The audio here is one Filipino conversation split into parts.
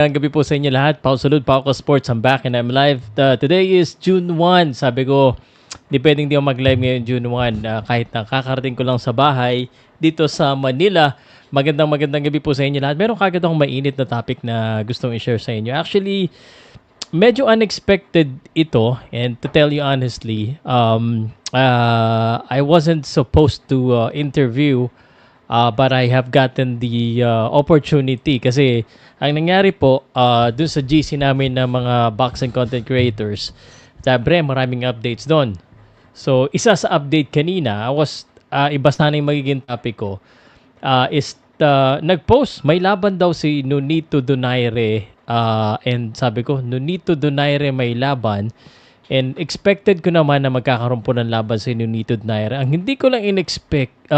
Ang gabi po sa inyo lahat. Pausulod, Powcast Sports. I'm back and I'm live. Today is June 1. Sabi ko, di pwedeng di ako mag-live ngayon June 1. Kahit nakakarating ko lang sa bahay dito sa Manila. Magandang gabi po sa inyo lahat. Meron kagad akong mainit na topic na gustong i-share sa inyo. Actually, medyo unexpected ito. And to tell you honestly, I wasn't supposed to interview but I have gotten the opportunity kasi ang nangyari po dun sa GC namin ng mga boxing content creators, sabi maraming updates doon. So isa sa update kanina, iba sana yung magiging topic ko, is nag-post, may laban daw si Nonito Donaire, and sabi ko, Nonito Donaire may laban, and expected ko naman na magkakaroon po ng laban si Nonito Donaire. Ang hindi ko lang in-expect,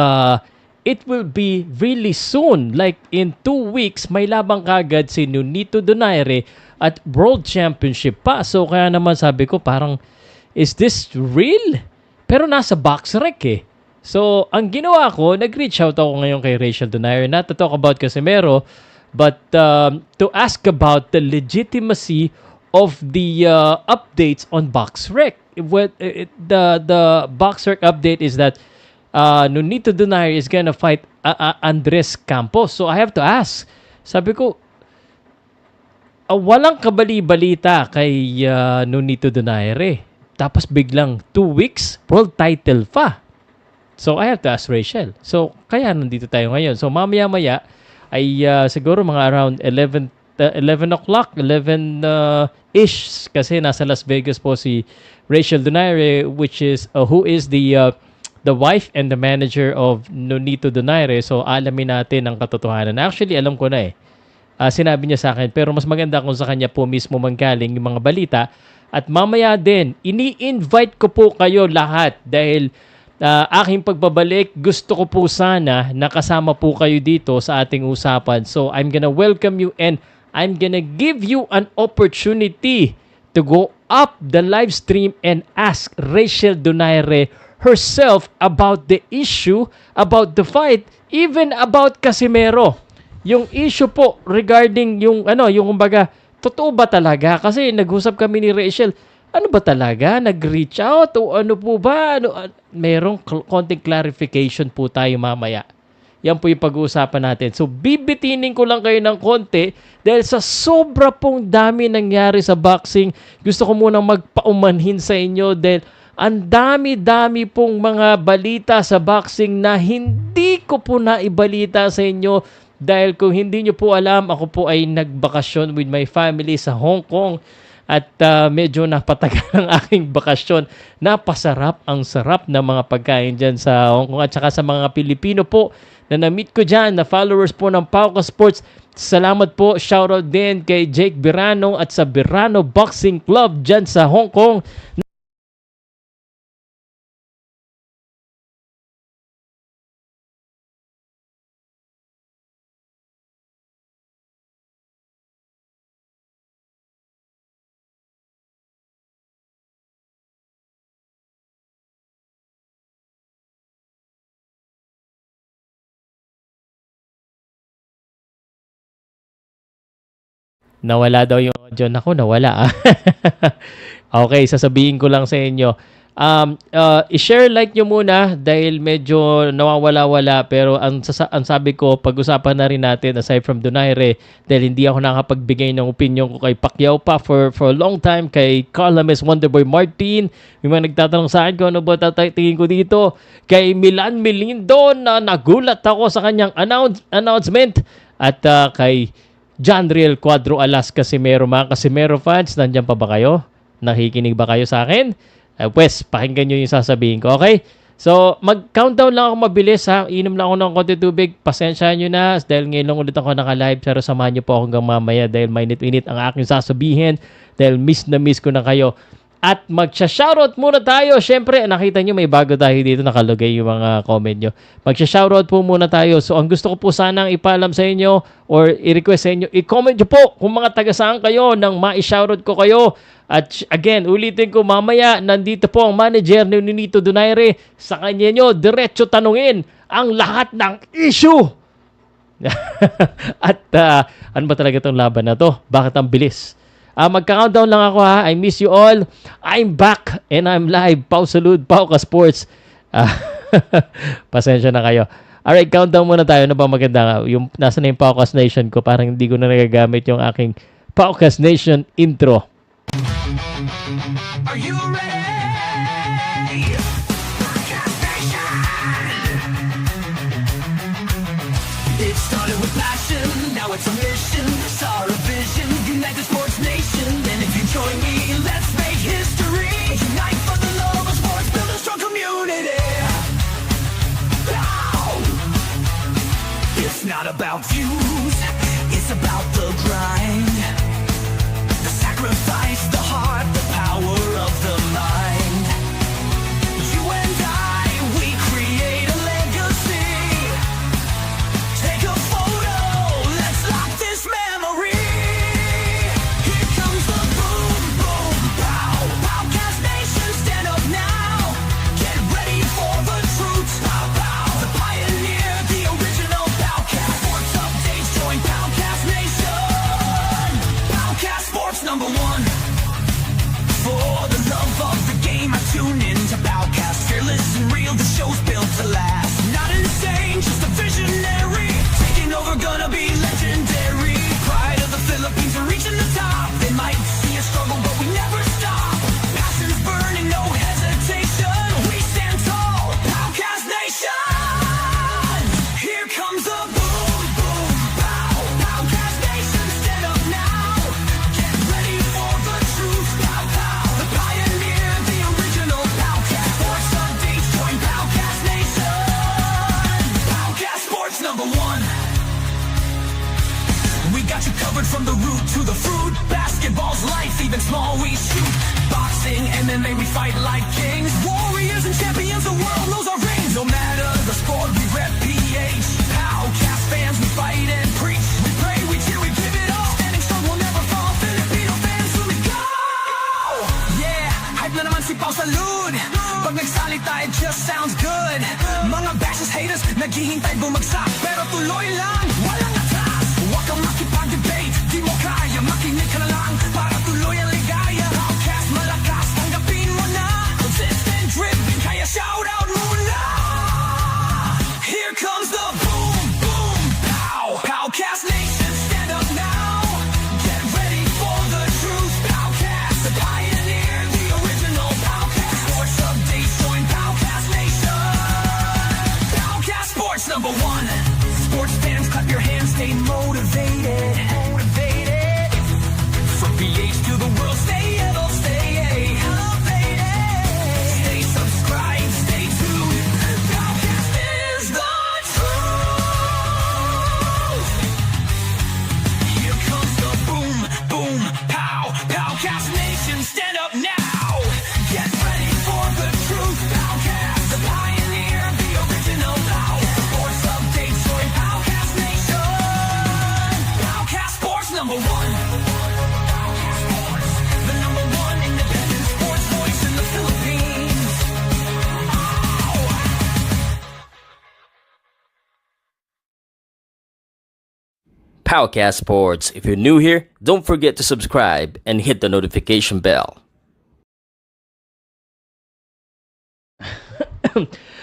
it will be really soon. Like in 2 weeks, may labang kagad si Nonito Donaire at World Championship pa. So kaya naman sabi ko parang, is this real? Pero nasa box rec eh. So ang ginawa ko, nag-reach out ako ngayon kay Rachel Donaire, not to talk about Casimero, but to ask about the legitimacy of the updates on box rec. The box rec update is that Nonito Donaire is gonna fight Andres Campos. So I have to ask. Sabi ko, walang kabali-balita kay Nonito Donaire. Tapos biglang 2 weeks, world title pa. So I have to ask Rachel. So kaya nandito tayo ngayon. So mamaya-maya ay siguro mga around 11 o'clock, 11-ish. Kasi nasa Las Vegas po si Rachel Donaire, which is, who is the wife and the manager of Nonito Donaire. So, alamin natin ang katotohanan. Actually, alam ko na eh. Sinabi niya sa akin. Pero mas maganda kung sa kanya po mismo manggaling yung mga balita. At mamaya din, ini-invite ko po kayo lahat dahil aking pagbabalik, gusto ko po sana nakasama po kayo dito sa ating usapan. So, I'm gonna welcome you and I'm gonna give you an opportunity to go up the live stream and ask Rachel Donaire herself about the issue, about the fight, even about Casimero. Yung issue po regarding yung kumbaga, totoo ba talaga? Kasi nag-usap kami ni Rachel, ano ba talaga? Nag-reach out o ano po ba? Merong konting clarification po tayo mamaya. Yan po yung pag-uusapan natin. So, bibitinin ko lang kayo ng konti dahil sa sobra pong dami nangyari sa boxing. Gusto ko munang magpaumanhin sa inyo dahil ang dami-dami pong mga balita sa boxing na hindi ko po naibalita sa inyo dahil kung hindi nyo po alam, ako po ay nagbakasyon with my family sa Hong Kong at medyo napatagal ang aking bakasyon. Napasarap, ang sarap na mga pagkain dyan sa Hong Kong at saka sa mga Pilipino po na na-meet ko dyan, na followers po ng Powcast Sports. Salamat po, shoutout din kay Jake Birano at sa Birano Boxing Club dyan sa Hong Kong. Nawala daw yung audio. Naku, nawala. Okay, sasabihin ko lang sa inyo. I-share like nyo muna dahil medyo nawawala-wala. Pero ang sabi ko, pag-usapan na rin natin aside from Donaire dahil hindi ako nakapagbigay ng opinion ko kay Pacquiao pa for a long time. Kay Carla Miss Wonderboy Martin. May mga nagtatanong sa akin kung ano ba tingin ko dito. Kay Milan Melindo na nagulat ako sa kanyang announcement. At kay John Riel Cuadro Alas Casimero. Mga Casimero fans, nandyan pa ba kayo? Nakikinig ba kayo sa akin? Pues, pakinggan nyo yung sasabihin ko, okay? So, mag-countdown lang ako mabilis ha. Inom lang ako ng konti tubig. Pasensya nyo na dahil ngayon lang ulit ako naka-live. Pero samahan nyo po ako hanggang mamaya dahil mainit-init ang aking sasabihin. Dahil miss na miss ko na kayo. At magsha-shoutout muna tayo. Siyempre, nakita nyo may bago tayo dito. Nakalagay yung mga comment nyo. Magsha-shoutout po muna tayo. So, ang gusto ko po sanang ipaalam sa inyo or i-request sa inyo, i-comment nyo po kung mga taga-saan kayo nang ma-shoutout ko kayo. At again, ulitin ko mamaya, nandito po ang manager ni Nonito Donaire. Sa kanya nyo, diretso tanungin ang lahat ng issue At ano ba talaga itong laban na to? Bakit ang bilis? Magka-countdown lang ako ha. I miss you all. I'm back and I'm live. Pau Salud, Powcast Sports. Pasensya na kayo. Alright, countdown muna tayo. Ano ba maganda? Yung, nasa na yung Powcast Nation ko. Parang hindi ko na nagagamit yung aking Powcast Nation intro. Are you ready? Powcast Nation! It started with passion, now it's a mission. Saw a vision, unite the sports nation. And if you join me, let's make history. Unite for the love of sports, build a strong community. Ow! It's not about views, it's about the grind. The sacrifice, the heart, the power of the mind. You and I, we create a legacy. Take a photo, let's lock this memory. Here comes the boom, boom, pow. Powcast Nation, stand up now. Get ready for the truth. Pow, pow. The pioneer, the original Powcast. Sports updates, join Powcast Nation. Powcast Sports number one. For the love of the game, I tune in to Powcast. Fearless and real, the show's built to last. Not insane, just a visionary. Taking over, gonna be legendary. Pride of the Philippines, we're reaching the top. They might see us struggle, but we never stop. Passion's burning, no hesitation. We stand tall, Powcast Nation. Here comes the boom, boom, pow. Powcast Nation, stand up now. Get ready for the truth, pow, pow. The pioneer, the original Powcast. Sports updates, join Powcast Nation. Powcast Sports number one. We got you covered from the root to the fruit. Basketball's life, even small we shoot. Boxing, MMA, we fight like kings. Warriors and champions, the world knows our rings. No matter the sport, we rep PH. Powcast fans, we fight and preach. We pray, we cheer, we give it all. Standing strong, we'll never fall. Filipino fans, here we go! Yeah, hype na naman si Pau Salud. Pag nagsalita, it just sounds good. Mga bashes, haters, naghihintay bumagsak. Pero tuloy lang, walang atras. Huwag kang makipag-debate, di mo kaya. Makinig ka na lang, para tuloy ang ligaya. Powcast, malakas, tanggapin mo na. Consistent driven, kaya shout out muna. Here comes the boom, boom, pow. Powcast Nation, stand up now. Get ready for the truth, Powcast. The pioneer, the original Powcast. Sports updates, join Powcast Nation. Powcast Sports number one. Sports fans, clap your hands, stay motivated. Motivated. From PH to the world, stay elevated. Stay subscribed, stay tuned. Powcast is the truth. Here comes the boom, boom, pow. Powcast Nation, stand up now. Get ready for the truth. Powcast, the pioneer, the original Pow. Sports updates, join Powcast Nation. Powcast Sports number one. Powcast Sports, the number one independent sports voice in the Philippines. Oh. Powcast Sports. If you're new here, don't forget to subscribe and hit the notification bell.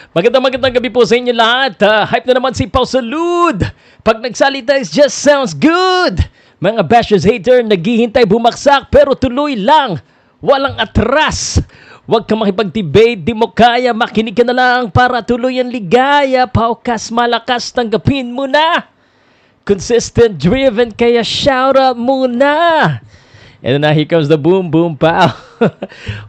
Magandang gabi po sa inyo lahat. Hype na naman si Pau Salud. Pag nagsalita, it just sounds good. Mga bashers, hater, naghihintay bumaksak pero tuloy lang. Walang atras. Huwag kang makipag-debate, di mo kaya. Makinig ka na lang para tuloy ang ligaya. Powcast, malakas, tanggapin mo na. Consistent, driven, kaya shout out muna. And now here comes the boom, boom, pow.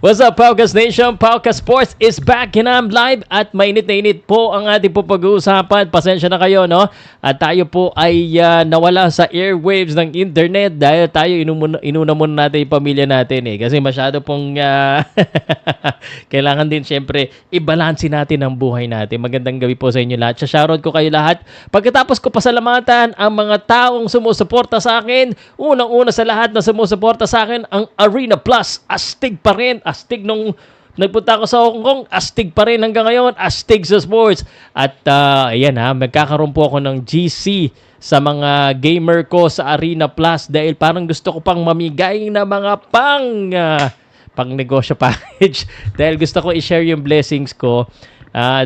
What's up, Powcast Nation? Powcast Sports is back and I'm live at mainit na init po ang ating po pag-uusapan. Pasensya na kayo, no? At tayo po ay nawala sa airwaves ng internet dahil tayo inuna muna natin yung pamilya natin eh. Kasi masyado pong kailangan din syempre i-balance natin ang buhay natin. Magandang gabi po sa inyo lahat. Shoutout ko kayo lahat. Pagkatapos ko pasalamatan ang mga taong sumusuporta sa akin. Unang-una sa lahat na sumusuporta sa akin ang Arena Plus. Astig pa rin. Astig nung nagpunta ako sa Hong Kong. Astig pa rin hanggang ngayon. Astig sa sports. At ayan ha, magkakaroon po ako ng GC sa mga gamer ko sa Arena Plus dahil parang gusto ko pang mamigay na mga pang negosyo package dahil gusto ko i-share yung blessings ko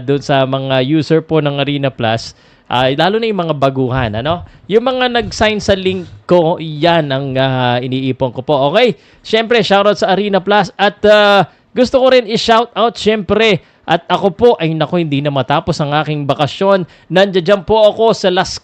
doon sa mga user po ng Arena Plus. Lalo na yung mga baguhan, ano? Yung mga nag-sign sa link ko, yan ang iniipon ko po. Okay? Siyempre, shoutout sa Arena Plus at gusto ko rin i-shoutout, siyempre, at ako po, ay naku, hindi na matapos ang aking bakasyon. Nandiyan po ako sa Las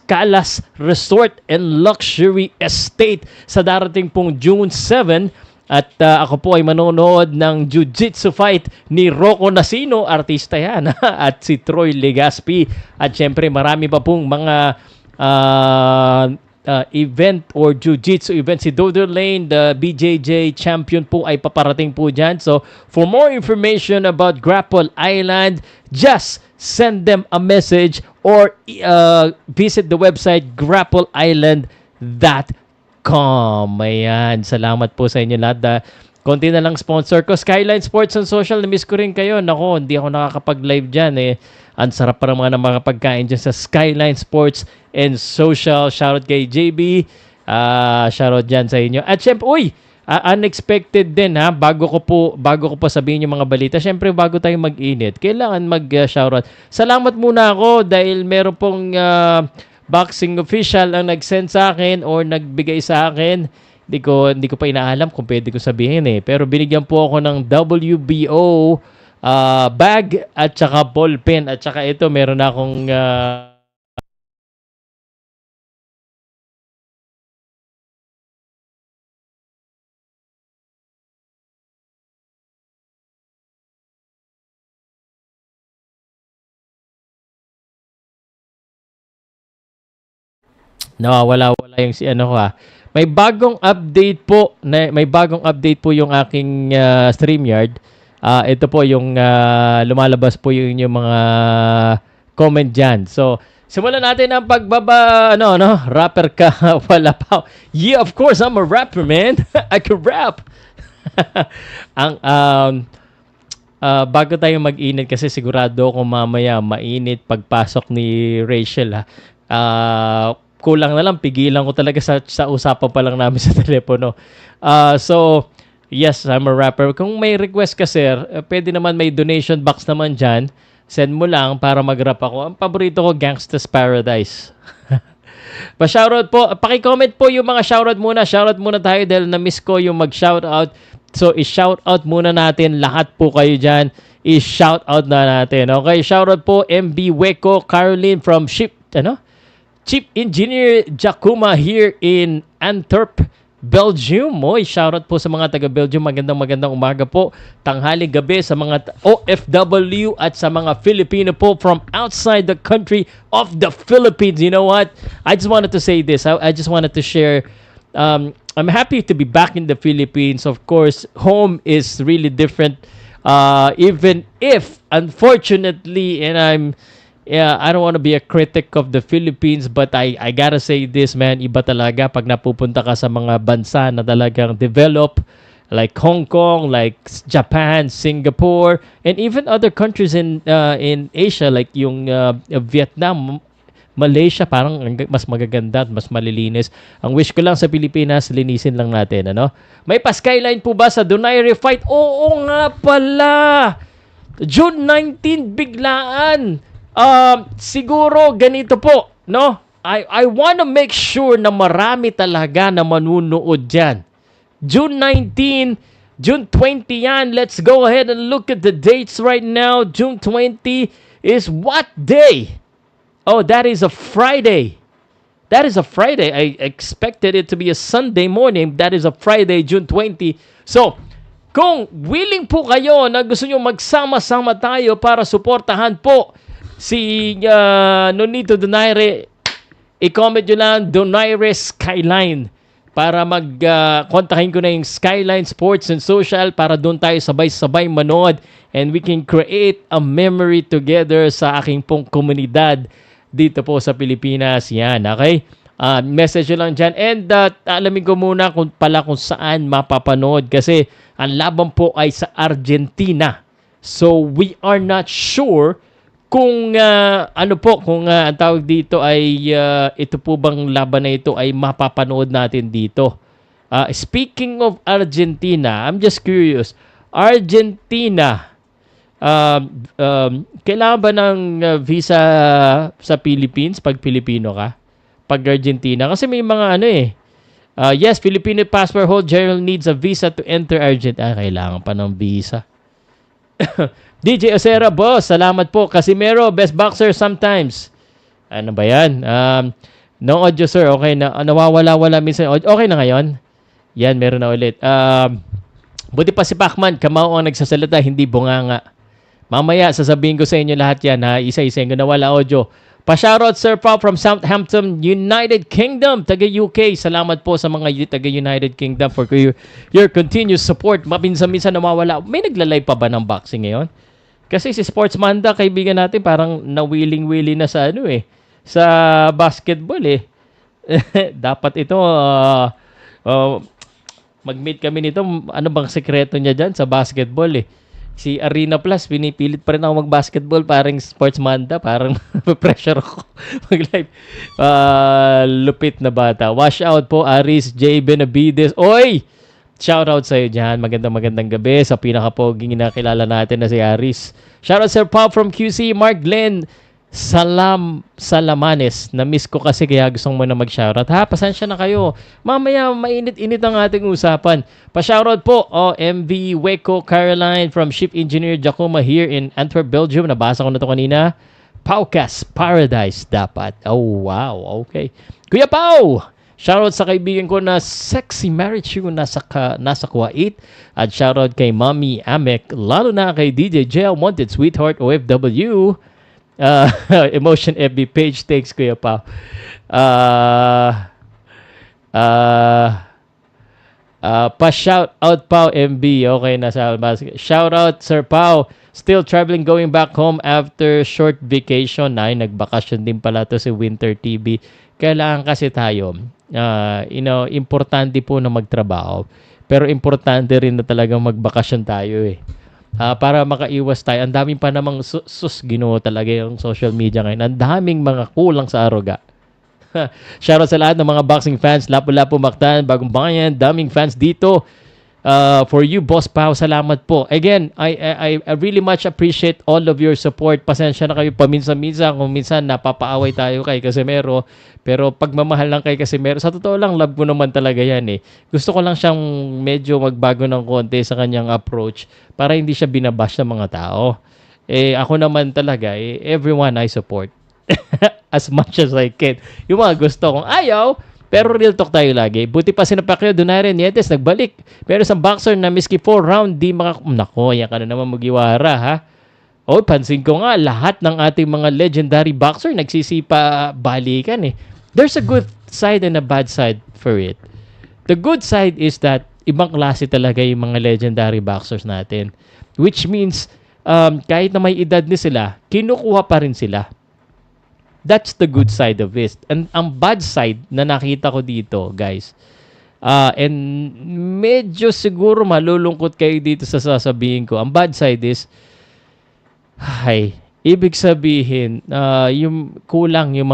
Calas Resort and Luxury Estate sa darating pong June 7. At ako po ay manonood ng jiu-jitsu fight ni Rocco Nacino, artista yan, at si Troy Legaspi. At syempre marami pa pong mga event or jiu-jitsu event. Si Dodo Lane, the BJJ champion po ay paparating po dyan. So for more information about Grapple Island, just send them a message or visit the website grappleisland.com. Ayan, salamat po sa inyo lahat. Konti na lang sponsor ko, Skyline Sports and Social. Na-miss ko rin kayo. Nako, hindi ako nakakapag-live dyan eh. Ang sarap pa naman ng mga pagkain dyan sa Skyline Sports and Social. Shoutout kay JB. Shoutout dyan sa inyo. At syempre, unexpected din ha. Bago ko po sabihin yung mga balita. Syempre, bago tayo mag-init, kailangan mag-shoutout. Salamat muna ako dahil meron pong boxing official ang nag-send sa akin or nagbigay sa akin. Hindi ko pa inaalam kung pwede ko sabihin eh. Pero binigyan po ako ng WBO bag at saka ballpen. At saka ito, meron akong nawawala yung si ano ko May bagong update po yung aking StreamYard. Ito po yung lumalabas po yung mga comment diyan. So, simulan natin ang pagbaba rapper ka wala pa. Yeah, of course, I'm a rapper, man. I can rap. Ang bago tayo mag-init kasi sigurado ako mamaya mainit pagpasok ni Rachel kulang na lang, pigilan ko talaga sa usapan pa lang namin sa telepono. So, yes, I'm a rapper. Kung may request ka, sir, pwede naman may donation box naman dyan. Send mo lang para mag-rap ako. Ang paborito ko, Gangsta's Paradise. Pa-shoutout po. Paki-comment po yung mga shoutout muna. Shoutout muna tayo dahil na-miss ko yung mag-shoutout. So, i-shoutout muna natin. Lahat po kayo dyan. I-shoutout na natin. Okay, shoutout po MB Weko, Caroline from Chief Engineer Jacuma here in Antwerp, Belgium. Shoutout po sa mga taga-Belgium. Magandang umaga po. Tanghali gabi sa mga OFW at sa mga Filipino po from outside the country of the Philippines. You know what? I just wanted to say this. I just wanted to share. I'm happy to be back in the Philippines. Of course, home is really different. Even if, unfortunately, I don't want to be a critic of the Philippines, but I gotta say this, man, iba talaga pag napupunta ka sa mga bansa na talagang develop, like Hong Kong, like Japan, Singapore, and even other countries in Asia, like yung Vietnam, Malaysia, parang mas magaganda at mas malilinis. Ang wish ko lang sa Pilipinas, linisin lang natin, ano? May pa-Skyline po ba sa Donaire fight? Oo nga pala! June 19, biglaan! Siguro ganito po, no? I wanna make sure na marami talaga na manunood dyan. June 19, June 20 yan. Let's go ahead and look at the dates right now. June 20 is what day? Oh, that is a Friday. That is a Friday. I expected it to be a Sunday morning. That is a Friday, June 20. So, kung willing po kayo na gusto nyo magsama-sama tayo para suportahan po si Nonito Donaire, i-comment nyo lang Donaire Skyline para kontakin ko na yung Skyline Sports and Social para doon tayo sabay-sabay manood and we can create a memory together sa aking pong komunidad dito po sa Pilipinas. Yan, okay? Message nyo lang dyan. And alamin ko muna kung saan mapapanood kasi ang laban po ay sa Argentina. So we are not sure Kung ano po, kung ang tawag dito ay ito po bang laban na ito ay mapapanood natin dito. Speaking of Argentina, I'm just curious. Argentina, kailangan ba ng visa sa Philippines pag Pilipino ka? Pag Argentina? Kasi may mga ano eh. Yes, Filipino passport holder general needs a visa to enter Argentina. Kailangan pa ng visa. DJ Osera, boss, salamat po. Casimero, best boxer sometimes. Ano ba yan? No audio, sir. Okay na. Nawawala-wala minsan. Okay na ngayon? Yan, meron na ulit. Buti pa si Pacman, kamao ang nagsasalita, hindi bunganga. Mamaya, sasabihin ko sa inyo lahat yan, ha? Isa-isa yung nawala audio. Pa-shoutout, Sir Pao from Southampton, United Kingdom, taga-UK. Salamat po sa mga taga-United Kingdom for your continuous support. Mapinsan-minsan nawawala. May naglalay pa ba ng boxing ngayon? Kasi si Sports Manda, kaibigan natin, parang nawiling-wili na sa ano eh, sa basketball eh. Dapat ito, mag-meet kami nito. Ano bang sekreto niya dyan sa basketball eh? Si Arena Plus, pinipilit pa rin ako mag-basketball, parang Sports Manda, parang pressure ako mag-live. Lupit na bata. Wash out po, Aris J. Benavides. Oy! Shoutout sa iyo dyan. Magandang gabi sa pinaka-poging nakilala natin na si Aris. Shoutout Sir Pop from QC. Mark Glenn Salamanes. Na-miss ko kasi kaya gusto mo na mag-shoutout. Ha, pasensya na kayo. Mamaya mainit-init ang ating usapan. Pa-shoutout po. MV Weko Caroline from Ship Engineer Jacoma here in Antwerp, Belgium. Nabasa ko na to kanina. Powcast Paradise dapat. Oh, wow. Okay. Kuya Pau! Shoutout sa kaibigan ko na Sexy Marriage nasa Kuwait. At shoutout kay Mommy Amek. Lalo na kay DJ Jail Wanted Sweetheart OFW. Emotion FB page. Thanks, Kuya Pao. Pa-shout out Pao MB. Okay na sa shout out Sir Pao. Still traveling going back home after short vacation. Ay, nagbakasyon din pala to si Winter TV. Kailangan kasi tayo, importante po na magtrabaho. Pero importante rin na talagang magbakasyon tayo eh. Para makaiwas tayo. Ang daming pa namang Ginoo talaga yung social media ngayon. Ang daming mga kulang sa aruga. Shoutout sa lahat ng mga boxing fans. Lapu-Lapu Mactan, Bagong Bayan. Daming fans dito. For you, Boss Pao, salamat po. Again, I really much appreciate all of your support. Pasensya na kayo paminsan-minsan kung minsan napapaaway tayo kay Casimero. Pero pagmamahal lang kay Casimero, sa totoo lang, love ko naman talaga yan eh. Gusto ko lang siyang medyo magbago ng konti sa kanyang approach para hindi siya binabash ng mga tao. Ako naman talaga, everyone I support. As much as I can. Yung mga gusto kong ayaw, pero real talk tayo lagi. Buti pa si Pacquiao, Donaire, Nietes, nagbalik. Pero isang boxer na miski 4 round, di Nako, yan ka na naman magiwara, ha? Pansin ko nga, lahat ng ating mga legendary boxer nagsisipa balikan eh. There's a good side and a bad side for it. The good side is that ibang klase talaga yung mga legendary boxers natin. Which means, kahit na may edad ni sila, kinukuha pa rin sila. That's the good side of it. And ang bad side na nakita ko dito, guys, and medyo siguro malulungkot kayo dito sa sasabihin ko. Ang bad side is, ibig sabihin, yung kulang yung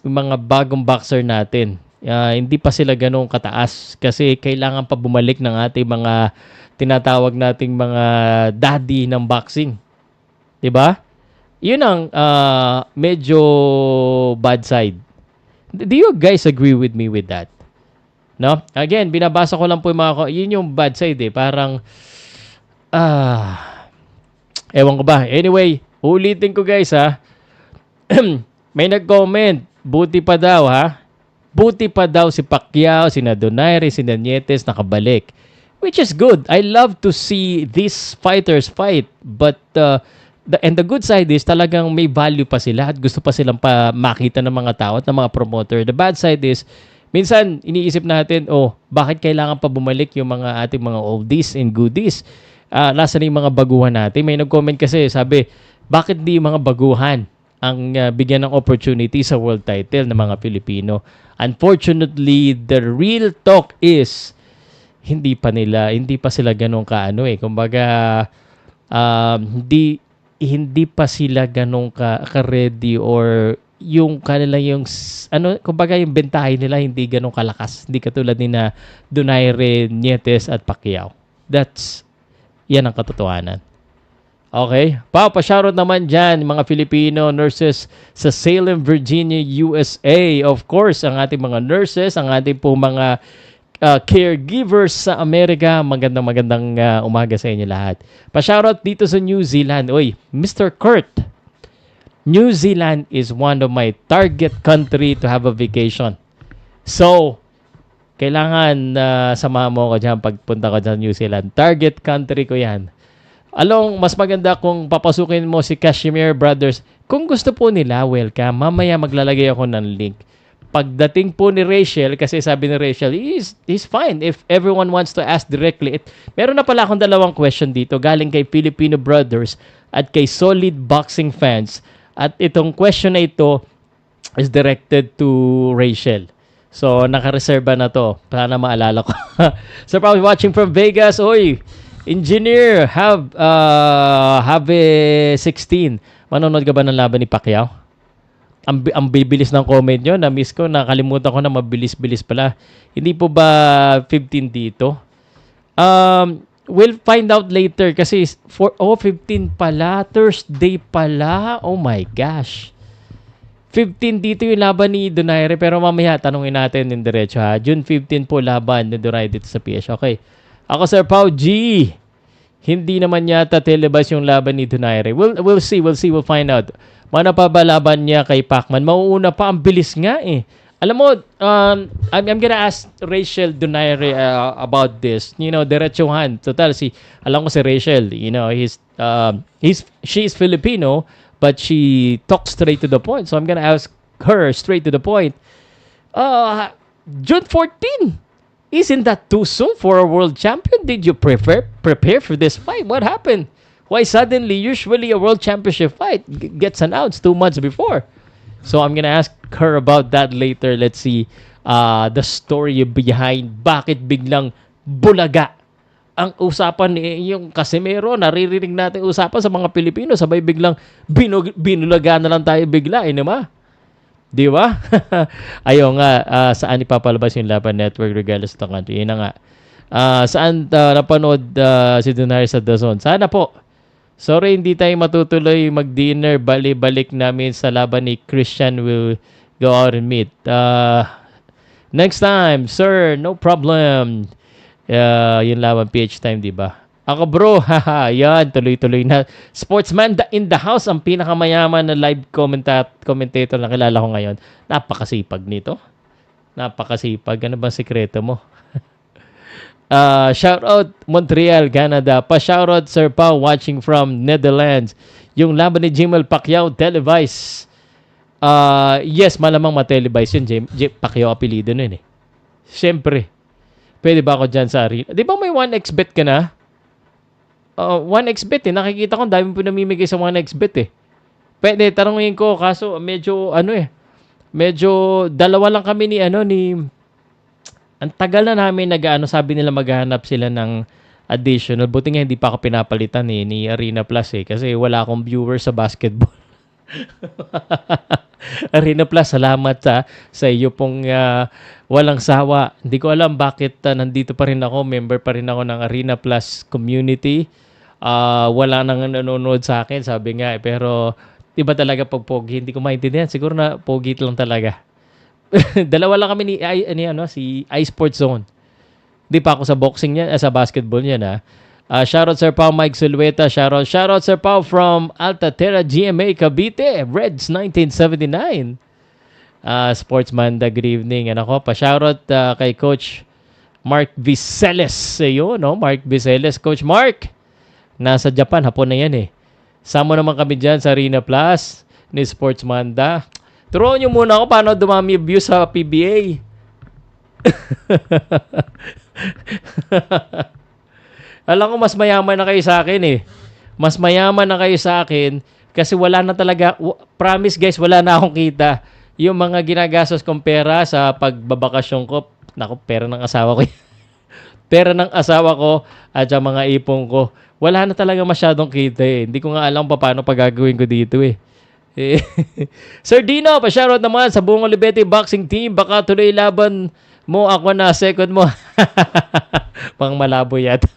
mga bagong boxer natin. Hindi pa sila ganun kataas kasi kailangan pa bumalik ng ating mga tinatawag nating mga daddy ng boxing. 'Di ba? Yun ang medyo bad side. Do you guys agree with me with that? No? Again, binabasa ko lang po yung yun yung bad side eh. Parang, ewan ko ba. Anyway, ulitin ko guys ha. May nag-comment. Buti pa daw ha. Buti pa daw si Pacquiao, si Donaire, si Nietes nakabalik. Which is good. I love to see these fighters fight. But, and the good side is talagang may value pa sila at gusto pa silang makita ng mga tao at ng mga promoter. The bad side is, minsan iniisip natin, bakit kailangan pa bumalik yung mga ating mga oldies and goodies? Nasaan yung mga baguhan natin? May nag-comment kasi, sabi, bakit di mga baguhan ang bigyan ng opportunity sa world title ng mga Pilipino? Unfortunately, the real talk is, hindi pa sila ganun kaano eh. Kumbaga, hindi pa sila ganun ka-ready or yung kanila kumbaga yung bentahe nila hindi ganun kalakas. Hindi katulad ni na Donaire, Nietes at Pacquiao. Yan ang katotohanan. Okay? Pa-shoutout naman dyan, mga Filipino nurses sa Salem, Virginia, USA. Of course, ang ating mga nurses, ang ating po mga caregivers sa Amerika. Magandang umaga sa inyo lahat. Pa-shoutout dito sa New Zealand. Uy, Mr. Kurt, New Zealand is one of my target country to have a vacation. So, kailangan samahan mo ko dyan pagpunta ko dyan New Zealand. Target country ko yan. Mas maganda kung papasukin mo si Casimero Brothers. Kung gusto po nila, welcome. Mamaya maglalagay ako ng link. Pagdating po ni Rachel, kasi sabi ni Rachel, he's fine if everyone wants to ask directly. Meron na pala akong 2 question dito galing kay Filipino Brothers at kay Solid Boxing Fans. At itong question na ito is directed to Rachel. So, nakareserba na to. Sana maalala ko. So, probably watching from Vegas. Oy, Engineer, have a 16. Manonood ka ba ng laban ni Pacquiao? Ang bibilis ng comment nyo. Na-miss ko. Nakalimutan ko na mabilis-bilis pala. Hindi po ba 15 dito? We'll find out later kasi 15 pala. Thursday pala. Oh my gosh. 15 dito yung laban ni Donaire pero mamaya tanungin natin yung diretso ha. June 15 po laban ni Donaire dito sa PS. Okay. Ako Sir Pau G. Hindi naman yata telebas yung laban ni Donaire. We'll see. We'll find out. Mana pa ba laban niya kay Pacman? Mauuna pa. Ang bilis nga eh. Alam mo, I'm gonna ask Rachel Donaire about this. You know, diretsuhan. Total, alam ko si Rachel, you know, she's Filipino, but she talks straight to the point. So I'm gonna ask her straight to the point. June 14. Isn't that too soon for a world champion? Did you prepare for this fight? What happened? Why suddenly, usually a world championship fight gets announced 2 months before? So I'm gonna ask her about that later. Let's see the story behind bakit biglang bulaga ang usapan yung Casimero. Naririnig natin usapan sa mga Pilipino. Sabay biglang binulaga na lang tayo bigla. Di ba? Ayaw nga, saan ipapalabas yung Laban Network regardless of the country? Yun na nga. Saan napanood si Donaire sa DAZN? Sana po. Sorry, hindi tayo matutuloy mag-dinner. Balik namin sa laban ni Christian. Will go out and meet. Next time, sir. No problem. Yung laban PH time, di ba? Ako bro, haha, yan, tuloy-tuloy na. Sportsman in the house, ang pinakamayaman na live commentator na kilala ko ngayon. Napakasipag nito. Napakasipag. Ano bang sikreto mo? Shout out Montreal, Canada. Pa-shoutout Sir Pau watching from Netherlands. Yung laban ni Jimel Pacquiao televised. Yes, malamang ma-televise yun. Pacquiao apelido nun eh. Siyempre. Pwede ba ako dyan sa arena? Di ba may 1xbet ka na? 1xbet eh. Nakikita ko dami po namimigay sa 1xbet eh. Pwede, tanongin ko. Kaso medyo medyo dalawa lang kami ni ang tagal na namin sabi nila maghahanap sila ng additional. Buti nga hindi pa ako pinapalitan ni Arena Plus eh. Kasi wala akong viewers sa basketball. Arena Plus, salamat sa iyo pong walang sawa. Hindi ko alam bakit nandito pa rin ako. Member pa rin ako ng Arena Plus community. Wala nang nanonood sa akin, sabi nga eh. Pero iba talaga pag pogi. Hindi ko maintindihan. Siguro na pogi lang talaga. Dalawa lang kami si iSports Zone. Di pa ako sa boxing niya, sa basketball niya na. Shoutout Sir Pau Mike Sulueta. Shoutout Sir Pau from Altaterra GMA Cavite, Reds 1979. Sportsman, good evening. Pa-shoutout kay Coach Mark Viceles. Ayun, no? Mark Viceles. Coach Mark, nasa Japan, hapon na yan eh. Sama naman kami dyan sa Arena Plus ni Sportsmanda. Turuan nyo muna ako paano dumami views sa PBA. Alam ko mas mayaman na kayo sa akin eh. Mas mayaman na kayo sa akin kasi wala na talaga, promise guys, wala na akong kita. Yung mga ginagastos kong pera sa pagbabakasyon ko, naku, pera ng asawa ko. Pera ng asawa ko at sa mga ipon ko. wala na talaga masyadong kita eh. Hindi ko nga alam pa paano pagagawin ko dito eh. Eh, Sir Dino, pa-shoutout naman sa buong Olivetti boxing team. Baka tuloy laban mo, ako na second mo. Pang malabo yata.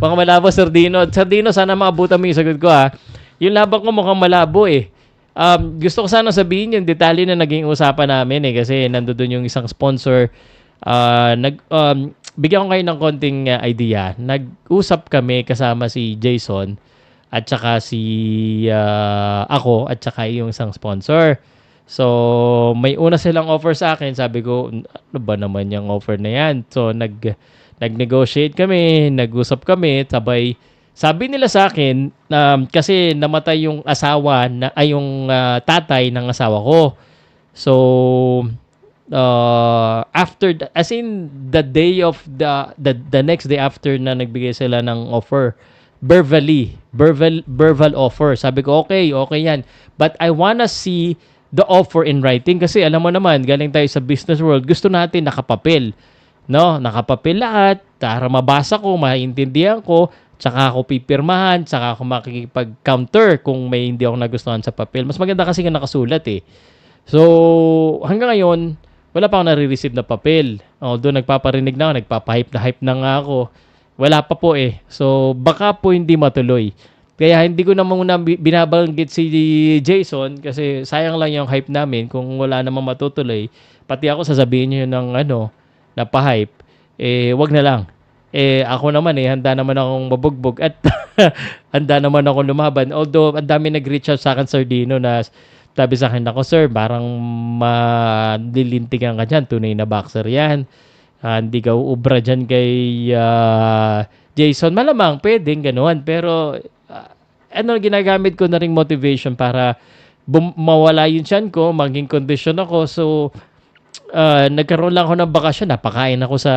Pang malabo, Sir Dino. Sir Dino, sana maabutan mo yung sagot ko ha. Yung laban ko mukhang malabo eh. Gusto ko sana sabihin yung detalye na naging usapan namin eh. Kasi nandoon yung isang sponsor. Bigyan ko kayo ng konting idea. Nag-usap kami kasama si Jason at saka si ako at saka yung isang sponsor. So, may una silang offer sa akin. Sabi ko, ano ba naman yung offer na yan? So, nag-negotiate kami, nag-usap kami, sabay, sabi nila sa akin, kasi namatay yung asawa, yung tatay ng asawa ko. So, after, as in, the day of, the next day after na nagbigay sila ng offer, verbal offer. Sabi ko, okay yan. But I wanna see the offer in writing kasi alam mo naman, galing tayo sa business world, gusto natin nakapapel. No? Nakapapel lahat, para mabasa ko, maintindihan ko, tsaka ako pipirmahan, tsaka ako makikipag-counter kung may hindi ako nagustuhan sa papel. Mas maganda kasi nga nakasulat eh. So, hanggang ngayon, wala pa ako nare-receive na papel. Although nagpaparinig na ako, nagpapahype na hype na nga ako. Wala pa po eh. So, baka po hindi matuloy. Kaya hindi ko na muna binabanggit si Jason kasi sayang lang yung hype namin kung wala namang matutuloy. Pati ako sasabihin niyo ng na pa-hype. Wag na lang. Ako naman handa naman akong mabugbog at handa naman akong lumaban. Although, ang dami nag-reach out sa akin, Sir Dino, na sabi sa akin, ako, sir, parang malilintigan ka dyan. Tunay na boxer yan. Hindi ka uubra dyan kay Jason. Malamang, pwedeng ganoon. Pero, ginagamit ko na ring motivation para mawala yung tiyan ko, maging kondisyon ako. So, nagkaroon lang ako ng bakasyon. Napakain ako sa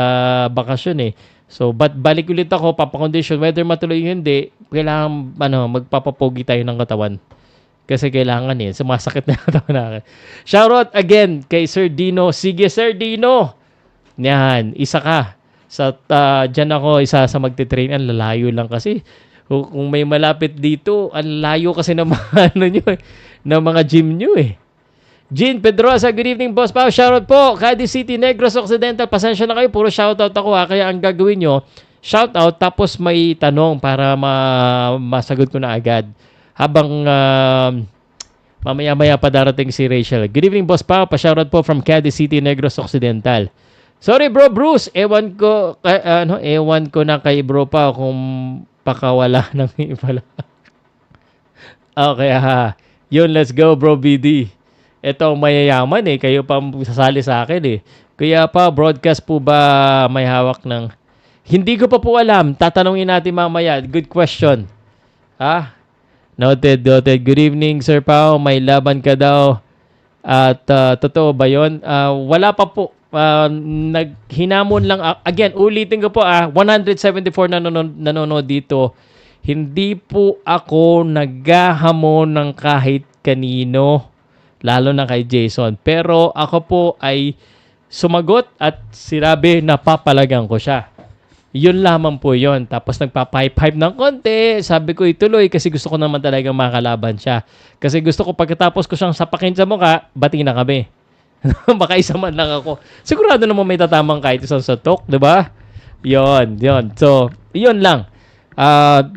bakasyon eh. So, balik ulit ako, papakondisyon. Whether matuloy hindi, kailangan magpapapogi tayo ng katawan. Kasi kailangan sumasakit na katawan natin. Shoutout again kay Sir Dino. Sige, Sir Dino! Yan, isa ka. Dyan ako, isa sa magtitrain. Ang lalayo lang kasi. Kung may malapit dito, ang layo kasi ng mga, ng mga gym nyo eh. Jean Pedrosa, good evening, Boss Pao. Shoutout po. Cadiz City, Negros Occidental. Pasensya na kayo, puro shoutout ako Kaya ang gagawin nyo, shoutout tapos may tanong para masagot ko na agad. Habang mamaya-maya pa darating si Rachel. Good evening, Boss Pao. Pa-shoutout po from Cadiz City, Negros Occidental. Sorry, Bro Bruce. Ewan ko na kay Bro Pao kung pakawala ng iba. Okay, yun, let's go, Bro BD. Ito mayayaman kayo pa sasali sa akin Kaya pa, broadcast po ba may hawak ng... Hindi ko pa po alam. Tatanungin natin mamaya. Good question. Noted. Good evening, Sir Pao. May laban ka daw. At totoo ba yun? Wala pa po. Naghinamon lang. Again, ulitin ko po 174 nanonood dito. Hindi po ako naghahamon ng kahit kanino. Lalo na kay Jason. Pero ako po ay sumagot at sinabi na papalagan ko siya. Yun lamang po yun. Tapos nagpa-pipe ng konti. Sabi ko ituloy kasi gusto ko naman talagang makalaban siya. Kasi gusto ko pagkatapos ko siyang sapakin sa mukha, bati na kami. Baka isa man lang ako. Sigurado naman may tatamang kahit isang satok, di ba? Yun. So, yun lang.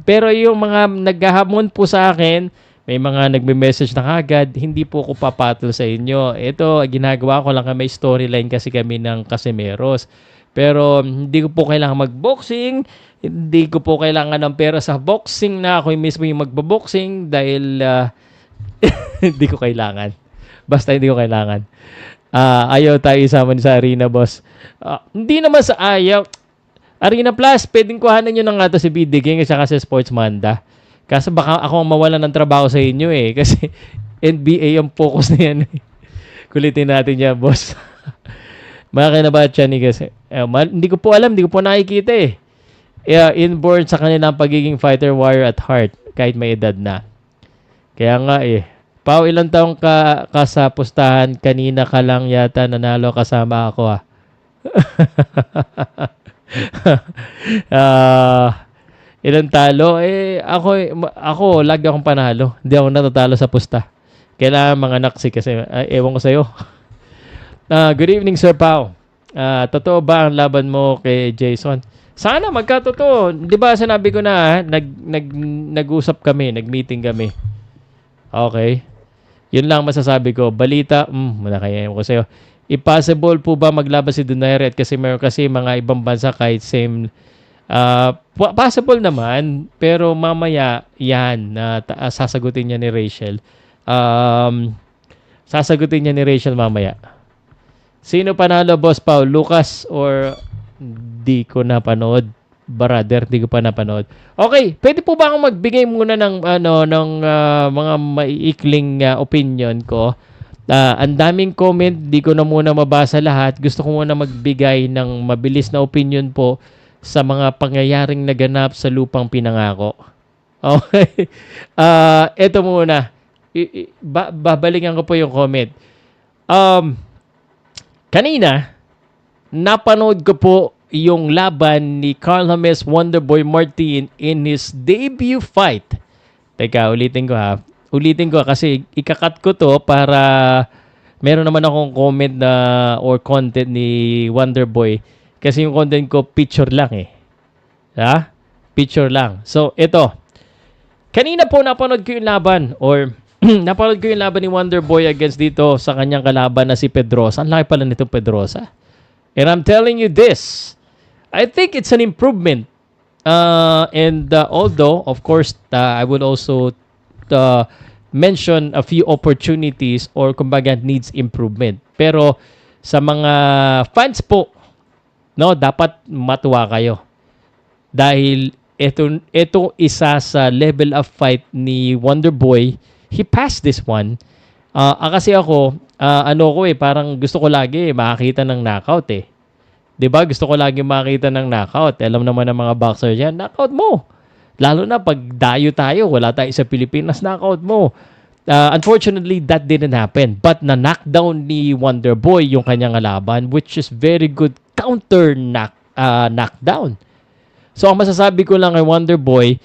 Pero yung mga naghahamon po sa akin, may mga nagme-message na kagad, hindi po ako papatol sa inyo. Ito, ginagawa ko lang may storyline kasi kami ng Casimeros. Pero hindi ko po kailangan mag-boxing, hindi ko po kailangan ng pera sa boxing na ako mismo yung magbo-boxing dahil hindi ko kailangan. Basta hindi ko kailangan. Ayaw tayo isama sa arena, boss. Hindi naman sa ayaw. Arena Plus, pwedeng kuhanan nyo na nga ito si BD King at saka si Sports Manda. Kasi baka ako mawalan ng trabaho sa inyo Kasi NBA ang focus na yan Kulitin natin yan, boss. Makakinabat siya kasi. Hindi ko po alam, hindi ko po nakikita inborn sa kanilang pagiging fighter warrior at heart kahit may edad na. Kaya nga Pao, ilang taong ka sa pustahan? Kanina ka lang yata nanalo kasama ako Ilang talo? Ako, lagi akong panalo. Hindi ako natatalo sa pusta. Kailangan mga naksi kasi, ewan ko sa'yo. Good evening, Sir Pao. Totoo ba ang laban mo kay Jason? Sana magkatotoo. Di ba sinabi ko na, nag-usap kami, nag-meeting kami. Okay. Yun lang masasabi ko. Balita, manakayan ko sa'yo. Impossible po ba maglaban si Donaire at Casimero kasi mga ibang bansa kahit same. Possible naman, pero mamaya yan sasagutin niya ni Rachel. Sasagutin niya ni Rachel mamaya. Sino panalo, Boss Pao? Lucas or di ko napanood? Brother, di ko pa napanood. Okay, pwede po ba akong magbigay muna ng mga maiikling opinion ko? Ang daming comment, di ko na muna mabasa lahat. Gusto ko muna magbigay ng mabilis na opinion po sa mga pangyayaring naganap sa lupang pinangako. Okay. Ito muna. Babalikan ko po yung comment. Kanina, napanood ko po yung laban ni Carl James Wonderboy Martin in his debut fight. Teka, ulitin ko kasi ikakat ko to para meron naman akong comment na or content ni Wonderboy kasi yung content ko picture lang eh. Ha? Picture lang. So, ito. Kanina po napanood ko yung laban or napanood ko yung laban ni Wonderboy against dito sa kanyang kalaban na si Pedrosa. Ang laki pala nito Pedrosa. And I'm telling you this. I think it's an improvement. Although, of course, I would also mention a few opportunities or kumbaga needs improvement. Pero sa mga fans po, no, dapat matuwa kayo. Dahil ito isa sa level of fight ni Wonderboy. He passed this one. Kasi ako, parang gusto ko lagi makakita ng knockout eh. 'Di ba? Gusto ko lagi makita ng knockout. Alam naman ng mga boxer yan, knockout mo. Lalo na pag dayo tayo, wala tayo sa Pilipinas, knockout mo. Unfortunately, that didn't happen. But na-knockdown ni Wonderboy yung kanyang laban, which is very good counter knockdown. So, ang masasabi ko lang kay Wonderboy,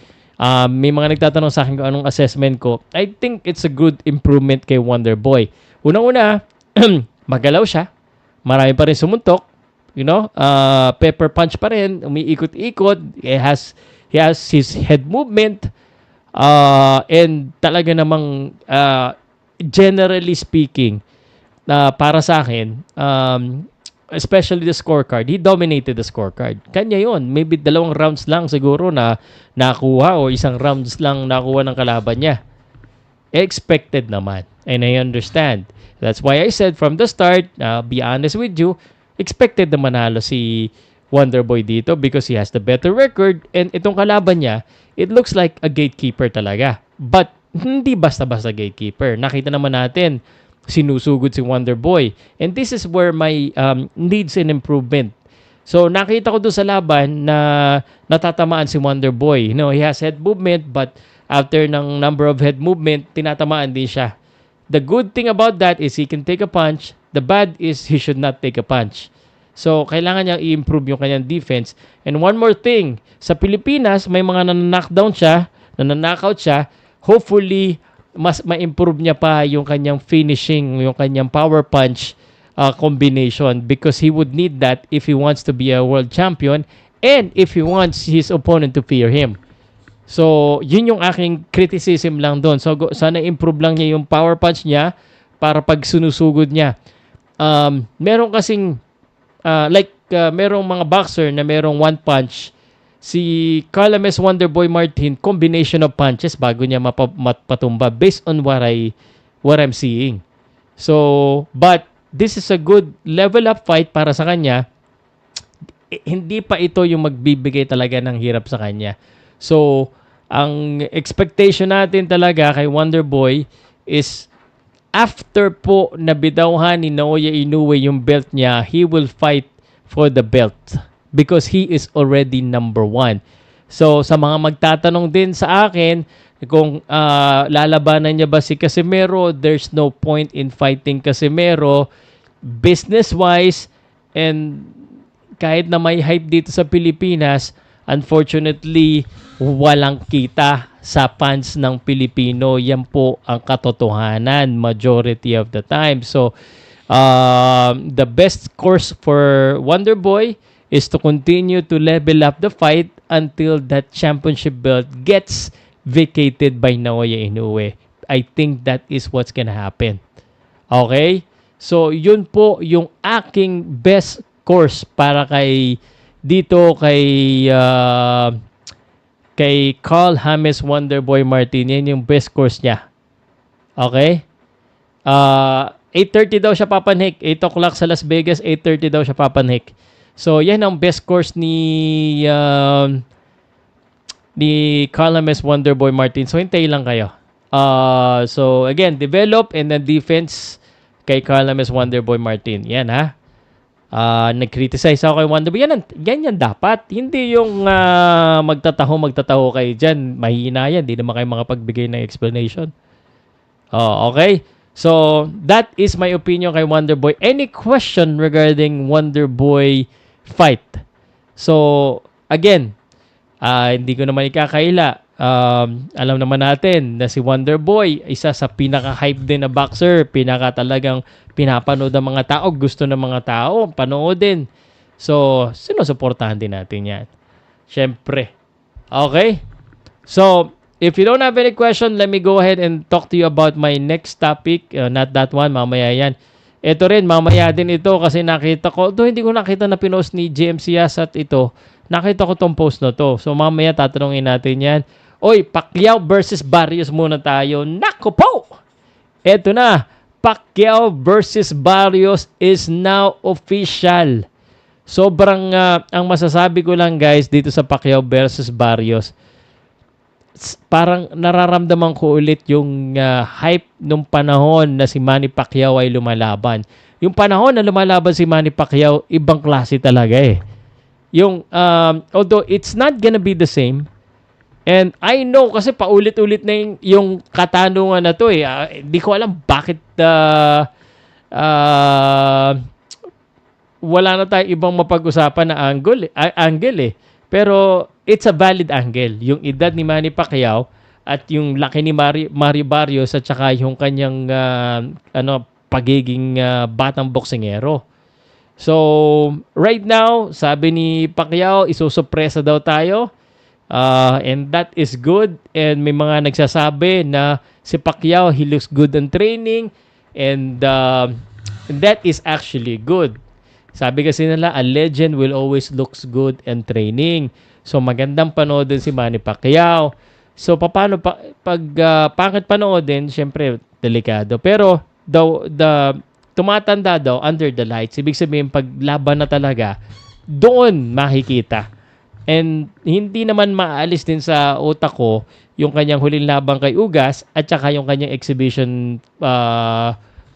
may mga nagtatanong sa akin kung anong assessment ko. I think it's a good improvement kay Wonderboy. Unang-una, magalaw siya. Marami pa rin sumuntok. You know, pepper punch pa rin, umiikot-ikot. He has his head movement. And talaga namang, generally speaking, para sa akin, especially the scorecard, he dominated the scorecard. Kanya yun. Maybe 2 rounds lang siguro na nakuha o 1 rounds lang nakuha ng kalaban niya. Expected naman. And I understand. That's why I said from the start, be honest with you, expected na manalo si Wonderboy dito because he has the better record and itong kalaban niya, it looks like a gatekeeper talaga. But hindi basta-basta gatekeeper. Nakita naman natin, sinusugod si Wonderboy. And this is where my needs an improvement. So nakita ko doon sa laban na natatamaan si Wonderboy. You know, he has head movement but after ng number of head movement, tinatamaan din siya. The good thing about that is he can take a punch. The bad is he should not take a punch. So, kailangan niyang i-improve yung kanyang defense. And one more thing, sa Pilipinas, may mga nanakdown siya, nanaknout siya. Hopefully, mas ma-improve niya pa yung kanyang finishing, yung kanyang power punch combination because he would need that if he wants to be a world champion and if he wants his opponent to fear him. So, yun yung aking criticism lang doon. So, sana improve lang niya yung power punch niya para pag sunusugod niya. Meron kasing merong mga boxer na merong one punch. Si Carl James Wonderboy Martin, combination of punches bago niya mapatumba based on what I'm seeing. So, but this is a good level up fight para sa kanya. Hindi pa ito yung magbibigay talaga ng hirap sa kanya. So, ang expectation natin talaga kay Wonderboy is after po nabidawhan ni Naoya Inoue yung belt niya, he will fight for the belt because he is already number 1. So, sa mga magtatanong din sa akin kung lalabanan niya ba si Casimero, there's no point in fighting Casimero business-wise and kahit na may hype dito sa Pilipinas, Unfortunately, walang kita sa fans ng Pilipino. Yan po ang katotohanan majority of the time. So, the best course for Wonder Boy is to continue to level up the fight until that championship belt gets vacated by Naoya Inoue. I think that is what's gonna happen. Okay? So, yun po yung aking best course para kay Carl James Wonderboy Martin. Yan yung best course niya. Okay? 8:30 daw siya papanhik. 8 o'clock sa Las Vegas, 8:30 daw siya papanhik. So, yan ang best course ni Carl James Wonderboy Martin. So, hintayin lang kayo. So, again, develop and then defense kay Carl James Wonderboy Martin. Yan, ha? Nag-criticize ako kay Wonderboy. Yan dapat. Hindi yung magtataho kayo dyan. Mahina yan. Hindi naman kayo makapagbigay ng explanation. Okay? So, that is my opinion kay Wonderboy. Any question regarding Wonderboy fight? So, again, hindi ko naman ikakaila. Alam naman natin na si Wonderboy, isa sa pinaka-hype din na boxer. Talagang pinapanood ng mga tao. Gusto ng mga tao. Panoodin. So, sinusuportahan din natin yan. Siyempre. Okay? So, if you don't have any question, let me go ahead and talk to you about my next topic. Not that one, mamaya yan. Ito rin, mamaya din ito kasi nakita ko, though hindi ko nakita na pinost ni JMC Yasat ito, nakita ko tong post na to. So mamaya tatanungin natin yan. Oy, Pacquiao versus Barrios muna tayo. Nako po! Ito na, Pacquiao versus Barrios is now official. Sobrang, ang masasabi ko lang guys dito sa Pacquiao versus Barrios, parang nararamdaman ko ulit yung hype nung panahon na si Manny Pacquiao ay lumalaban. Yung panahon na lumalaban si Manny Pacquiao, ibang klase talaga eh. Yung, although it's not gonna be the same, and I know kasi paulit-ulit na yung katanungan na to eh. Hindi ko alam bakit wala na tayong ibang mapag-usapan na angle eh. Pero it's a valid angle. Yung edad ni Manny Pacquiao at yung laki ni Mario Barrios at saka yung kanyang pagiging batang boksingero. So, right now, sabi ni Pacquiao, isusupresa daw tayo. And that is good. And may mga nagsasabi na si Pacquiao, he looks good in training. And that is actually good. Sabi kasi nila, a legend will always looks good in training. So, magandang panoodin si Manny Pacquiao. So, paano pangit panoodin? Siyempre, delikado. Pero, tumatanda daw under the lights. Ibig sabihin, pag laban na talaga, doon makikita. And hindi naman maalis din sa utak ko yung kanyang huling laban kay Ugas at saka yung kanyang exhibition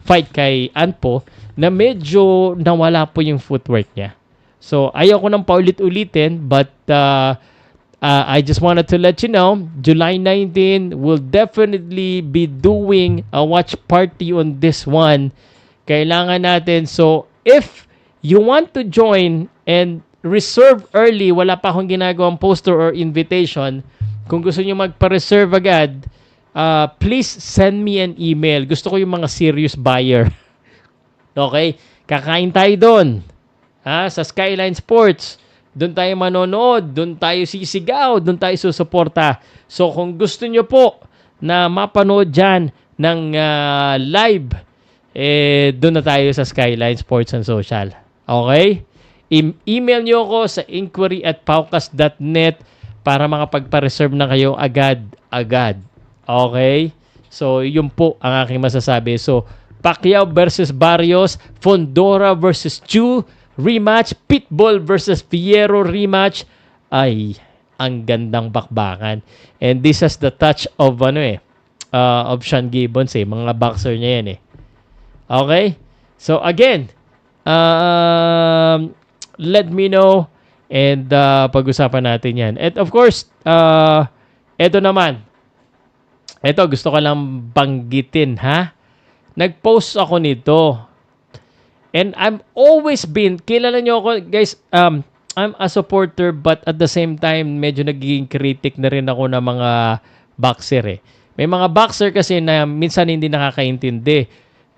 fight kay Anpo na medyo nawala po yung footwork niya. So, ayaw ko nang paulit-ulitin but I just wanted to let you know, July 19, we'll definitely be doing a watch party on this one. Kailangan natin. So, if you want to join and reserve early, wala pa akong ginagawang poster or invitation. Kung gusto niyo magpa-reserve agad, please send me an email. Gusto ko yung mga serious buyer. Okay? Kakain tayo doon. Sa Skyline Sports. Doon tayo manonood. Doon tayo sisigaw. Doon tayo susuporta. So, kung gusto niyo po na mapanood dyan ng live, doon na tayo sa Skyline Sports and Social. Okay? Email nyo ako sa inquiry@powcast.net para makapagpa-reserve na kayo agad-agad. Okay? So, yun po ang aking masasabi. So, Pacquiao versus Barrios, Fondora versus Chu, rematch, Pitbull versus Fierro rematch. Ay, ang gandang bakbakan. And this has the touch of of Sean Gibbons eh. Mga boxer niya yan eh. Okay? So, again, let me know and pag-usapan natin yan. And of course, eto naman. Eto, gusto ko lang banggitin, ha? Nag-post ako nito. And I'm always been, kilala nyo ako, guys, I'm a supporter but at the same time medyo nagiging critic na rin ako ng mga boxer eh. May mga boxer kasi na minsan hindi nakakaintindi.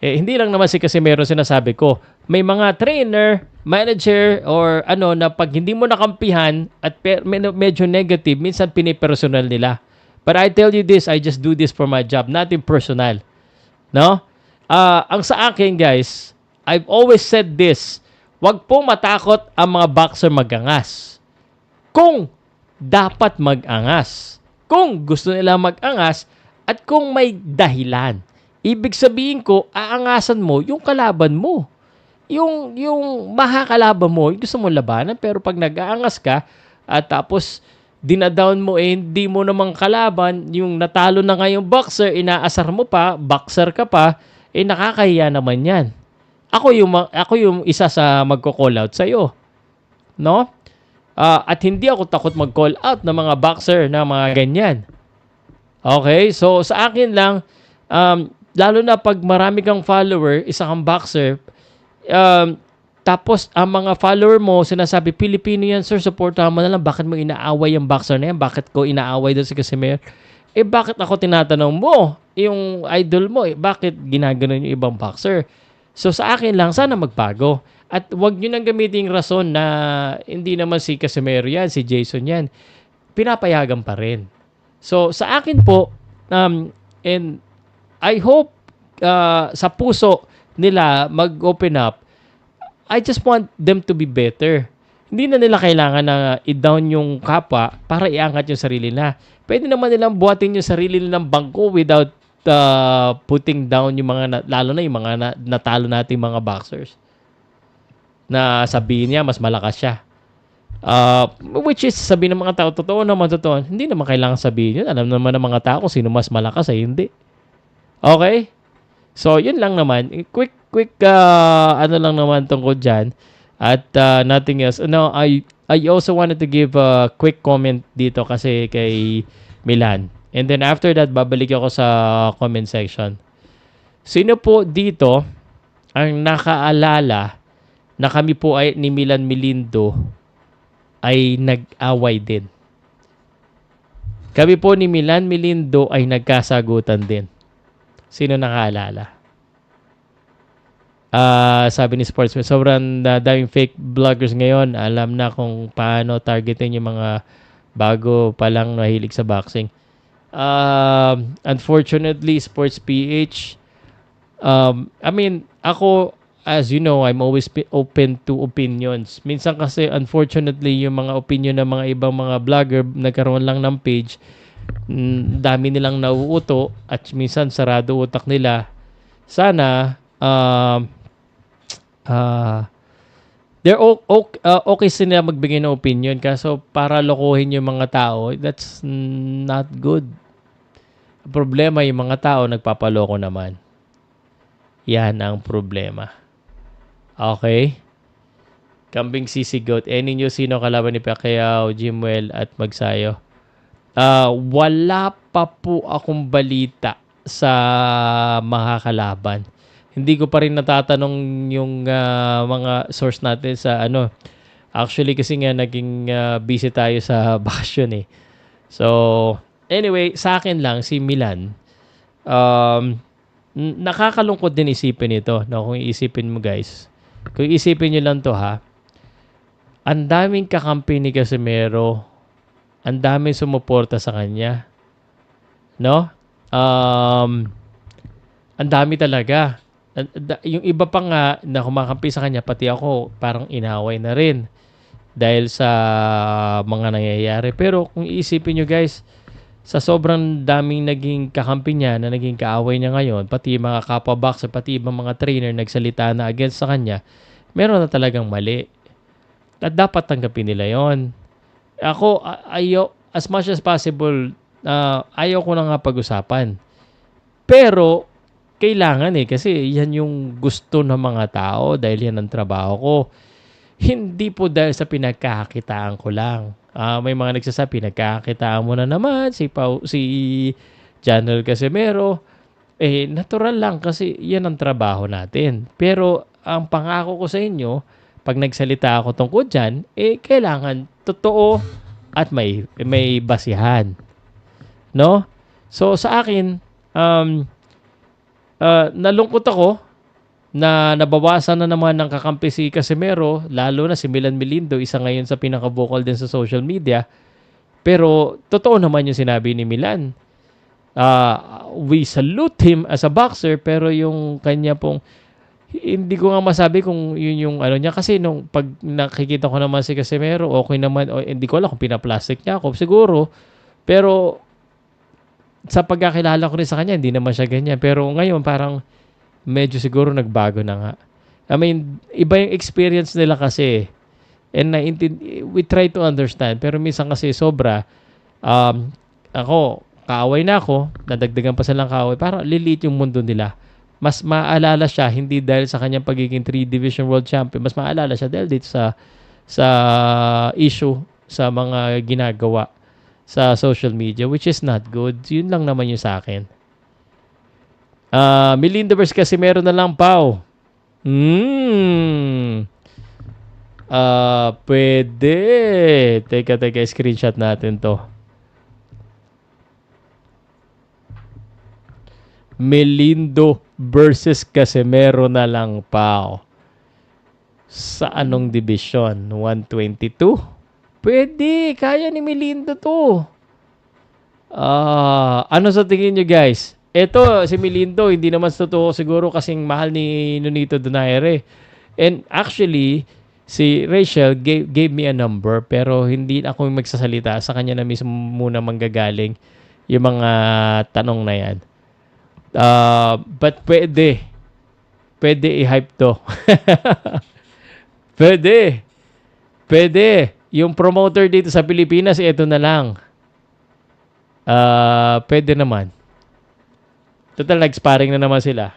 Hindi lang naman si Casimero sinasabi ko. May mga trainer, manager, or ano na pag hindi mo nakampihan at medyo negative, minsan pinipersonal nila. But I tell you this, I just do this for my job, nothing personal. No? Ang sa akin guys, I've always said this, wag pong matakot ang mga boxer mag-angas. Kung dapat mag-angas. Kung gusto nila mag-angas at kung may dahilan. Ibig sabihin ko, aangasan mo yung kalaban mo. Yung makakalaban mo, yung gusto mo labanan, pero pag nag-aangas ka at tapos dinadown mo hindi mo namang kalaban, yung natalo na ngayong boxer, inaasar mo pa, boxer ka pa, nakakahiya naman yan. Ako yung isa sa magko-call out sa'yo. No? At hindi ako takot mag-call out ng mga boxer na mga ganyan. Okay? So, sa akin lang, lalo na pag marami kang follower, isa kang boxer, tapos ang mga follower mo, sinasabi, Pilipino yan, sir, supportahan mo na lang. Bakit mo inaaway yung boxer na yan? Bakit ko inaaway doon si Casimero? Bakit ako tinatanong mo? Yung idol mo, bakit ginaganon yung ibang boxer? So, sa akin lang, sana magbago. At wag nyo nang gamitin yung rason na hindi naman si Casimero yan, si Jason yan. Pinapayagan pa rin. So, sa akin po, and I hope sa puso nila mag-open up, I just want them to be better. Hindi na nila kailangan na i-down yung kapwa para iangat yung sarili na. Pwede naman nilang buhatin yung sarili nilang bangko without putting down yung mga, lalo na yung mga natalo nating mga boxers. Na sabihin niya, mas malakas siya. Which is, sabihin ng mga tao, totoo naman, totoo. Hindi naman kailangan sabihin yun. Alam naman ng mga tao kung sino mas malakas ay hindi. Okay? So, yun lang naman. Quick, ano lang naman tungkol dyan. At nothing else. No, I also wanted to give a quick comment dito kasi kay Milan. And then after that, babalik ako sa comment section. Sino po dito ang nakaalala na kami po ay ni Milan Milindo ay nag-away din? Kami po ni Milan Milindo ay nagkasagutan din. Sino nakaalala? Sabi ni Sportsman, sobrang daming fake vloggers ngayon. Alam na kung paano targetin yung mga bago pa lang nahilig sa boxing. Unfortunately, Sports PH, I mean, ako, as you know, I'm always open to opinions. Minsan kasi, unfortunately, yung mga opinion ng mga ibang mga vlogger, nagkaroon lang ng page, dami nilang nauuto, at minsan sarado utak nila. Sana, they're okay sila magbigay ng opinion, kaso para lokohin yung mga tao, that's not good. Problema, yung mga tao nagpapaloko naman. Yan ang problema. Okay? Kambing sisigot. Any news, sino kalaban ni Pacquiao, Jimwell at Magsayo? Wala pa po akong balita sa mga kalaban. Hindi ko pa rin natatanong yung mga source natin sa ano. Actually kasi nga naging busy tayo sa bakasyon eh. So, anyway, sa akin lang, si Milan, nakakalungkot din isipin ito. No? Kung iisipin mo guys, kung isipin nyo lang to ha, ang daming kakampi ni Casimero, ang daming sumuporta sa kanya. No? Ang dami talaga. Yung iba pa nga na kumakampi sa kanya, pati ako, parang inaway na rin dahil sa mga nangyayari. Pero kung iisipin nyo guys, sa sobrang daming naging kakampi niya, na naging kaaway niya ngayon, pati mga kapwa boxer, pati ibang mga trainer nagsalita na against sa kanya, meron na talagang mali. At dapat tanggapin nila yon. Ako, as much as possible, ayaw ko na nga pag-usapan. Pero, kailangan kasi yan yung gusto ng mga tao dahil yan ang trabaho ko. Hindi po dahil sa pinagkakakitaan ko lang. May mga nagsasabi, pinagkakakitaan mo na naman si Janel Casimero. Natural lang kasi yan ang trabaho natin. Pero ang pangako ko sa inyo, pag nagsalita ako tungkol dyan, kailangan totoo at may basihan. No? So, sa akin, nalungkot ako na nabawasan na naman ng kakampi si Casimero, lalo na si Milan Melindo, isa ngayon sa pinaka-vocal din sa social media. Pero, totoo naman yung sinabi ni Milan. We salute him as a boxer, pero yung kanya pong hindi ko nga masabi kung yun yung ano niya kasi nung pag nakikita ko naman si Casimero, okay naman, hindi ko alam kung pinaplastic niya ako siguro, pero sa pagkakilala ko rin sa kanya hindi naman siya ganyan, pero ngayon parang medyo siguro nagbago na nga. I mean, iba yung experience nila kasi, and we try to understand, pero minsan kasi sobra, ako kaaway na ako, nadagdagan pa silang kaaway, parang liliit yung mundo nila. Mas maalala siya, hindi dahil sa kanyang pagiging 3-division world champion, mas maalala siya dahil dito sa issue, sa mga ginagawa sa social media, which is not good. Yun lang naman yung sa akin. Melindo versus Casimero na lang, Pau. Pwede. Teka, screenshot natin to. Melindo versus Casimero na lang, Pao. Sa anong division? 122? Pwede. Kaya ni Melindo to. Ano sa tingin nyo, guys? Ito, si Melindo, hindi naman totoo siguro kasing mahal ni Nonito Donaire. And actually, si Rachel gave me a number, pero hindi ako magsasalita. Sa kanya na mismo muna manggagaling yung mga tanong na yan. But pwede i-hype to. Pwede. Yung promoter dito sa Pilipinas, ito na lang. Pwede naman. Total, nag-sparring na naman sila.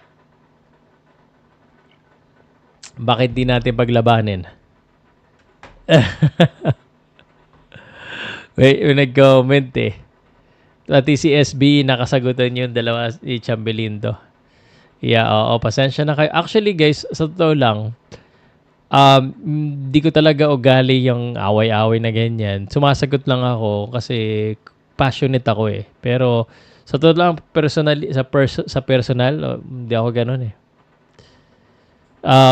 Bakit di natin paglabanin? May nag-comment eh. Pati si SB, nakasagutan yung dalawa ni Chambelindo. Yeah, oo, pasensya na kayo. Actually, guys, sa totoo lang, di ko talaga ugali yung away-away na ganyan. Sumasagot lang ako kasi passionate ako eh. Pero sa totoo lang, sa personal, hindi ako ganun eh.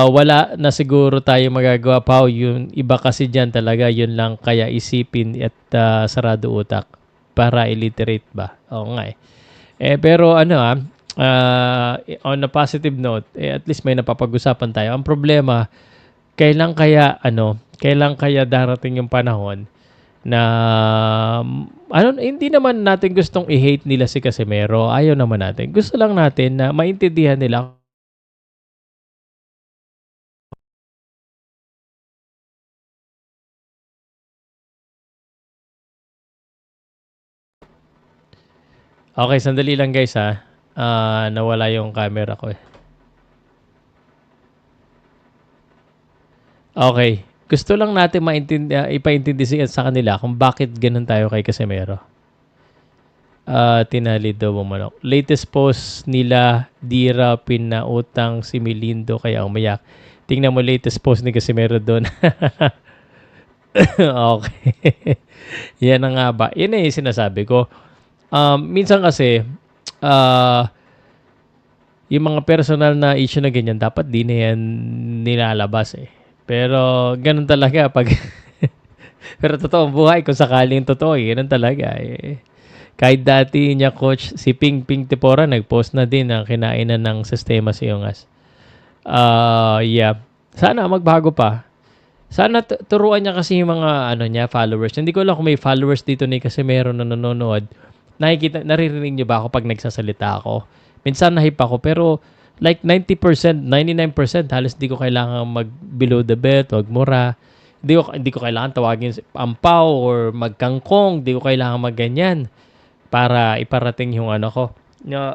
Wala na siguro tayo magagawa, Pao. Yung iba kasi dyan talaga, yun lang kaya isipin at sarado utak. Para illiterate ba? Oo nga eh. Pero on a positive note, at least may napapag-usapan tayo. Ang problema, kailan kaya darating yung panahon na hindi naman natin gustong i-hate nila si Casimero. Ayaw naman natin. Gusto lang natin na maintindihan nila. Okay, sandali lang guys ha. Nawala yung camera ko eh. Okay. Gusto lang natin ipaintindi sa kanila kung bakit ganun tayo kay Casimero. Tinali daw mo manok. Latest post nila, di raw pinautang si Melindo kaya umayak. Tingnan mo latest post ni Casimero doon. Okay. Yan na nga ba? Yan na yung sinasabi ko. Minsan kasi, yung mga personal na issue na ganyan, dapat di na yan nilalabas eh. Pero, ganun talaga pag... Pero totoo buhay, kung sakaling totoo, ganun talaga eh. Kahit dati niya coach, si Ping Tepora, nag-post na din ng kinainan ng sistema si Yungas. Yeah. Sana magbago pa. Sana turuan niya kasi yung mga followers. Hindi ko alam kung may followers dito ni Casimero na nanonood. Naririnig niyo ba ako pag nagsasalita ako? Minsan nahype ako, pero like 90%, 99%, halos di ko kailangan mag-below the belt, magmura. Hindi ko kailangan tawagin ampaw or magkangkong. Hindi ko kailangan magganyan para iparating yung ko.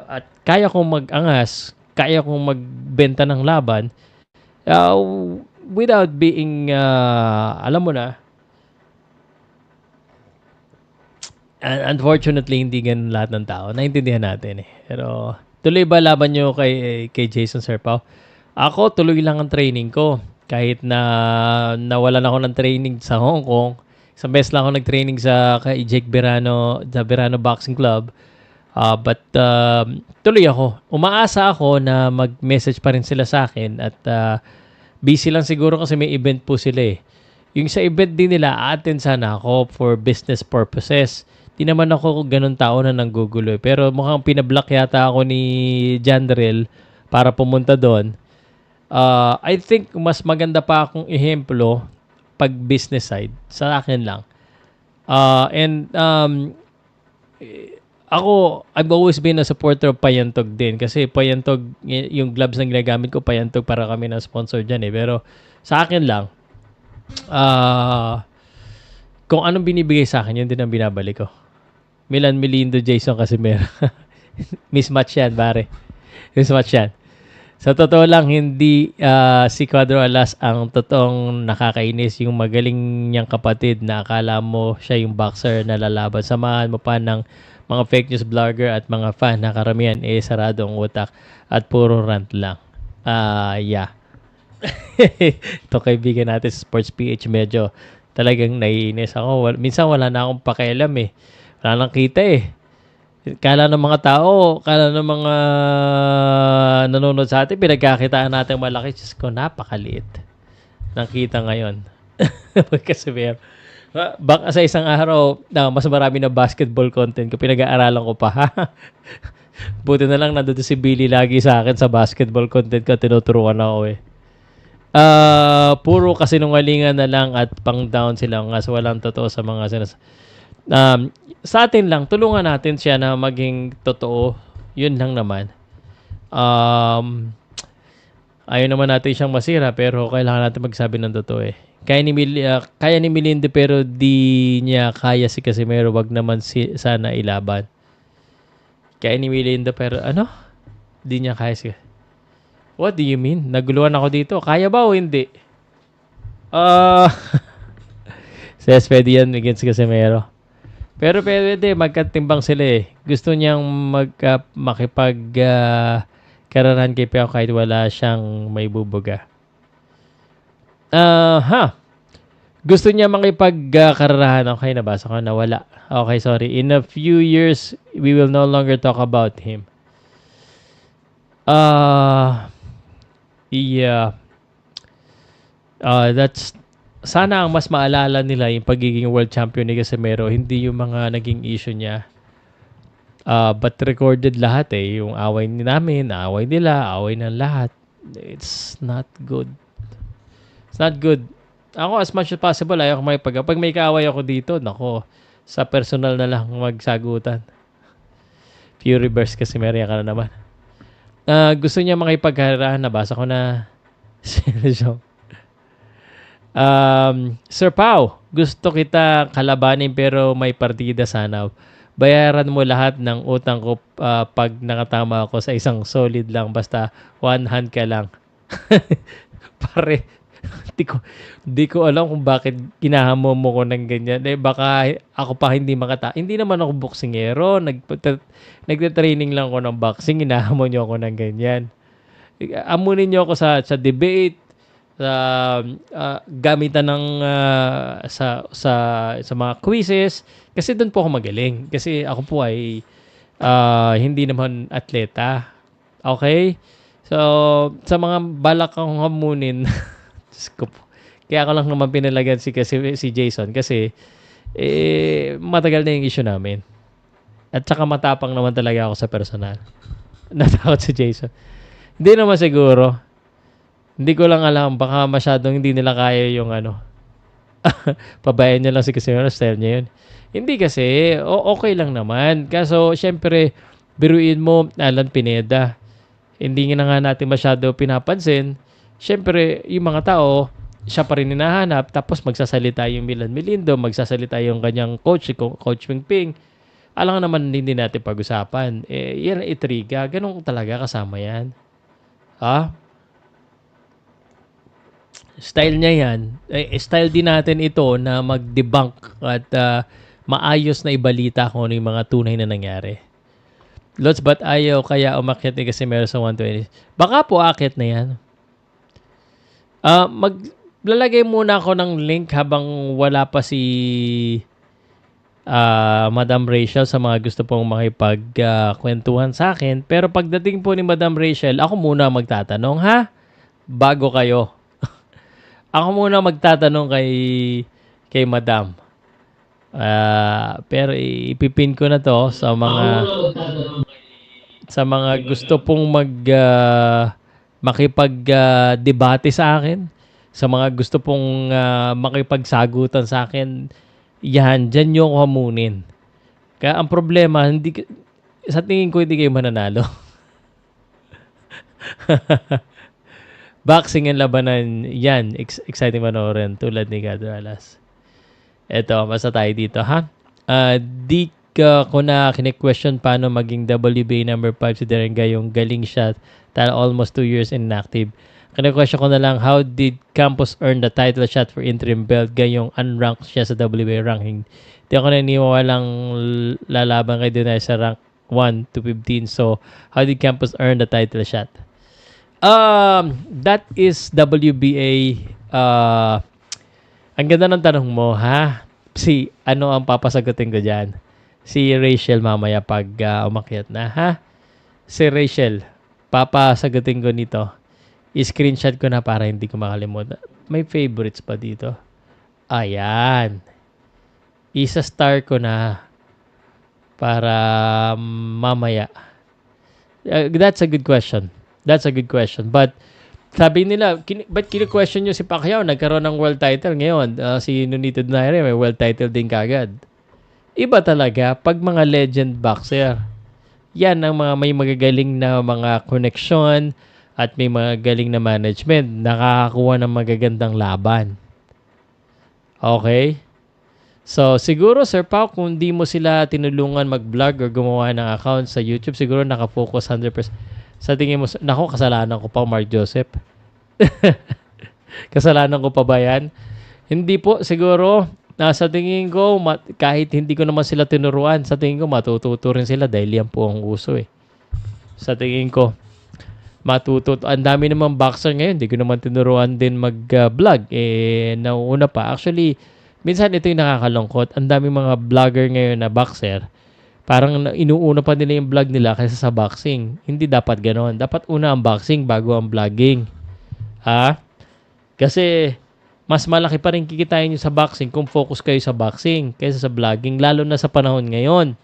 At kaya kong mag-angas, kaya kong magbenta ng laban without being, alam mo na, unfortunately, hindi ganun lahat ng tao. Naintindihan natin eh. Pero, tuloy ba laban nyo kay Jason Serpao? Ako, tuloy lang ang training ko. Kahit na nawalan ako ng training sa Hong Kong, isang beses lang ako nag-training sa kay Jake Berano, sa Berano Boxing Club. But tuloy ako. Umaasa ako na mag-message pa rin sila sa akin at busy lang siguro kasi may event po sila eh. Yung sa event din nila, attend sana ako for business purposes. Di naman ako ganun tao na nanggugulo eh. Pero mukhang pinablock yata ako ni Jandrel para pumunta doon. I think mas maganda pa akong ehemplo pag business side. Sa akin lang. Ako, I've always been a supporter of Payantog din. Kasi Payantog, yung gloves na ginagamit ko, Payantog para kami na sponsor dyan eh. Pero sa akin lang, kung anong binibigay sa akin, yun din ang binabalik ko. Milan Melindo, Jason Casimero. Mismatch yan, pare. Mismatch yan. Sa totoo lang, hindi si Cuadro Alas ang totoong nakakainis. Yung magaling niyang kapatid na akala mo siya yung boxer na lalaban. Samahan mo pa ng mga fake news vlogger at mga fan na karamihan sarado ang utak at puro rant lang. Yeah. Ito kaibigan natin sa Sports PH medyo talagang naiinis ako. Minsan wala na akong pakialam eh. Wala nang kita eh. Kala ng mga tao, kala ng mga nanonood sa atin, pinagkakitaan natin malaki. Diyos ko, napakaliit. Nakita ngayon. Kasi baka sa isang araw, mas marami na basketball content ko. Pinag-aaralan ko pa. Buti na lang nandito si Billy lagi sa akin sa basketball content ko. Tinuturuan ako eh. Puro kasinungalingan na lang at pang down sila nga so walang totoo sa mga sa atin lang, tulungan natin siya na maging totoo. Yun lang naman. Ayaw naman natin siyang masira pero kailangan natin magsabi ng totoo eh. Kaya ni Melindo pero di niya kaya si Casimero. Wag naman sana ilaban. Kaya ni Melindo pero di niya kaya si... What do you mean? Naguluhan ako dito. Kaya ba o hindi? Says pwede yan against Casimero. Pero pwede, magkatimbang sila eh. Gusto niyang makipag-kararan kay Pao kahit wala siyang may bubuga. Gusto niya makipag-kararahan. Okay, nabasa ko na wala. Okay, sorry. In a few years, we will no longer talk about him. Yeah. That's... Sana ang mas maalala nila yung pagiging world champion ni Casimero, hindi yung mga naging issue niya. But recorded lahat eh. Yung away namin, away nila, away ng lahat. It's not good. It's not good. Ako as much as possible, ayaw ko pag may kaaway ako dito, nako, sa personal na lang magsagutan. Fury versus Casimero ka na naman. Gusto niya makipagharaan, nabasa ko na. Sir Pao, gusto kita kalabanin pero may partida sana. Bayaran mo lahat ng utang ko pag nakatama ako sa isang solid lang. Basta one hand ka lang. Pare, di ko alam kung bakit kinahamo mo ko ng ganyan. Baka ako pa hindi Hindi naman ako boksingero. Nagte-training lang ako ng boxing. Hinahamo niyo ako ng ganyan. Amunin niyo ako sa debate. Gamitan ng sa mga quizzes kasi doon po ako magaling kasi ako po ay hindi naman atleta. Okay? So sa mga balak akong hamunin kaya ako lang naman pinalagan si Jason kasi matagal na yung issue namin. At saka matapang naman talaga ako sa personal. Natakot si Jason. Hindi naman siguro. Hindi ko lang alam, baka masyadong hindi nila kaya yung pabayan niya lang si Casimero, style niya yun. Hindi kasi, okay lang naman. Kaso, syempre, biruin mo, Alan Pineda. Hindi na nga natin masyado pinapansin. Syempre, yung mga tao, siya pa rin hinahanap, tapos magsasalita yung Milan Melindo, magsasalita yung kanyang coach, Coach Ping. Alam naman hindi natin pag-usapan. Yan ang itriga. Ganun talaga kasama yan. Style niya yan. Style din natin ito na mag-debunk at maayos na ibalita kung ano yung mga tunay na nangyari. Lots, but ayaw kaya umakyat ni Casimero sa 120. Baka po akit na yan. Maglalagay muna ako ng link habang wala pa si Madam Rachel sa mga gusto pong makipagkwentuhan sa akin. Pero pagdating po ni Madam Rachel, ako muna magtatanong, ha? Bago kayo. Ako muna magtatanong kay Madam. Pero ipipin ko na to sa mga gusto pong makipag-debate sa akin, sa mga gusto pong makipagsagutan sa akin. Yan, dyan nyo ako hamunin. Kaya ang problema, sa tingin ko hindi kayo mananalo. Boxing and labanan, yan, exciting panoorin tulad ni Cadralas. Eto, basta tayo dito, ha? Di ko na kine-question paano maging WBA number 5 si Darren Gayong galing siya almost 2 years inactive. Kine-question ko na lang, how did Campos earn the title shot for interim belt Gayong unranked siya sa WBA ranking? Di ako naniniwalang lalaban kay Donaire sa rank 1 to 15. So, how did Campos earn the title shot? That is WBA. Ang ganda ng tanong mo, ha? Ano ang papasagutin ko dyan? Si Rachel mamaya pag umakyat na, ha? Si Rachel, papasagutin ko nito. I-screenshot ko na para hindi ko makalimutan. May favorites pa dito. Ayan. Isa-star ko na para mamaya. That's a good question. But sabi nila, ba't kini-question nyo si Pacquiao? Nagkaroon ng world title ngayon. Si Nonito Donaire may world title din kagad. Iba talaga pag mga legend boxer. Yan ang mga may magagaling na mga connection at may magagaling na management. Nakakakuha ng magagandang laban. Okay? So, siguro, Sir Pao, kung di mo sila tinulungan mag-vlog or gumawa ng account sa YouTube, siguro nakafocus 100%. Sa tingin mo, nako, kasalanan ko pa, Mark Joseph. Kasalanan ko pa ba yan? Hindi po, siguro, sa tingin ko, kahit hindi ko naman sila tinuruan, sa tingin ko, matututo rin sila dahil yan po ang uso eh. Sa tingin ko, matututo. Ang dami naman boxer ngayon, hindi ko naman tinuruan din mag-vlog. Nauuna pa. Actually, minsan ito yung nakakalungkot. Ang dami mga vlogger ngayon na boxer, parang inuuna pa nila yung vlog nila kaysa sa boxing. Hindi dapat ganoon. Dapat una ang boxing bago ang vlogging. Kasi mas malaki pa rin kikitain nyo sa boxing kung focus kayo sa boxing kaysa sa vlogging. Lalo na sa panahon ngayon.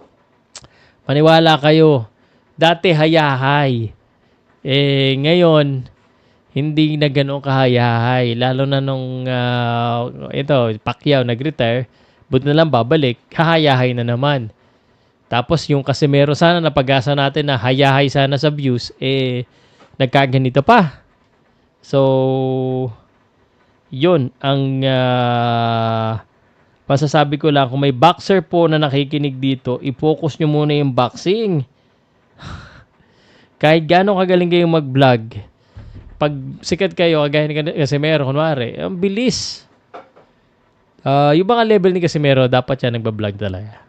Maniwala kayo. Dati hayahay. Ngayon, hindi na ganoon kahayahay. Lalo na nung Pacquiao nag-retire, buti na lang babalik, hahayahay na naman. Tapos yung Casimero sana napag-asa natin na hayahay sana sa views, nagkaganito pa. So, yun ang masasabi ko lang. Kung may boxer po na nakikinig dito, i-focus nyo muna yung boxing. Kahit gano'ng kagaling kayong mag-vlog, pag sikat kayo, kagaya ni Casimero, kunwari, ang bilis. Yung mga level ni Casimero, dapat yan nagbablog talaga.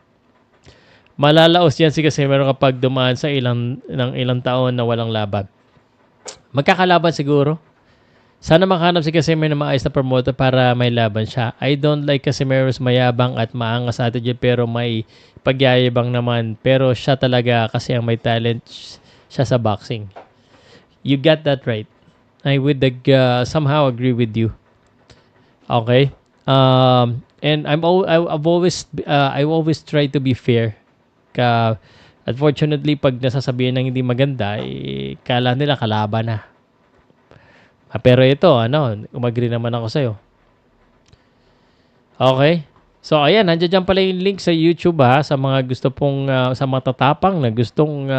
Malalaos yan si Casimero kapag dumaan sa ilang taon na walang laban. Magkakalaban siguro. Sana makahanap si Casimero na maayos na promoter para may laban siya. I don't like Casimiro's mayabang at maangas attitude pero may pagyayabang naman. Pero siya talaga kasi ang may talent siya sa boxing. You got that right. I would somehow agree with you. Okay? And I've always tried to be fair. Unfortunately, pag nasasabihin ng hindi maganda, kala nila kalaban na. Pero ito, umagri naman ako sa'yo. Okay? So, ayan, nandiyan pala yung link sa YouTube sa mga gusto pong, sa mga tatapang na gustong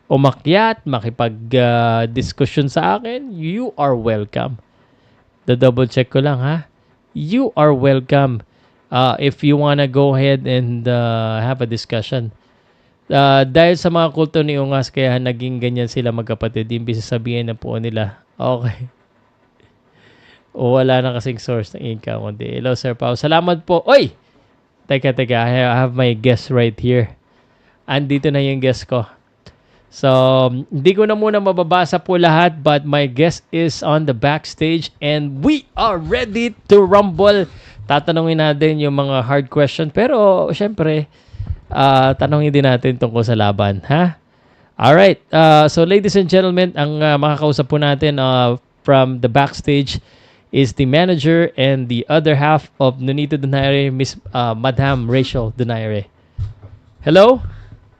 umakyat, makipag-discussion sa akin. You are welcome. Double check ko lang, ha? You are welcome. If you wanna go ahead and have a discussion. Dahil sa mga kulto ni Ungas, kaya naging ganyan sila magkapatid. Imbis sabihin na po nila, okay. O wala na kasing source ng income. Hello, Sir Pao. Salamat po. Oy! Teka. I have my guest right here. Andito na yung guest ko. So, hindi ko na muna mababasa po lahat, but my guest is on the backstage and we are ready to rumble. Tatanungin natin yung mga hard question, pero syempre, tanongin din natin tungkol sa laban, ha? Alright, so ladies and gentlemen, ang makakausap po natin from the backstage is the manager and the other half of Nonito Donaire, Miss Madam Rachel Donaire. Hello?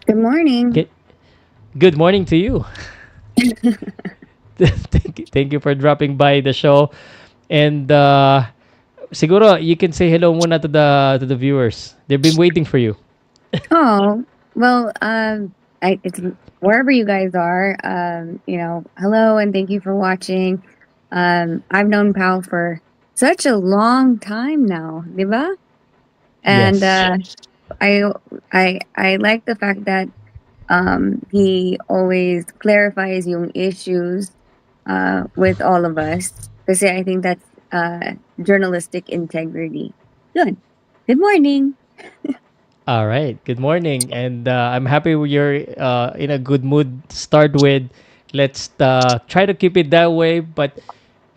Good morning. Good morning to you. Thank you for dropping by the show. And siguro you can say hello muna to the viewers. They've been waiting for you. Oh, well, it's wherever you guys are. Hello and thank you for watching. I've known Pal for such a long time now, diba? And Yes. I like the fact that he always clarifies yung issues with all of us. Kasi I think that's journalistic integrity. Good. Good morning. All right. Good morning, and I'm happy you're in a good mood. To start with, let's try to keep it that way. But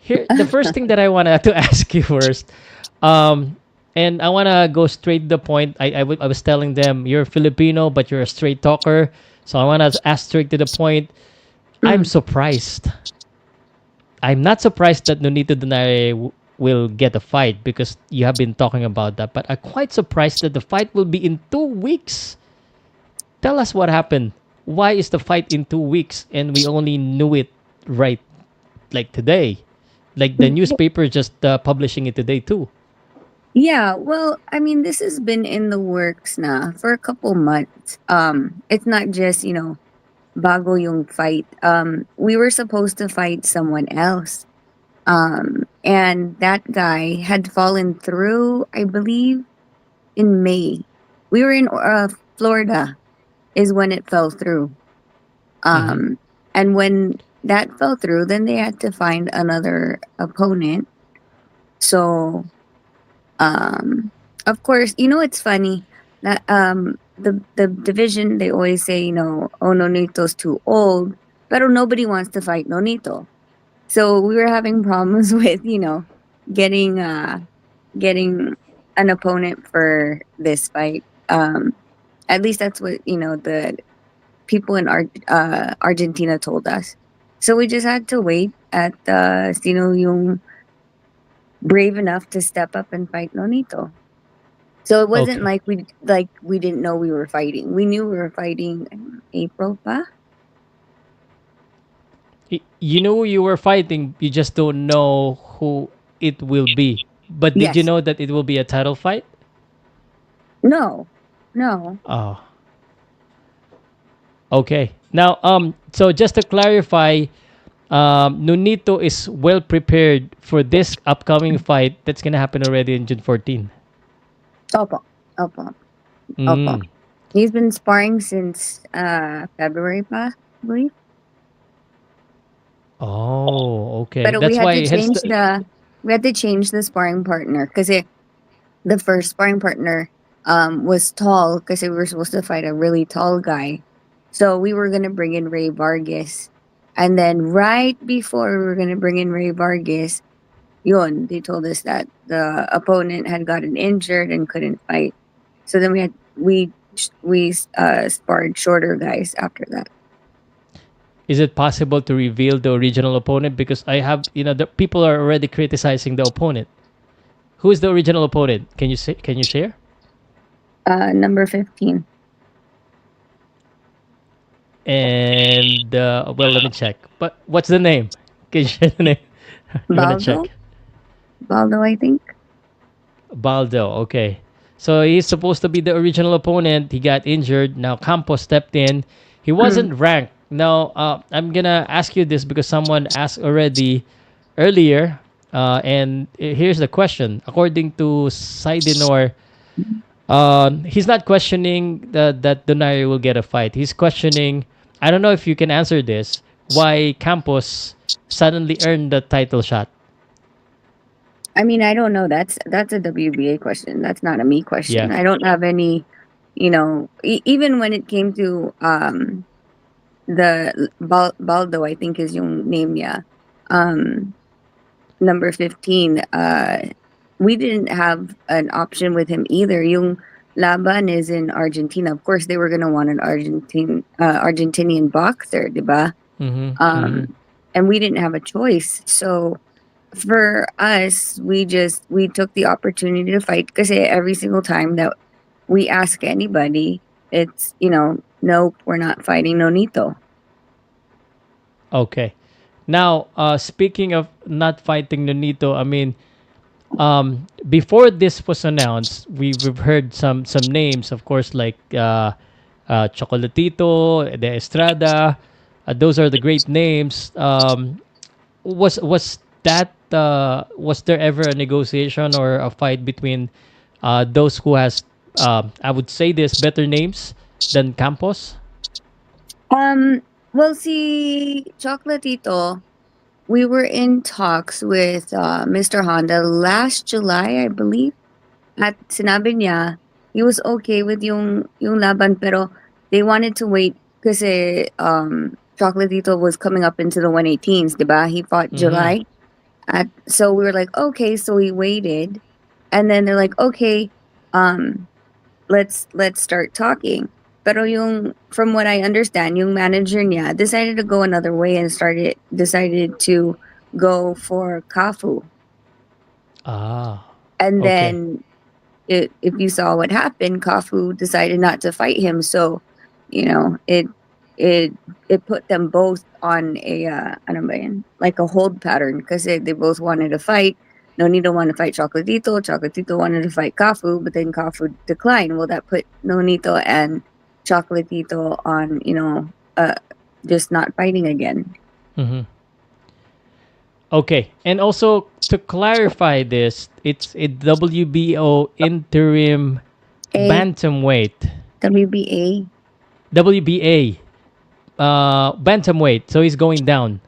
here, the first thing that I wanna to ask you first, and I wanna go straight to the point. I was telling them you're Filipino, but you're a straight talker. So I wanna ask straight to the point. I'm surprised. I'm not surprised that Nonito Donaire will get a fight because you have been talking about that. But I'm quite surprised that the fight will be in 2 weeks. Tell us what happened. Why is the fight in 2 weeks and we only knew it right like today? Like the newspaper just publishing it today too. Yeah, well, I mean, this has been in the works na for a couple months. It's not just, bago yung fight. We were supposed to fight someone else. And that guy had fallen through, I believe, in May. We were in Florida is when it fell through. And when that fell through, then they had to find another opponent. So, of course, it's funny that the division, they always say, oh, Nonito's too old, pero nobody wants to fight Nonito. So we were having problems with, getting getting an opponent for this fight. At least that's what the people in Argentina told us. So we just had to wait at sino yung brave enough to step up and fight Nonito. So it wasn't Okay. like we didn't know we were fighting. We knew we were fighting in April pa. You know you were fighting, you just don't know who it will be. But did you Yes. know that it will be a title fight? No. No. Oh, okay. Now, so just to clarify, Nonito is well prepared for this upcoming fight that's gonna happen already in June 14. Opo. Opo. Opo. Mm. He's been sparring since February pa, I believe. Oh, okay. But That's why hence we had to change the sparring partner because the first sparring partner was tall because we were supposed to fight a really tall guy. So we were gonna bring in Ray Vargas. And then right before we were gonna bring in Ray Vargas, they told us that the opponent had gotten injured and couldn't fight. So then we sparred shorter guys after that. is it possible to reveal the original opponent? Because I have, the people are already criticizing the opponent. Who is the original opponent? Can you say? Can you share? Number 15. And well, let me check. But what's the name? Can you share the name? I'm gonna Baldo? check. Baldo, I think. Baldo. Okay. So he's supposed to be the original opponent. He got injured. Now Campos stepped in. He wasn't ranked. Now I'm gonna ask you this because someone asked already earlier. And here's the question. According to Sidenor, he's not questioning that Donaire will get a fight. He's questioning. I don't know if you can answer this. Why Campos suddenly earned the title shot? I mean, I don't know. That's a WBA question. That's not a me question. Yeah. I don't have any, even when it came to Baldo, I think is yung name niya. Um, number 15. We didn't have an option with him either. Yung laban is in Argentina. Of course, they were gonna want an Argentinian boxer, diba? Mm-hmm. Mm-hmm. And we didn't have a choice. So for us, we took the opportunity to fight because every single time that we ask anybody, it's nope, we're not fighting Nonito. Okay. Now, speaking of not fighting Nonito, I mean, before this was announced, we've heard some names, of course, like Chocolatito, De Estrada. Those are the great names. Was there ever a negotiation or a fight between those who has I would say this better names than Campos? Um, well, see, Chocolatito, we were in talks with Mr. Honda last July, I believe. At sinabi niya, he was okay with yung laban, pero they wanted to wait kasi Chocolatito was coming up into the 118s, diba? He fought Mm-hmm. July. So we were like, okay, so we waited. And then they're like, okay, um, let's start talking. Pero yung from what I understand, yung manager niya decided to go another way and decided to go for Kafu. Ah, And okay. then if you saw what happened, Kafu decided not to fight him. So, you know, it it put them both on a ano ba yun? Like a hold pattern because they both wanted to fight. Nonito wanted to fight Chocolatito. Chocolatito wanted to fight Kafu, but then Kafu declined. Well, that put Nonito and Chocolatito on, just not fighting again. Mm-hmm. Okay, and also to clarify this, it's a WBO interim A bantamweight, WBA. WBA bantamweight. So he's going down.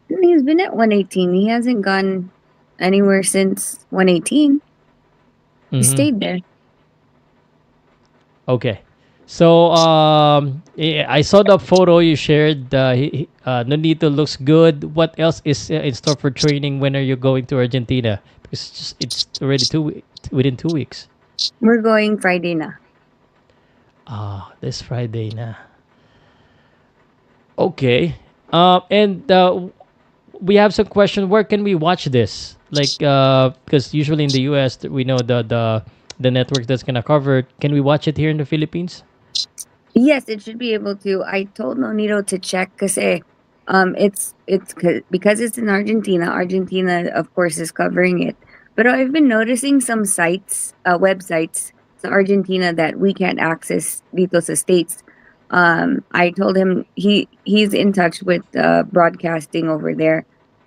He's been at 118. He hasn't gone anywhere since 118. He Mm-hmm. stayed there. Okay. So I saw the photo you shared. Nonito looks good. What else is in store for training? When are you going to Argentina? Because it's already within 2 weeks. We're going Friday na. Ah, this Friday na. Okay. And we have some question. Where can we watch this? Like, because usually in the U.S. We know the network that's gonna cover it. Can we watch it here in the Philippines? Yes, it should be able to. I told Nonito to check because because it's in Argentina. Argentina, of course, is covering it. But I've been noticing some websites in Argentina that we can't access dito sa states. I told him he's in touch with broadcasting over there.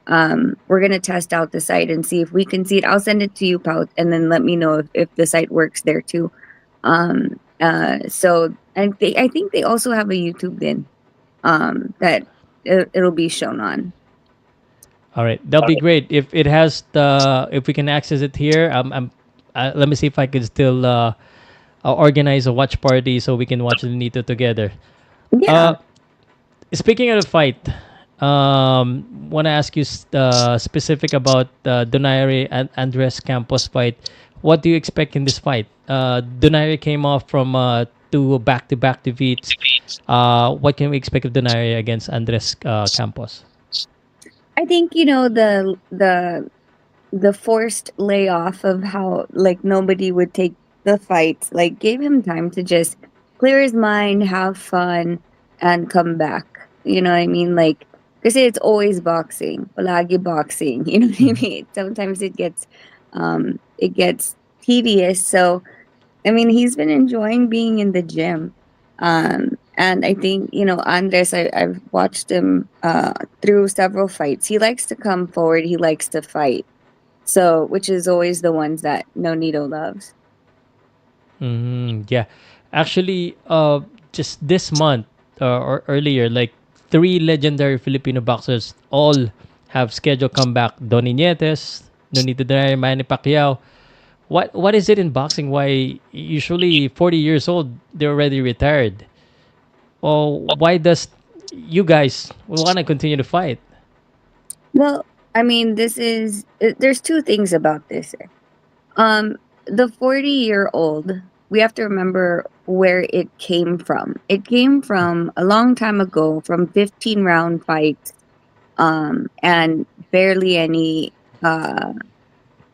We're gonna test out the site and see if we can see it. I'll send it to you, Pout, and then let me know if the site works there too. So and I think they also have a YouTube then that it'll be shown on. All right, that'll be great. If we can access it here, let me see if I can still organize a watch party so we can watch the Nito together. Yeah. Uh, Speaking of the fight, want to ask you specific about Donaire and Andres Campos fight. What do you expect in this fight? Donaire came off from two back-to-back defeats. What can we expect of Donaire against Andres Campos? I think the forced layoff of how like nobody would take the fight like gave him time to just clear his mind, have fun, and come back. You know what I mean? Like, because it's always boxing, palagi boxing. You know what I Mhm. mean? Sometimes it gets tedious. So I mean, he's been enjoying being in the gym. And I think, Andres, I've watched him through several fights. He likes to come forward, he likes to fight. So, which is always the ones that Nonito loves. Yeah, actually, just this month or earlier, like three legendary Filipino boxers all have scheduled comeback. Donny Nietes, Nonito Donaire, Manny Pacquiao. What is it in boxing? Why usually 40 years old they're already retired? Oh, why does you guys will want to continue to fight. Well, I mean, there's two things about this. Um, the 40-year-old, we have to remember where it came from. It came from a long time ago, from 15-round fights, and barely any uh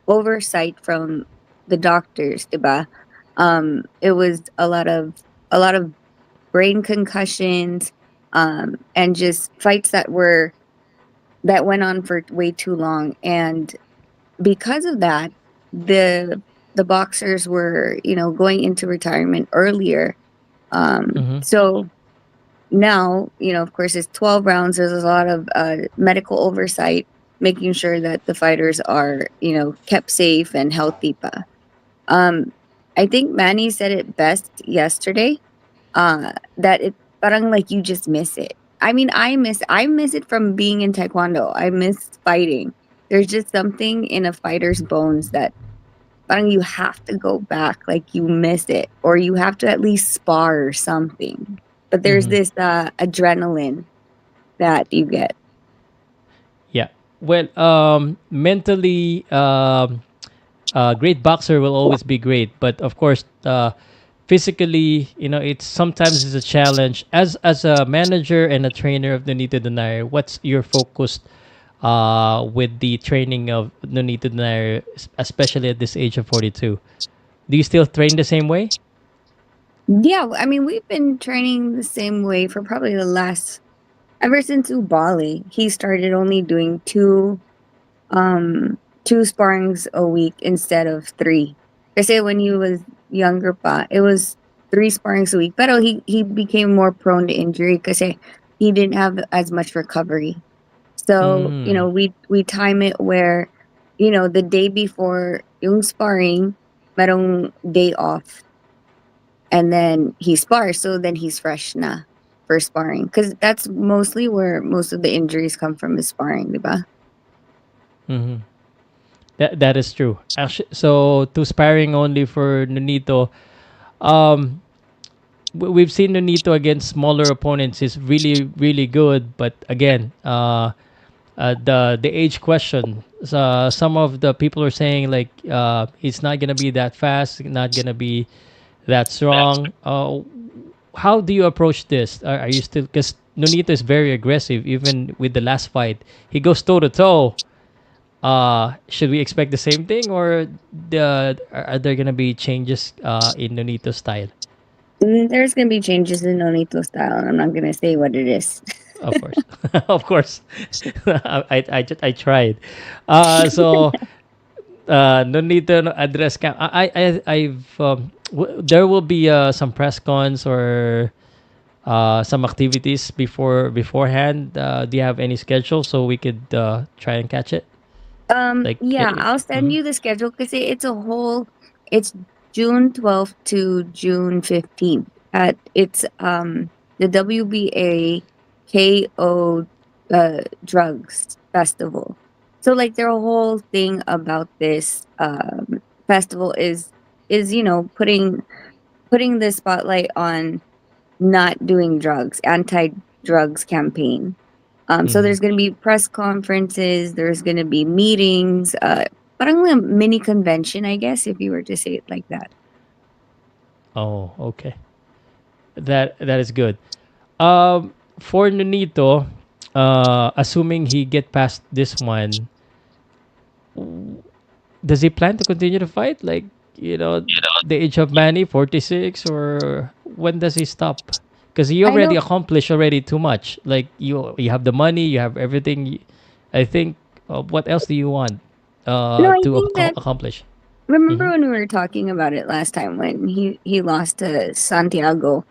oversight from the doctors, diba? It was a lot of brain concussions, and just fights that went on for way too long. And because of that, the boxers were, going into retirement earlier. Mm-hmm. So now, of course, it's 12 rounds. There's a lot of medical oversight, making sure that the fighters are, kept safe and healthy. Pa. Um, I think Manny said it best yesterday. That it parang like you just miss it. I mean, I miss it from being in taekwondo. I miss fighting. There's just something in a fighter's bones that parang you have to go back, like you miss it, or you have to at least spar or something. But there's Mm-hmm. this adrenaline that you get. Yeah. Well, mentally, great boxer will always be great, but of course, physically, it's sometimes it's a challenge. As a manager and a trainer of Nonito Donaire, what's your focus with the training of Nonito Donaire, especially at this age of 42? Do you still train the same way? Yeah, I mean, we've been training the same way for probably the last ever since Ubali. He started only doing um two sparrings a week instead of three. I say when he was younger pa, it was three sparrings a week. But he became more prone to injury because he didn't have as much recovery. So, Mm. we time it where, the day before yung sparring, merong day off, and then he spars, so then he's fresh na for sparring. Because that's mostly where most of the injuries come from, is sparring, diba? Mm-hmm. That is true. Actually, so to sparring only for Nonito, um, we've seen Nonito against smaller opponents is really really good, but again, the age question. Some of the people are saying like he's not gonna be that fast, not gonna be that strong. How do you approach this? Are you still, because Nonito is very aggressive even with the last fight. He goes toe to toe. Should we expect the same thing, or are there gonna be changes in Nonito's style? There's gonna be changes in Nonito style, and I'm not gonna say what it is. Of course, of course. I tried. So no need to address cam. I've there will be some press cons or some activities beforehand. Do you have any schedule so we could try and catch it? Like, Yeah, I'll send mhm. you the schedule because it's June 12th to June 15th at it's the WBA KO drugs festival. So like their whole thing about this festival is putting the spotlight on not doing drugs, anti-drugs campaign. So Mhm. there's going to be press conferences, there's going to be meetings, parang a mini convention, I guess, if you were to say it like that. Oh, okay. That is good. For Nonito, assuming he get past this one, does he plan to continue to fight? Like, you know, the age of Manny, 46, or when does he stop? Because he I already don't accomplished already too much. Like, you have the money, you have everything. I think, what else do you want no, I to think that accomplish? remember Mm-hmm. when we were talking about it last time when he lost to Santiago.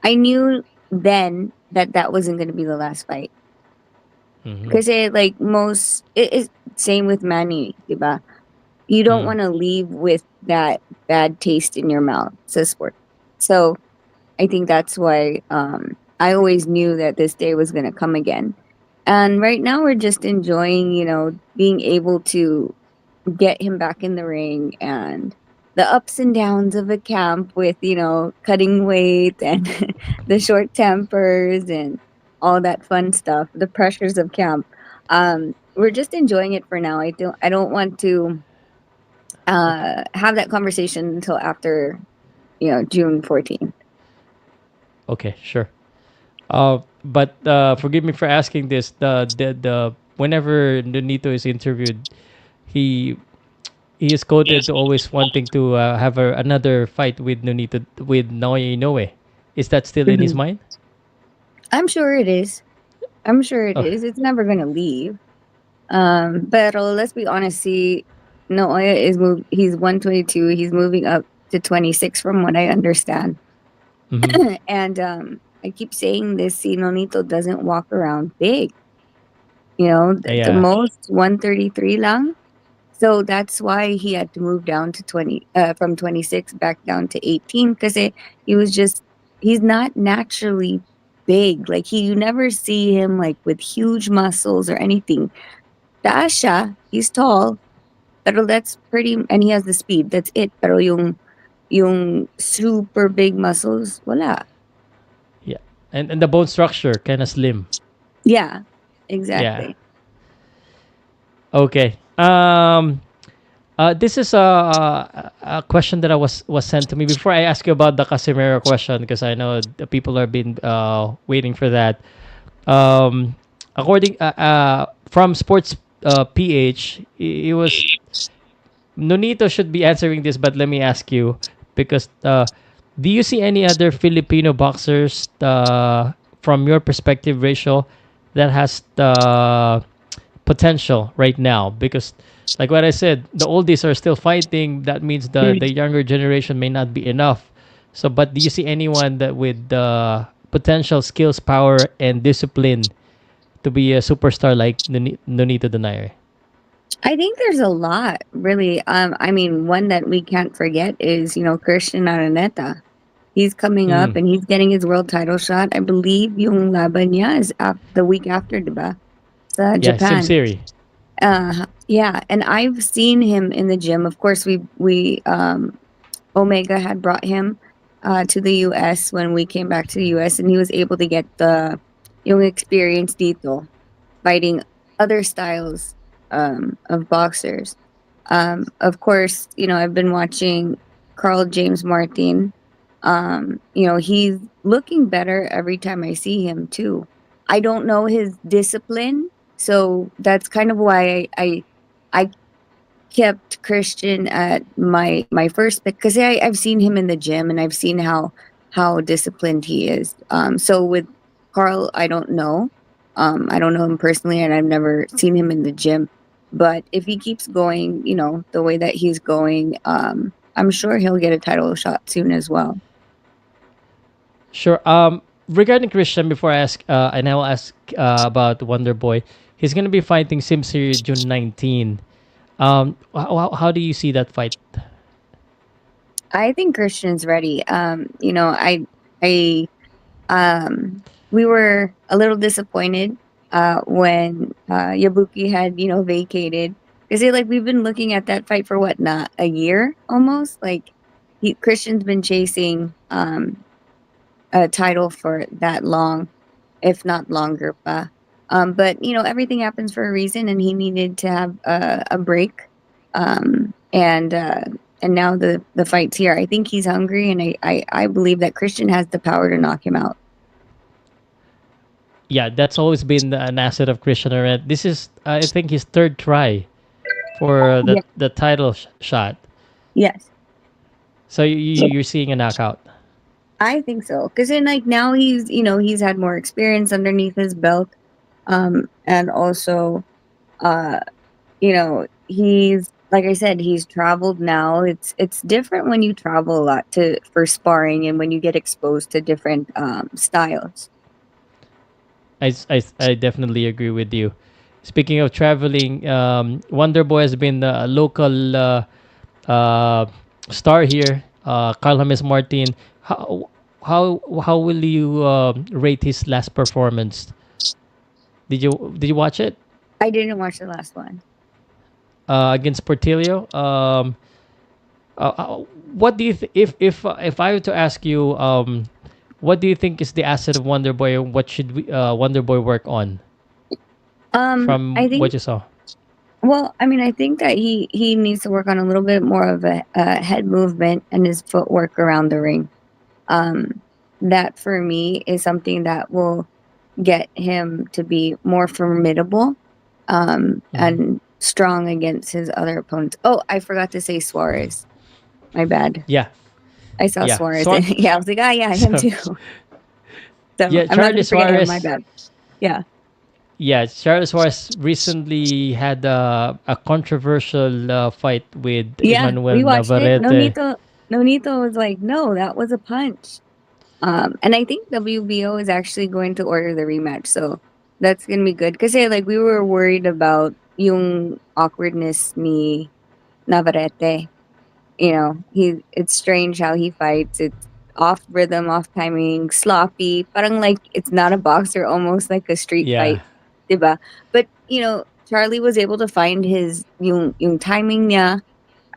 I knew then that that wasn't going to be the last fight Mm-hmm. because it is same with Manny, diba? You don't Mm-hmm. want to leave with that bad taste in your mouth. It's a sport. So I think that's why I always knew that this day was going to come again. And right now we're just enjoying, being able to get him back in the ring and the ups and downs of a camp with, cutting weight and the short tempers and all that fun stuff, the pressures of camp. We're just enjoying it for now. I don't want to have that conversation until after June 14th. Okay, sure. But forgive me for asking this. The whenever Nonito is interviewed, he he is quoted to always wanting to have another fight with Nonito with Naoya Inoue. Is that still in his Mhm. mind? I'm sure it is. I'm sure it Oh, is. It's never gonna leave. But let's be honest. See, Noah is He's 122. He's moving up to 26, from what I understand. mm-hmm. And I keep saying this. See, Nonito doesn't walk around big. The Yeah, most 133 lang. So that's why he had to move down to 20, from 26 back down to 18, because he was just, he's not naturally big. Like you never see him like with huge muscles or anything. Dasha, he's tall, pero that's pretty, and he has the speed. That's it. Pero yung super big muscles, wala. yeah, and the bone structure kind of slim. Yeah, Yeah. exactly. Okay. This is a question that was sent to me before I ask you about the Casimero question, because I know the people are been waiting for that. According from Sports PH, it was Nonito should be answering this, but let me ask you because do you see any other Filipino boxers from your perspective, Rachel, that has the potential right now? Because like what I said, the oldies are still fighting. That means the younger generation may not be enough. So, but do you see anyone that with the potential skills, power, and discipline to be a superstar like Nonito Donaire? I think there's a lot, really. I mean, one that we can't forget is, Christian Araneta. He's coming up Mm. and he's getting his world title shot. I believe yung laban niya is the week after, diba? Sa Yeah, Sim Japan. Siri. Yeah, and I've seen him in the gym. Of course, we Omega had brought him to the US when we came back to the US, and he was able to get the yung experience dito fighting other styles of boxers. Of course, I've been watching Carl James Martin. He's looking better every time I see him too. I don't know his discipline, so that's kind of why I kept Christian at my first pick, because I've seen him in the gym and I've seen how disciplined he is. So with Carl, I don't know. I don't know him personally, and I've never seen him in the gym. But if he keeps going, the way that he's going, I'm sure he'll get a title shot soon as well. Sure. Regarding Christian, before I ask, and I will ask about Wonder Boy, he's gonna be fighting Sim Siri June 19. How do you see that fight? I think Christian's ready. I we were a little disappointed when Yabuki had vacated, because like we've been looking at that fight for what, not a year almost. Like Christian's been chasing a title for that long, if not longer, pa. But everything happens for a reason, and he needed to have a break. And now the fight's here. I think he's hungry, and I believe that Christian has the power to knock him out. Yeah, that's always been an asset of Christian Aret. This is, I think, his third try for Yeah. the title shot. Yes, So you're seeing a knockout. I think so. Because then, like, now he's had more experience underneath his belt, and also, uh, he's, like I said, he's traveled now. It's different when you travel a lot for sparring, and when you get exposed to different styles. I definitely agree with you. Speaking of traveling, Wonder Boy has been a local uh, star here. Carl James Martin. How will you rate his last performance? Did you watch it I didn't watch the last one. against Portillo? Uh, uh, what do you if I were to ask you What do you think is the asset of Wonder Boy? What should Wonder Boy work on I from think. what you saw? Well, I mean, I think that he needs to work on a little bit more of a head movement and his footwork around the ring. Um, that for me is something that will get him to be more formidable Mhm. and strong against his other opponents. Oh, I forgot to say Suarez. My bad. Yeah, I saw yeah. Suarez. And yeah, I was like, ah, yeah, him So too. So yeah, I'm not Charlie gonna forget him. My Suarez. bad. Yeah. Yeah, Charlie Suarez recently had a controversial fight with Yeah, Emmanuel we watched it. Navarrete. Nonito was like, no, that was a punch. And I think WBO is actually going to order the rematch, so that's gonna be good. Kasi like we were worried about yung awkwardness ni Navarrete. You know, it's strange how he fights. It's off rhythm, off timing, sloppy. Parang like it's not a boxer, almost like a street Yeah. fight, diba? But Charlie was able to find his yung timing niya,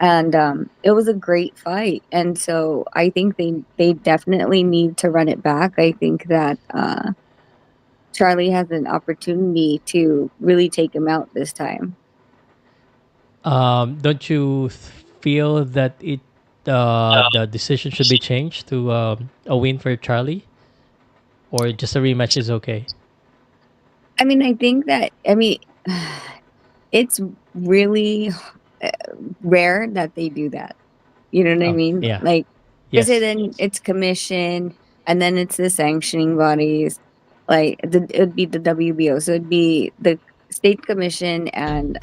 and it was a great fight. And so I think they definitely need to run it back. I think that Charlie has an opportunity to really take him out this time. Don't you feel that the decision should be changed to a win for Charlie, or just a rematch is okay? I mean, I think that it's really rare that they do that. You know what I Oh, mean? yeah. Like, because Yes. then it's commission, and then it's the sanctioning bodies. Like, it would be the WBO, so it'd be the state commission and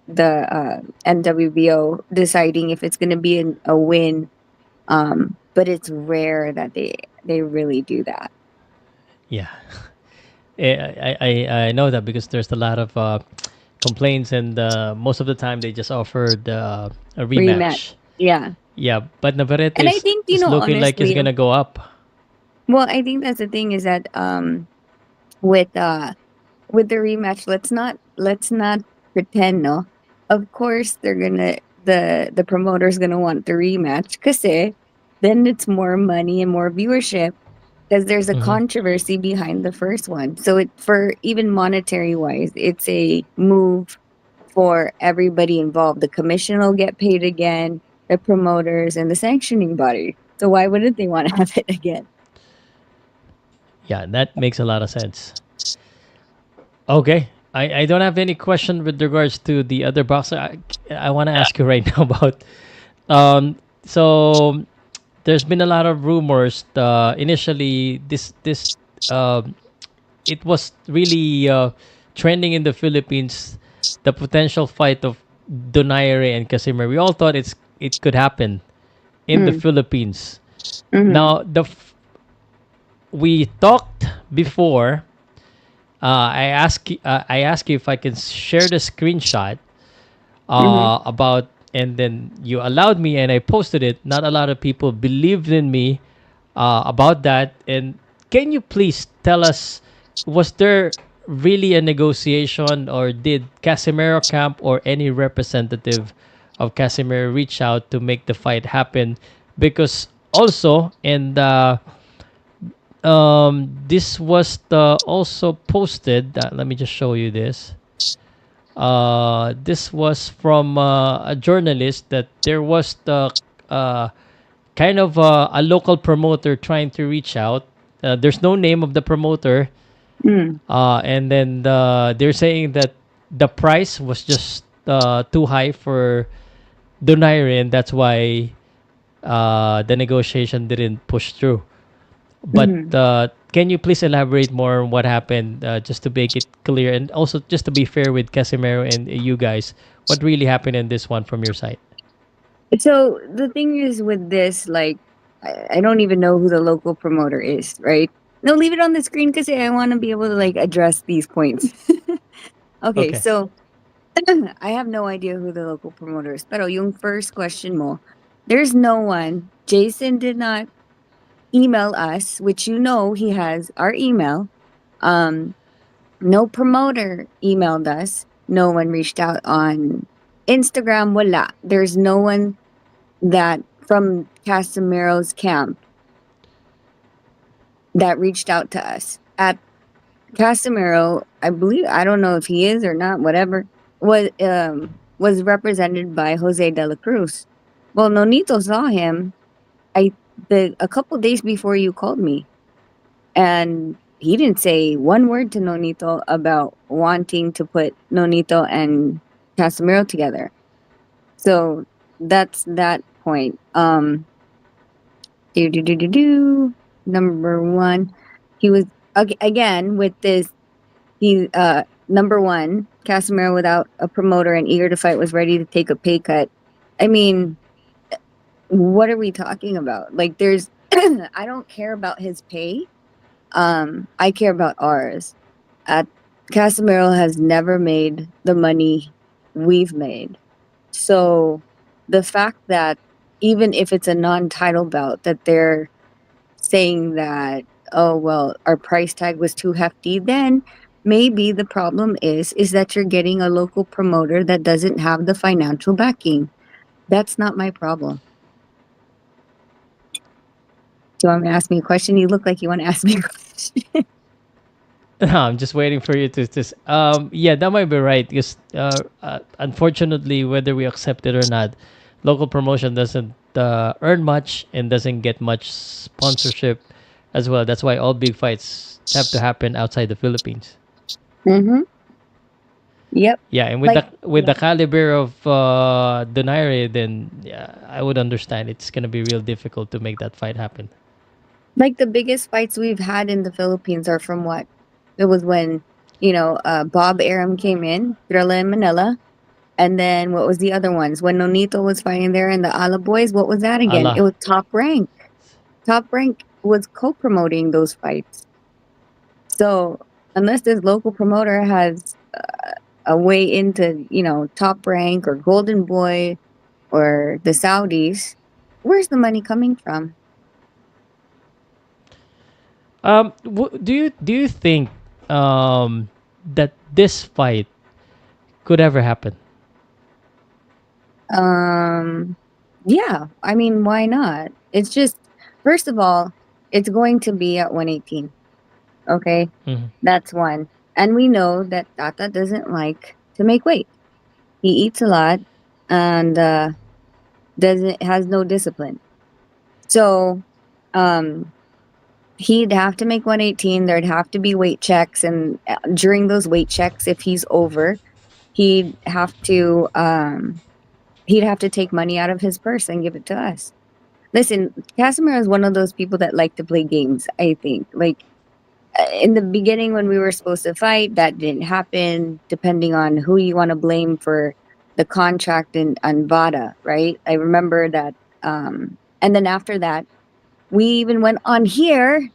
the NWBO deciding if it's going to be a win. But it's rare that they really do that. Yeah. I know that because there's a lot of complaints, and most of the time they just offered a Rematch, rematch. yeah. Yeah, but Navarrete And I think is looking like it's honestly, gonna go up. well, I think that's the thing is that with with the rematch, let's not pretend, no. Of course, they're gonna the promoter's gonna want the rematch, because then it's more money and more viewership because there's a Hmm. controversy behind the first one. So it for even monetary wise, it's a move for everybody involved. The commission will get paid again, the promoters and the sanctioning body. So why wouldn't they want to have it again? Yeah, that makes a lot of sense. Okay. I don't have any question with regards to the other boxer. I want to ask you right now about so there's been a lot of rumors. Initially, this um, it was really trending in the Philippines. The potential fight of Donaire and Casimero. We all thought it could happen in the Mm, Philippines. mm-hmm, Now we talked before. I ask you if I can share the screenshot mm-hmm. about, and then you allowed me, and I posted it. Not a lot of people believed in me about that. And can you please tell us, was there really a negotiation, or did Casimero camp or any representative of Casimero reach out to make the fight happen? Because also, and this was also posted. Let me just show you this. This was from a journalist that there was the uh, kind of a local promoter trying to reach out. There's no name of the promoter, Mm. and then they're saying that the price was just too high for Donaire, and that's why the negotiation didn't push through. But Mhm. can you please elaborate more on what happened, just to make it clear, and also just to be fair with Casimero and you guys, what really happened in this one from your side? So the thing is with this, like, I don't even know who the local promoter is, right? No, leave it on the screen because I want to be able to like address these points. Okay, Okay. so I have no idea who the local promoter is. Pero yung first question mo, there's no one. Jason did not email us, which he has our email. Um, no promoter emailed us. No one reached out on Instagram. Wala. There's no one that from Casimero's camp that reached out to us. At Casimero, I believe, I don't know if he is or not, whatever, was represented by Jose de la Cruz. Well, Nonito saw him I the a couple days before you called me, and he didn't say one word to Nonito about wanting to put Nonito and Casimero together. So that's that point. Number one, he was again with this. He number one, Casimero without a promoter and eager to fight was ready to take a pay cut. I mean, what are we talking about? Like, there's, I don't care about his pay. I care about ours. At Casimero has never made the money we've made. So the fact that even if it's a non-title bout, that they're saying that, oh well, our price tag was too hefty, then maybe the problem is that you're getting a local promoter that doesn't have the financial backing. That's not my problem. Do you want me to ask me a question? You look like you want to ask me a question. I'm just waiting for you to this. Yeah, that might be right because unfortunately, whether we accept it or not, local promotion doesn't earn much and doesn't get much sponsorship as well. That's why all big fights have to happen outside the Philippines. Mm-hmm. Yep. Yeah, and Like, with yeah. the caliber of Donaire, then yeah, I would understand it's gonna be real difficult to make that fight happen. Like the biggest fights we've had in the Philippines are from what? It was when, Bob Arum came in, Thrilla in Manila. And then what was the other ones? When Nonito was fighting there in the Ala Boys, what was that again? It Allah. was Top Rank. Top Rank was co-promoting those fights. So unless this local promoter has a way into, Top Rank or Golden Boy or the Saudis, where's the money coming from? Do you think that this fight could ever happen? Yeah, I mean, why not? It's just, first of all, it's going to be at 118. Okay, Mhm. that's one. And we know that Tata doesn't like to make weight. He eats a lot and doesn't has no discipline. So, um, he'd have to make 118. There'd have to be weight checks, and during those weight checks, if he's over, he'd have to um, he'd have to take money out of his purse and give it to us. Listen, Casimir is one of those people that like to play games. I think, like, in the beginning when we were supposed to fight, that didn't happen. Depending on who you want to blame for the contract in Vada, right? I remember that. And then after that, we even went on here,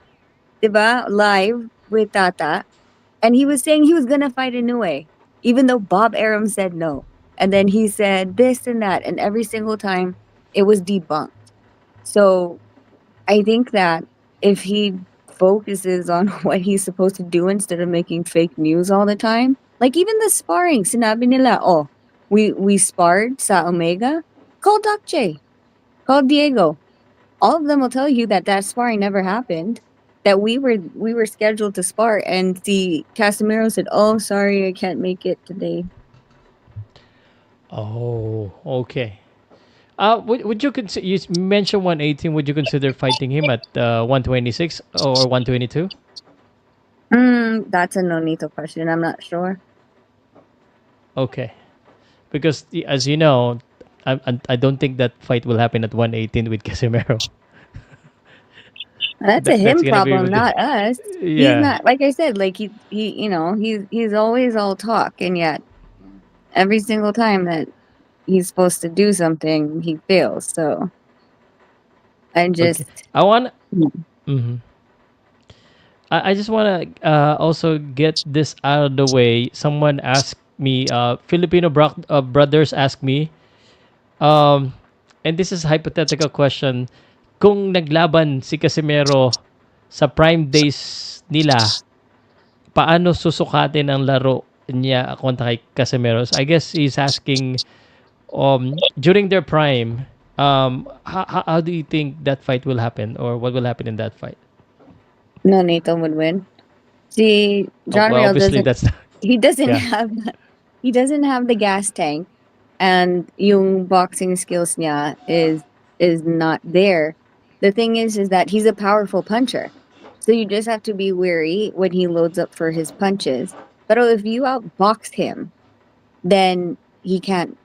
diba, live with Tata, and he was saying he was gonna fight Inoue, even though Bob Arum said no. And then he said this and that, and every single time it was debunked. So I think that if he focuses on what he's supposed to do instead of making fake news all the time, like even the sparring, sinabi nila, oh, we sparred sa Omega, call Doc J, call Diego. All of them will tell you that that sparring never happened. That we were scheduled to spar, and the Casimiro said, "Oh, sorry, I can't make it today." Oh, okay. Would you consider, you mentioned 118, would you consider fighting him at 126 or 122? That's a Nonito question. I'm not sure. Okay. Because as you know, I don't think that fight will happen at 118 with Casimero. That's a That's him gonna be problem, with the, not us. He's yeah. not, like I said, like he's always all talk, and yet every single time that he's supposed to do something, he fails. So I Okay. just I want. mm, Mhm. I just want to also get this out of the way. Someone asked me, Filipino brothers asked me, um, and this is a hypothetical question, kung naglaban si Casimero sa prime days nila, paano susukatin ang laro niya kontra kay Casimero? So I guess he's asking, during their prime, how do you think that fight will happen or what will happen in that fight? Nonito would win. See, Oh, John well, Real obviously doesn't. that's He doesn't yeah. have. He doesn't have the gas tank, and yung boxing skills niya is not there. The thing is that he's a powerful puncher, so you just have to be wary when he loads up for his punches. But if you outbox him, then he can't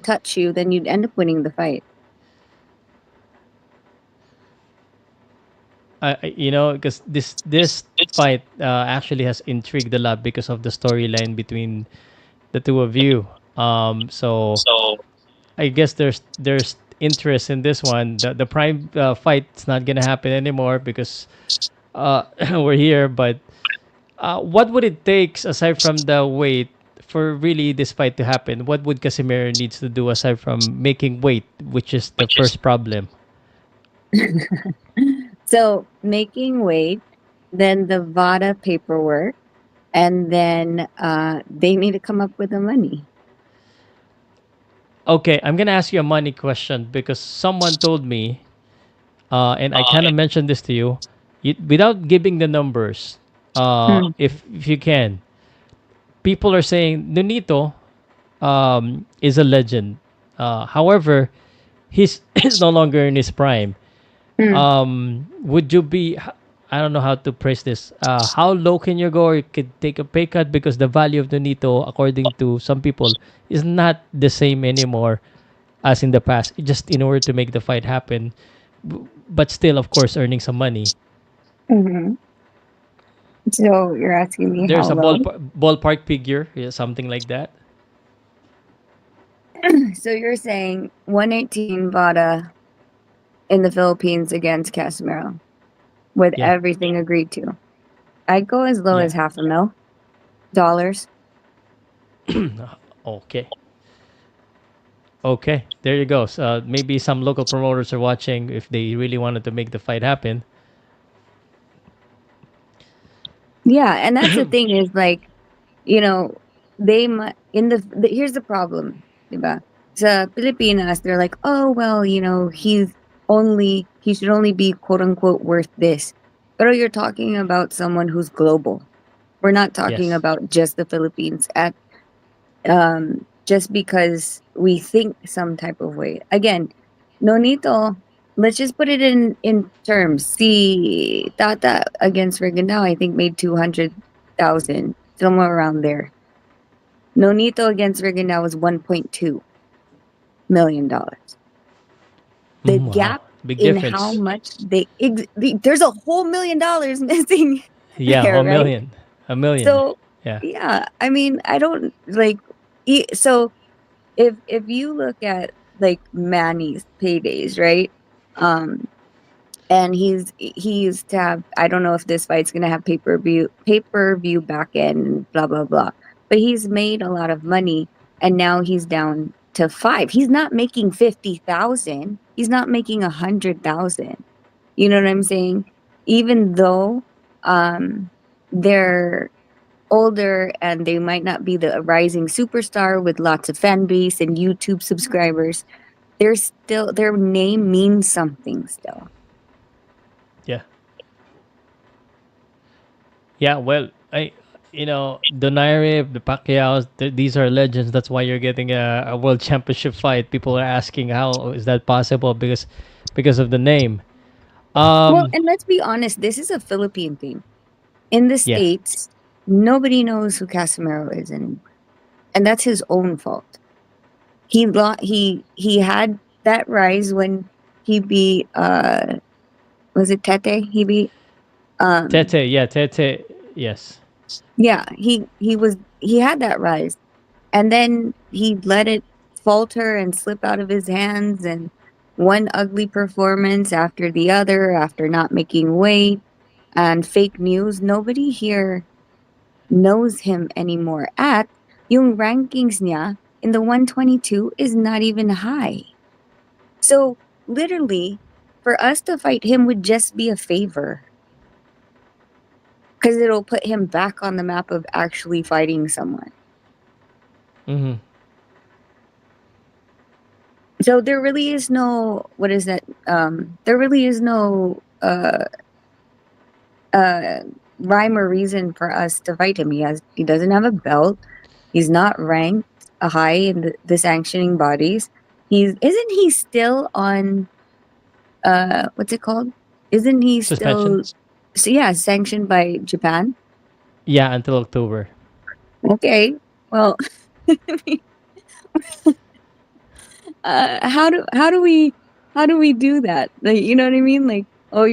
touch you. Then you'd end up winning the fight. Because this fight actually has intrigued a lot because of the storyline between the two of you. So I guess there's interest in this one. The prime fight's not gonna happen anymore because we're here. But what would it take aside from the weight for really this fight to happen? What would Casimero needs to do aside from making weight, which is the first problem? So making weight, then the VADA paperwork, and then they need to come up with the money. Okay, I'm gonna ask you a money question because someone told me, and I kind of mentioned this to you, without giving the numbers. Hmm. If you can, people are saying Nonito is a legend. However, he's is no longer in his prime. Hmm. Would you be? I don't know how to praise this. How low can you go? Or you could take a pay cut because the value of Nonito, according to some people, is not the same anymore as in the past. Just in order to make the fight happen, but still, of course, earning some money. Hmm. So you're asking me There's how a low? ballpark figure, yeah, something like that. So you're saying 118 VADA in the Philippines against Casimero with Yeah, everything agreed to. I'd go as low yeah. as half a mil dollars. Okay. Okay, there you go. So, maybe some local promoters are watching if they really wanted to make the fight happen. Yeah, and that's the thing is like, you know, in here's the problem, diba? Sa Pilipinas, they're like, oh well, he should only be quote unquote worth this. But you're talking about someone who's global. We're not talking Yes. about just the Philippines at just because we think some type of way. Again, Nonito, let's just put it in terms. See, Tata against Rigondeaux, I think made 200,000, somewhere around there. Nonito against Rigondeaux was $1.2 million. The Wow, gap big in how difference. much there's a whole $1 million missing Yeah, there, right? a million. So Yeah. yeah, I mean, I don't like. So if you look at like Manny's paydays, right? Um, and he used to have, I don't know if this fight's gonna have pay-per-view back end, blah blah blah. But he's made a lot of money, and now he's down to five. He's not making 50,000. He's not making 100,000. You know what I'm saying? Even though they're older and they might not be the rising superstar with lots of fan base and YouTube subscribers, they're still their name means something still. Yeah. Yeah, well, Donaire, the Pacquiao's, these are legends. That's why you're getting a world championship fight. People are asking how is that possible because of the name. Well, Um, and let's be honest, this is a Philippine thing. In the yeah, States, nobody knows who Casimero is anymore. And that's his own fault. He had that rise when he beat was it Tete? He beat um Tete, yes. yeah, he had that rise. And then he let it falter and slip out of his hands, and one ugly performance after the other, after not making weight and fake news. Nobody here knows him anymore. At yung rankings niya in the 122 is not even high. So literally, for us to fight him would just be a favor because it'll put him back on the map of actually fighting someone. Mm-hmm. So there really is no, what is that? There really is no uh rhyme or reason for us to fight him. He doesn't have a belt. He's not ranked high in the sanctioning bodies. Isn't he still on what's it called? Isn't he Suspension? still so yeah, sanctioned by Japan? Yeah, until October. Okay. Well, how do we do that? Like, you know what I mean? Like, oh,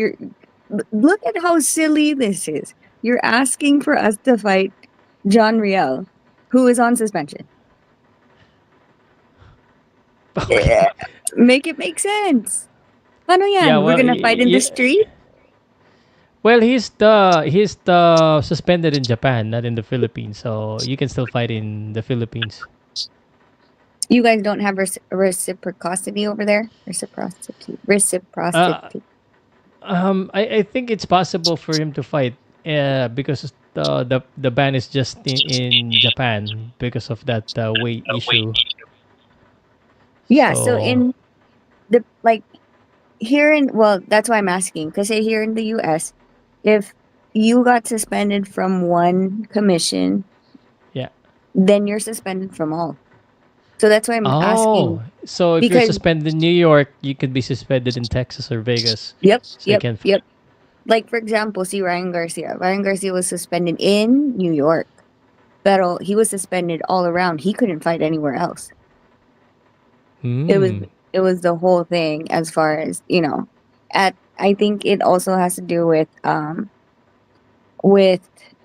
look at how silly this is. You're asking for us to fight John Riel, who is on suspension. Okay. Yeah. Make it make sense. Ano Yeah, yan? We're well, gonna fight in the street? well, he's the suspended in Japan, not in the Philippines. So you can still fight in the Philippines. You guys don't have reciprocity over there? Uh, Reciprocity. I think it's possible for him to fight, because the ban is just in Japan because of that weight issue. Yeah, so So in the like here in well, that's why I'm asking. Because here in the US, if you got suspended from one commission, yeah. then you're suspended from all. So that's why I'm asking. Oh, so if you're Because suspended in New York, you could be suspended in Texas or Vegas. yep, So you yep, can. yep. Like for example, see Ryan Garcia. Ryan Garcia was suspended in New York, but he was suspended all around. He couldn't fight anywhere else. It was Hmm. it was the whole thing as far as, at I think it also has to do with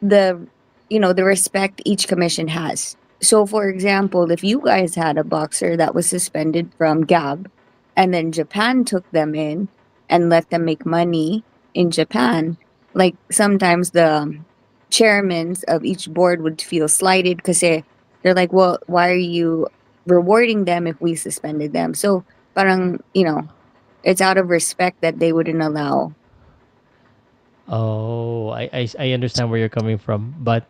the the respect each commission has. So for example, if you guys had a boxer that was suspended from Gab and then Japan took them in and let them make money in Japan, like sometimes the chairmans of each board would feel slighted because they're like, well, why are you rewarding them if we suspended them? So parang, it's out of respect that they wouldn't allow. Oh, I understand where you're coming from, but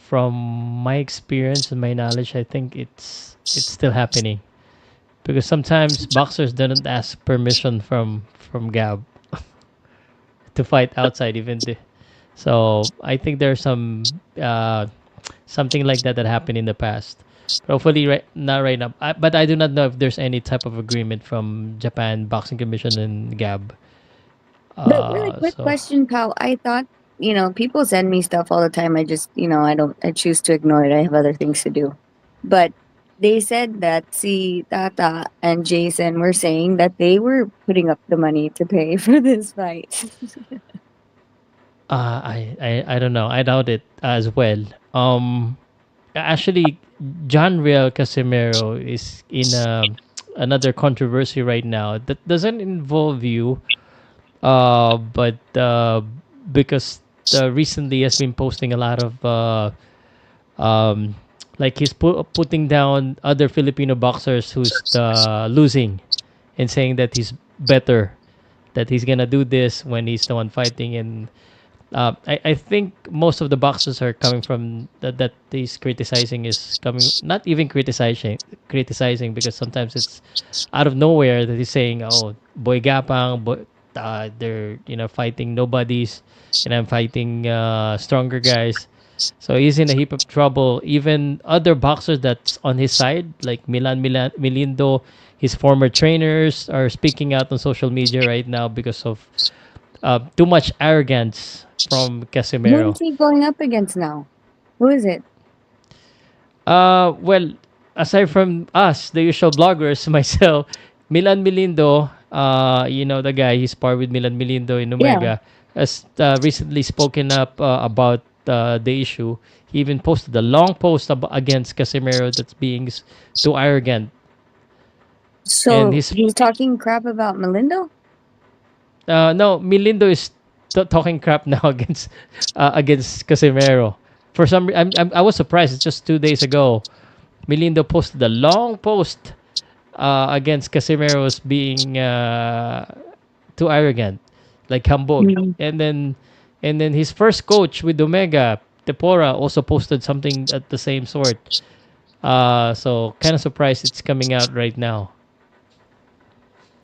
from my experience and my knowledge, I think it's still happening because sometimes boxers didn't ask permission from Gab to fight outside, so I think there's something like that happened in the past. But hopefully, not right now. But I do not know if there's any type of agreement from Japan Boxing Commission and Gab. But really quick So question, pal. I thought, people send me stuff all the time. I just, I choose to ignore it. I have other things to do. But they said that si Tata and Jason were saying that they were putting up the money to pay for this fight. I don't know. I doubt it as well. Actually, John Real Casimero is in another controversy right now that doesn't involve you, but because recently has been posting a lot of um, like he's putting down other Filipino boxers who's losing and saying that he's better, that he's gonna do this when he's the one fighting. And I think most of the boxers are coming from that he's criticizing is coming not even criticizing because sometimes it's out of nowhere that he's saying, oh, boy gapang, they're fighting nobodies and I'm fighting stronger guys. So he's in a heap of trouble. Even other boxers that's on his side, like Milindo, his former trainers are speaking out on social media right now because of too much arrogance from Who Casemiro. is he going up against now? Who is it? Well, aside from us, the usual bloggers, myself, Milan Milindo, the guy, he's part with Milan Milindo in Yeah. Omega, has recently spoken up about the issue. He even posted a long post against Casemiro that's being too arrogant. And So he's he's talking crap about Melindo? no, Milindo is talking crap now against Casemiro. For some, I was surprised. It's just 2 days ago. Milindo posted a long post against Casemiro's being too arrogant, like Hambog. Mm. And then his first coach with Omega, Tepora, also posted something at the same sort. So kind of surprised it's coming out right now.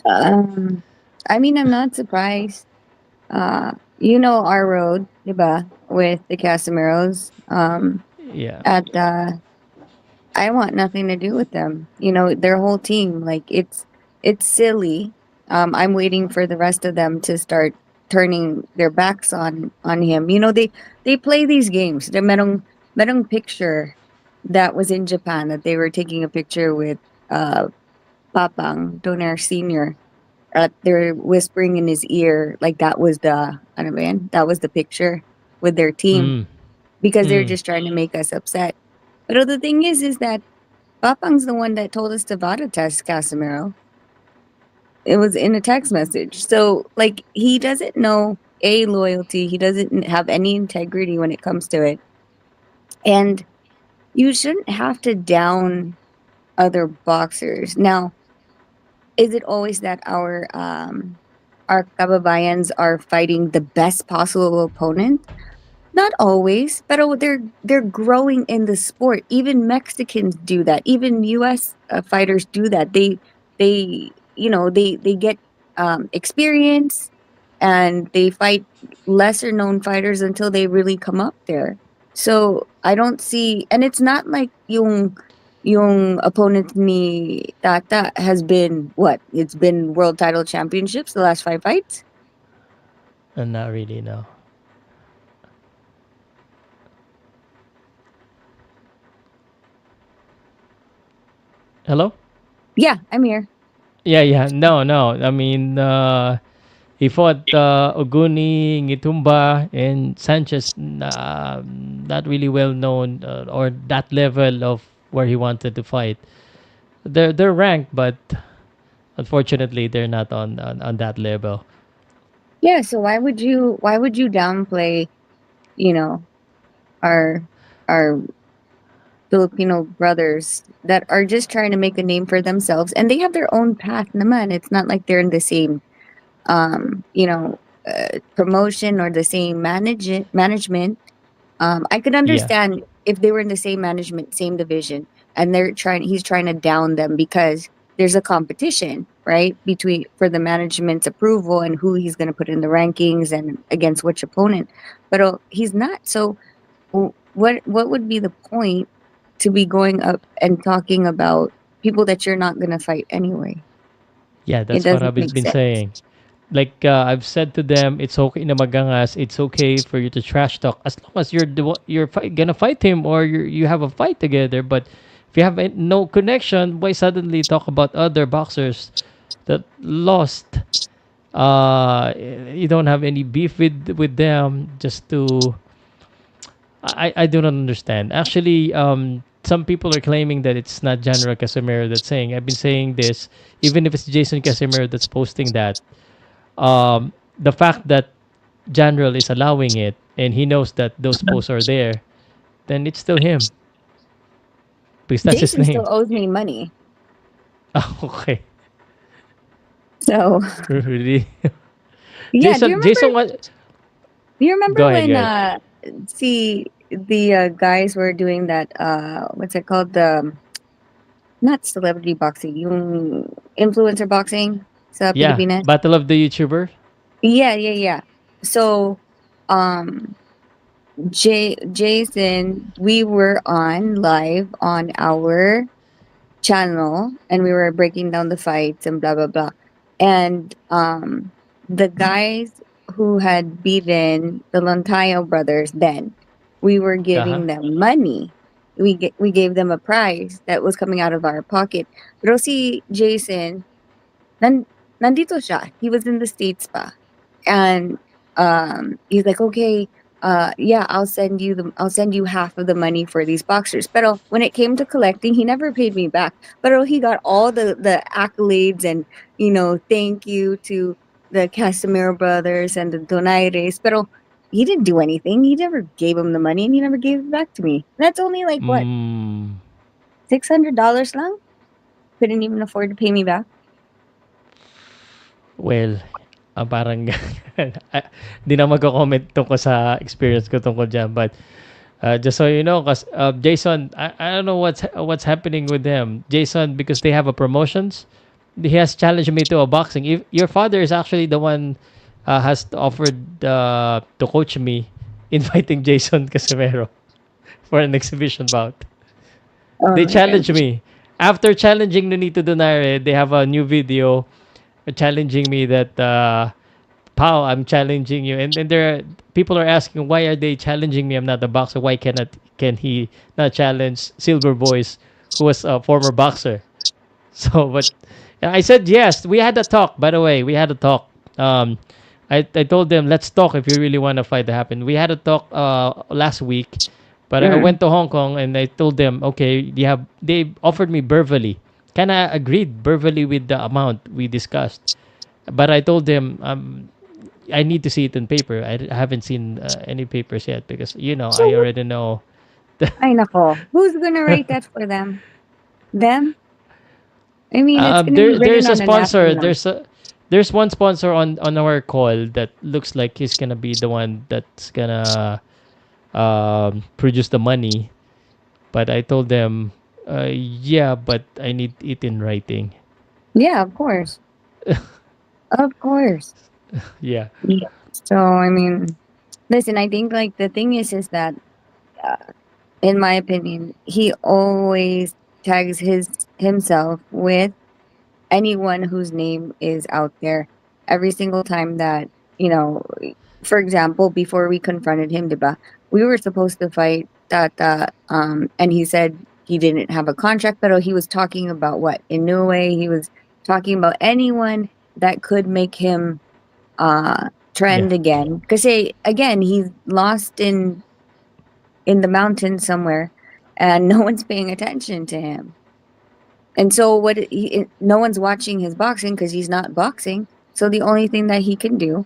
Um, I mean, I'm not surprised. You know our road, diba? With the Casimeros. Yeah. At I want nothing to do with them. You know, their whole team. Like it's silly. I'm waiting for the rest of them to start turning their backs on him. You know, they play these games. The merong picture that was in Japan that they were taking a picture with uh Papang Donaire Senior. They're whispering in his ear like that was the ano ba yan? That was the picture with their team Mm. because they're Mm. just trying to make us upset. But the thing is that Papang's the one that told us to VADA test Casimero. It was in a text message. So, like, he doesn't know a loyalty. He doesn't have any integrity when it comes to it. And you shouldn't have to down other boxers. Now, is it always that our kababayans are fighting the best possible opponent? Not always, but they're growing in the sport. Even Mexicans do that. Even U.S. Fighters do that. They they get experience and they fight lesser known fighters until they really come up there. So I don't see, and it's not like yung opponent ni Tata has been what? It's been world title championships the last 5 fights. Not really, no. Hello? Yeah, I'm here. Yeah, yeah. No, no. I mean, he fought Oguni, Ngitumba, and Sanchez. Not really well known or that level of where he wanted to fight. They're ranked, but unfortunately, they're not on that level. Yeah, so why would you downplay, you know, our our Filipino brothers that are just trying to make a name for themselves and they have their own path naman. It's not like they're in the same promotion or the same management. I could Yeah, understand if they were in the same management, same division, and he's trying to down them because there's a competition, right? Between for the management's approval and who he's going to put in the rankings and against which opponent. But he's not. So what would be the point to be going up and talking about people that you're not going to fight anyway? yeah. It That's what doesn't I've make been sense. saying. Like I've said to them, it's okay na magangas. It's okay for you to trash talk as long as gonna fight him or you have a fight together. But if you have no connection, why suddenly talk about other boxers that lost? You don't have any beef with them just to. I do not understand. Actually, some people are claiming that it's not General Casimero that's saying. I've been saying this, even if it's Jason Casimero that's posting that. The fact that General is allowing it and he knows that those posts are there, then it's still him because that's his Jason name. still owes me money. Oh, okay, So, really. yeah, do you Jason, remember what? do you Go remember ahead, when go ahead. see the guys were doing that what's it called, the not celebrity boxing, yung influencer boxing sa Yeah, Pilipinas? Battle of the YouTuber. Yeah, yeah, yeah. So, um, Jason, we were on live on our channel and we were breaking down the fights and blah blah blah. And the guys who had beaten the Lontayo brothers then, we were Uh huh. giving them money. We gave them a prize that was coming out of our pocket. Pero si Jason, nan, nandito siya. He was in the States pa. And he's like, okay, yeah, I'll send you half of the money for these boxers. But when it came to collecting, he never paid me back. But he got all the accolades and thank you to the Casimero brothers and the Donaires. But he didn't do anything. He never gave him the money and he never gave it back to me. That's only like what, Mm, $600 lang? Couldn't even afford to pay me back. well, parang di na magko-comment tungkol sa experience ko tungkol dyan. But just so you know, cause Jason, I don't know what's happening with them. Jason, because they have a promotions, he has challenged me to a boxing. If your father is actually the one has offered to coach me, inviting Jason Casimero for an exhibition bout. Oh They my challenged gosh. me. After challenging Nonito Donaire, they have a new video challenging me that Pau, I'm challenging you, and there people are asking why are they challenging me? I'm not a boxer. Why can he not challenge Silver Boys, who was a former boxer? So, but I said yes. We had a talk. By the way, we had a talk. Um, I told them let's talk if you really want a fight to happen. We had a talk last week, but I Mm. went to Hong Kong and I told them okay. They offered me Beverly. Kind of agreed Beverly with the amount we discussed, but I told them I need to see it in paper. I haven't seen any papers yet because So I what? already know. Ay nako. Who's gonna write that for them? Them? I mean, it's gonna be There's written a on a sponsor. napkin. There's one sponsor on our call that looks like he's gonna be the one that's gonna produce the money. But I told them, yeah, but I need it in writing. Yeah, of course. Of course. Yeah, Yeah. So I mean, listen, I think like the thing is that in my opinion, he always tags himself with anyone whose name is out there every single time that, you know, for example, before we confronted him, diba, we were supposed to fight Tata, and he said he didn't have a contract, but he was talking about what? Inoue, he was talking about anyone that could make him yeah, trend again. Because again, he's lost in the mountains somewhere, and no one's paying attention to him. And so no one's watching his boxing because he's not boxing. So the only thing that he can do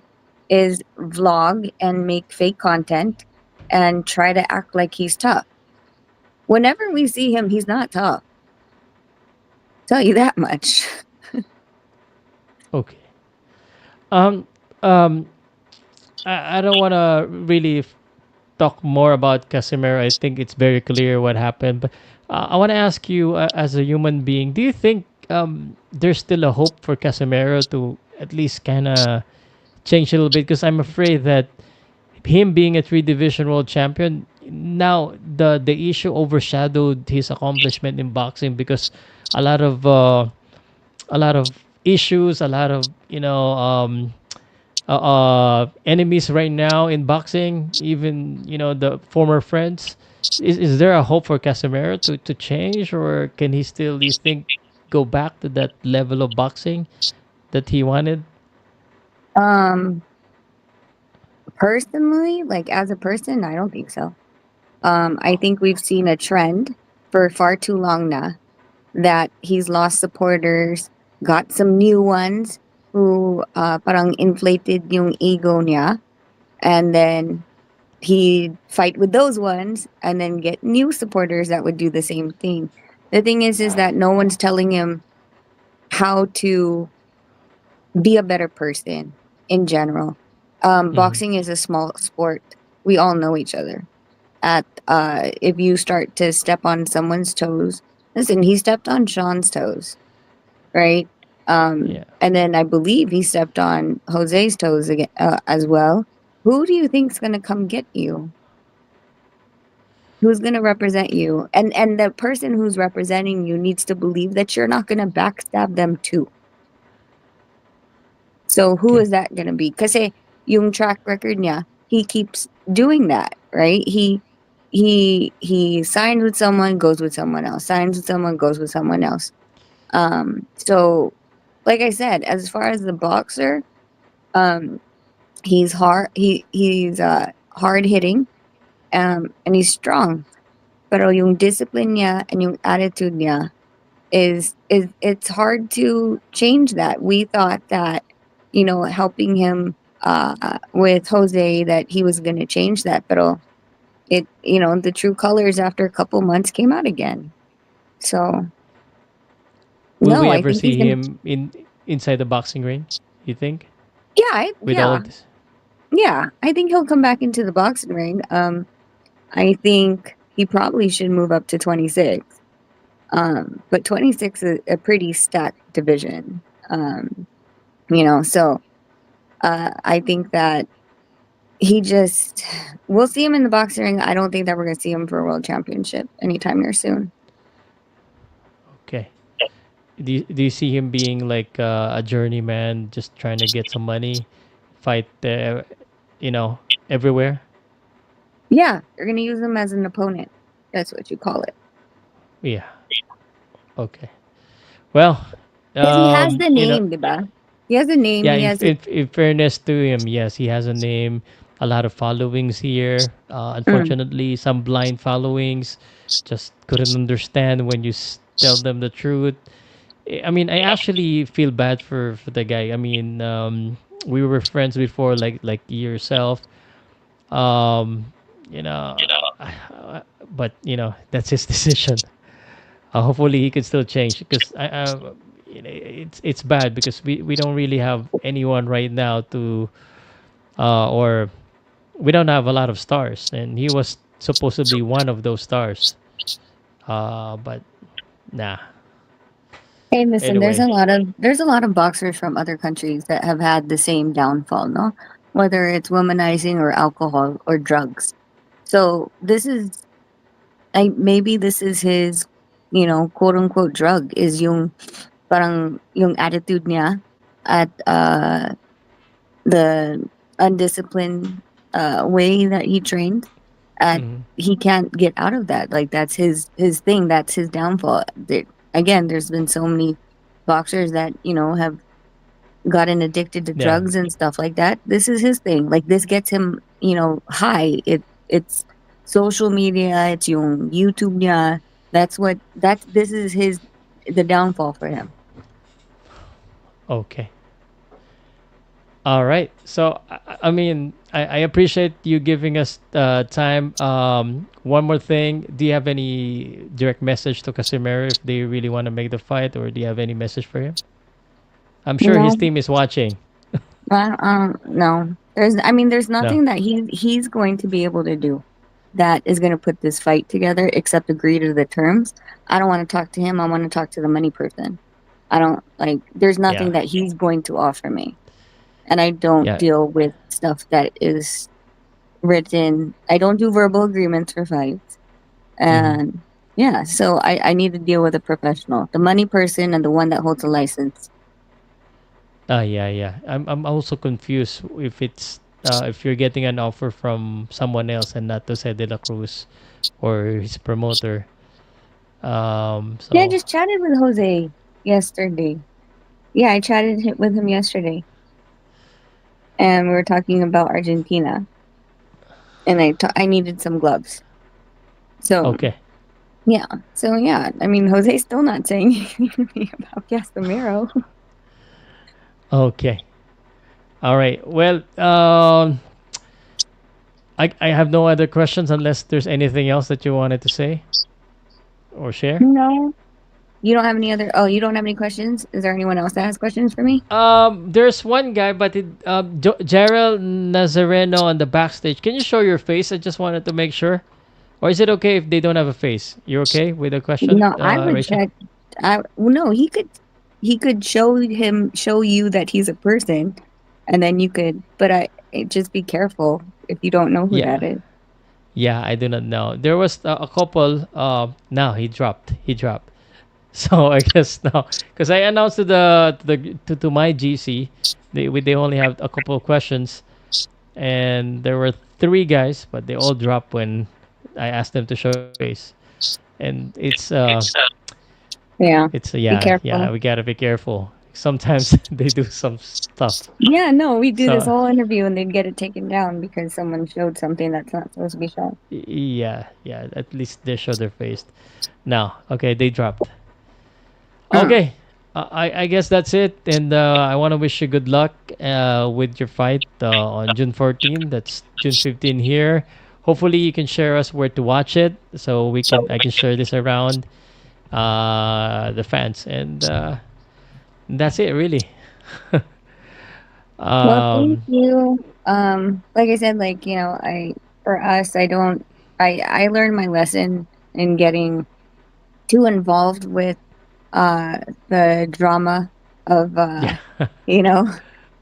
is vlog and make fake content and try to act like he's tough. Whenever we see him, he's not tough. Tell you that much. okay. Um, um, I don't want to really talk more about Casimero. I think it's very clear what happened. But I want to ask you, as a human being, do you think there's still a hope for Casimero to at least kind of change a little bit? Because I'm afraid that him being a three division world champion now the issue overshadowed his accomplishment in boxing because a lot of uh, a lot of issues, a lot of enemies right now in boxing, even the former friends. Is there a hope for Casemiro to change, or can he still, you think, go back to that level of boxing that he wanted? Um, Personally, like as a person, I don't think so. I think we've seen a trend for far too long now that he's lost supporters, got some new ones who parang inflated yung ego niya, and then he'd fight with those ones and then get new supporters that would do the same thing. The thing is that no one's telling him how to be a better person in general. Hmm. Boxing is a small sport. We all know each other. At if you start to step on someone's toes, listen, he stepped on Sean's toes, right? Yeah. And then I believe he stepped on Jose's toes again as well. Who do you think's gonna come get you? Who's gonna represent you? And the person who's representing you needs to believe that you're not gonna backstab them too. So who Okay. is that gonna be? Kasi yung track record niya, he keeps doing that, right? He signs with someone, goes with someone else, signs with someone, goes with someone else. So like I said, as far as the boxer, um, he's hard hitting, and he's strong. Pero yung discipline niya and yung attitude niya is it's hard to change that. We thought that, helping him with Jose that he was gonna change that, pero the true colors after a couple months came out again. So Will no, we I ever think he's see gonna. him inside the boxing ring? You think, Yeah, with all yeah, of this? yeah. I think he'll come back into the boxing ring. I think he probably should move up to 26. But 26 is a pretty stacked division. So I think that he just we'll see him in the boxing ring. I don't think that we're gonna see him for a world championship anytime near soon. Okay. Do you see him being like a journeyman, just trying to get some money, fight, you know, everywhere? Yeah, they're gonna use him as an opponent. That's what you call it. Yeah. Okay. Well, Because he has the you know, name, diba? He has a name. yeah. He In, has. in in fairness to him, yes, he has a name, a lot of followings here. Mm, Unfortunately, some blind followings just couldn't understand when you tell them the truth. I mean, I actually feel bad for the guy. I mean, we were friends before, like yourself. Um, you know, but that's his decision. Hopefully, he can still change because it's bad because we don't really have anyone right now to or we don't have a lot of stars, and he was supposedly one of those stars. But nah. Hey, listen, Anyway, there's a lot of boxers from other countries that have had the same downfall, no? Whether it's womanizing or alcohol or drugs. So this is maybe this is his, quote unquote drug is yung attitude niya at the undisciplined way that he trained. At mhm. he can't get out of that. Like that's his thing. That's his downfall. Again, there's been so many boxers that have gotten addicted to Yeah. drugs and stuff like that. This is his thing. Like this gets him, high. It's social media. It's yung YouTube niya. This is the downfall for him. Okay. All right. So, I mean, I appreciate you giving us time. One more thing. Do you have any direct message to Casimero if they really want to make the fight, or do you have any message for him? I'm sure his No, team is watching. no. There's No. nothing that he's going to be able to do that is going to put this fight together except agree to the terms. I don't want to talk to him. I want to talk to the money person. I don't like. There's Yeah. nothing that he's going to offer me, and I don't Yeah. deal with stuff that is written. I don't do verbal agreements for fights, Mm-hmm. and yeah. So I need to deal with a professional, the money person, and the one that holds a license. Yeah, yeah. I'm also confused if you're getting an offer from someone else and not Jose de la Cruz or his promoter. Yeah, I So just chatted with Jose yesterday. Yeah, I chatted with him yesterday, and we were talking about Argentina, and I needed some gloves. So okay. yeah, Jose's still not saying anything to me about Casimero. Okay. All right. Well, I have no other questions unless there's anything else that you wanted to say or share. No, you don't have any other. Oh, you don't have any questions. Is there anyone else that has questions for me? There's one guy, but Gerald Nazareno on the backstage. Can you show your face? I just wanted to make sure. Or is it okay if they don't have a face? You're okay with the question, No, I would Rachel? check. No, he could show you that he's a person, and then you could. But just be careful if you don't know who Yeah. that is. Yeah, I do not know. There was a couple. Now he dropped. He dropped. So I guess now, because I announced to my GC, they only have a couple of questions, and there were three guys, but they all dropped when I asked them to show their face, and Yeah, be yeah, careful. we gotta be careful. Sometimes they do some stuff. Yeah, no, we do this So whole interview and they'd get it taken down because someone showed something that's not supposed to be shown. yeah, yeah. At least they show their face. Now, okay, they dropped. Mm. Okay. I guess that's it. And I want to wish you good luck with your fight on June 14. That's June 15 here. Hopefully, you can share us where to watch it so I can share this around the fans. And that's it, really. Well, thank um, you. Like I said, for us, I learned my lesson in getting too involved with the drama of yeah. you know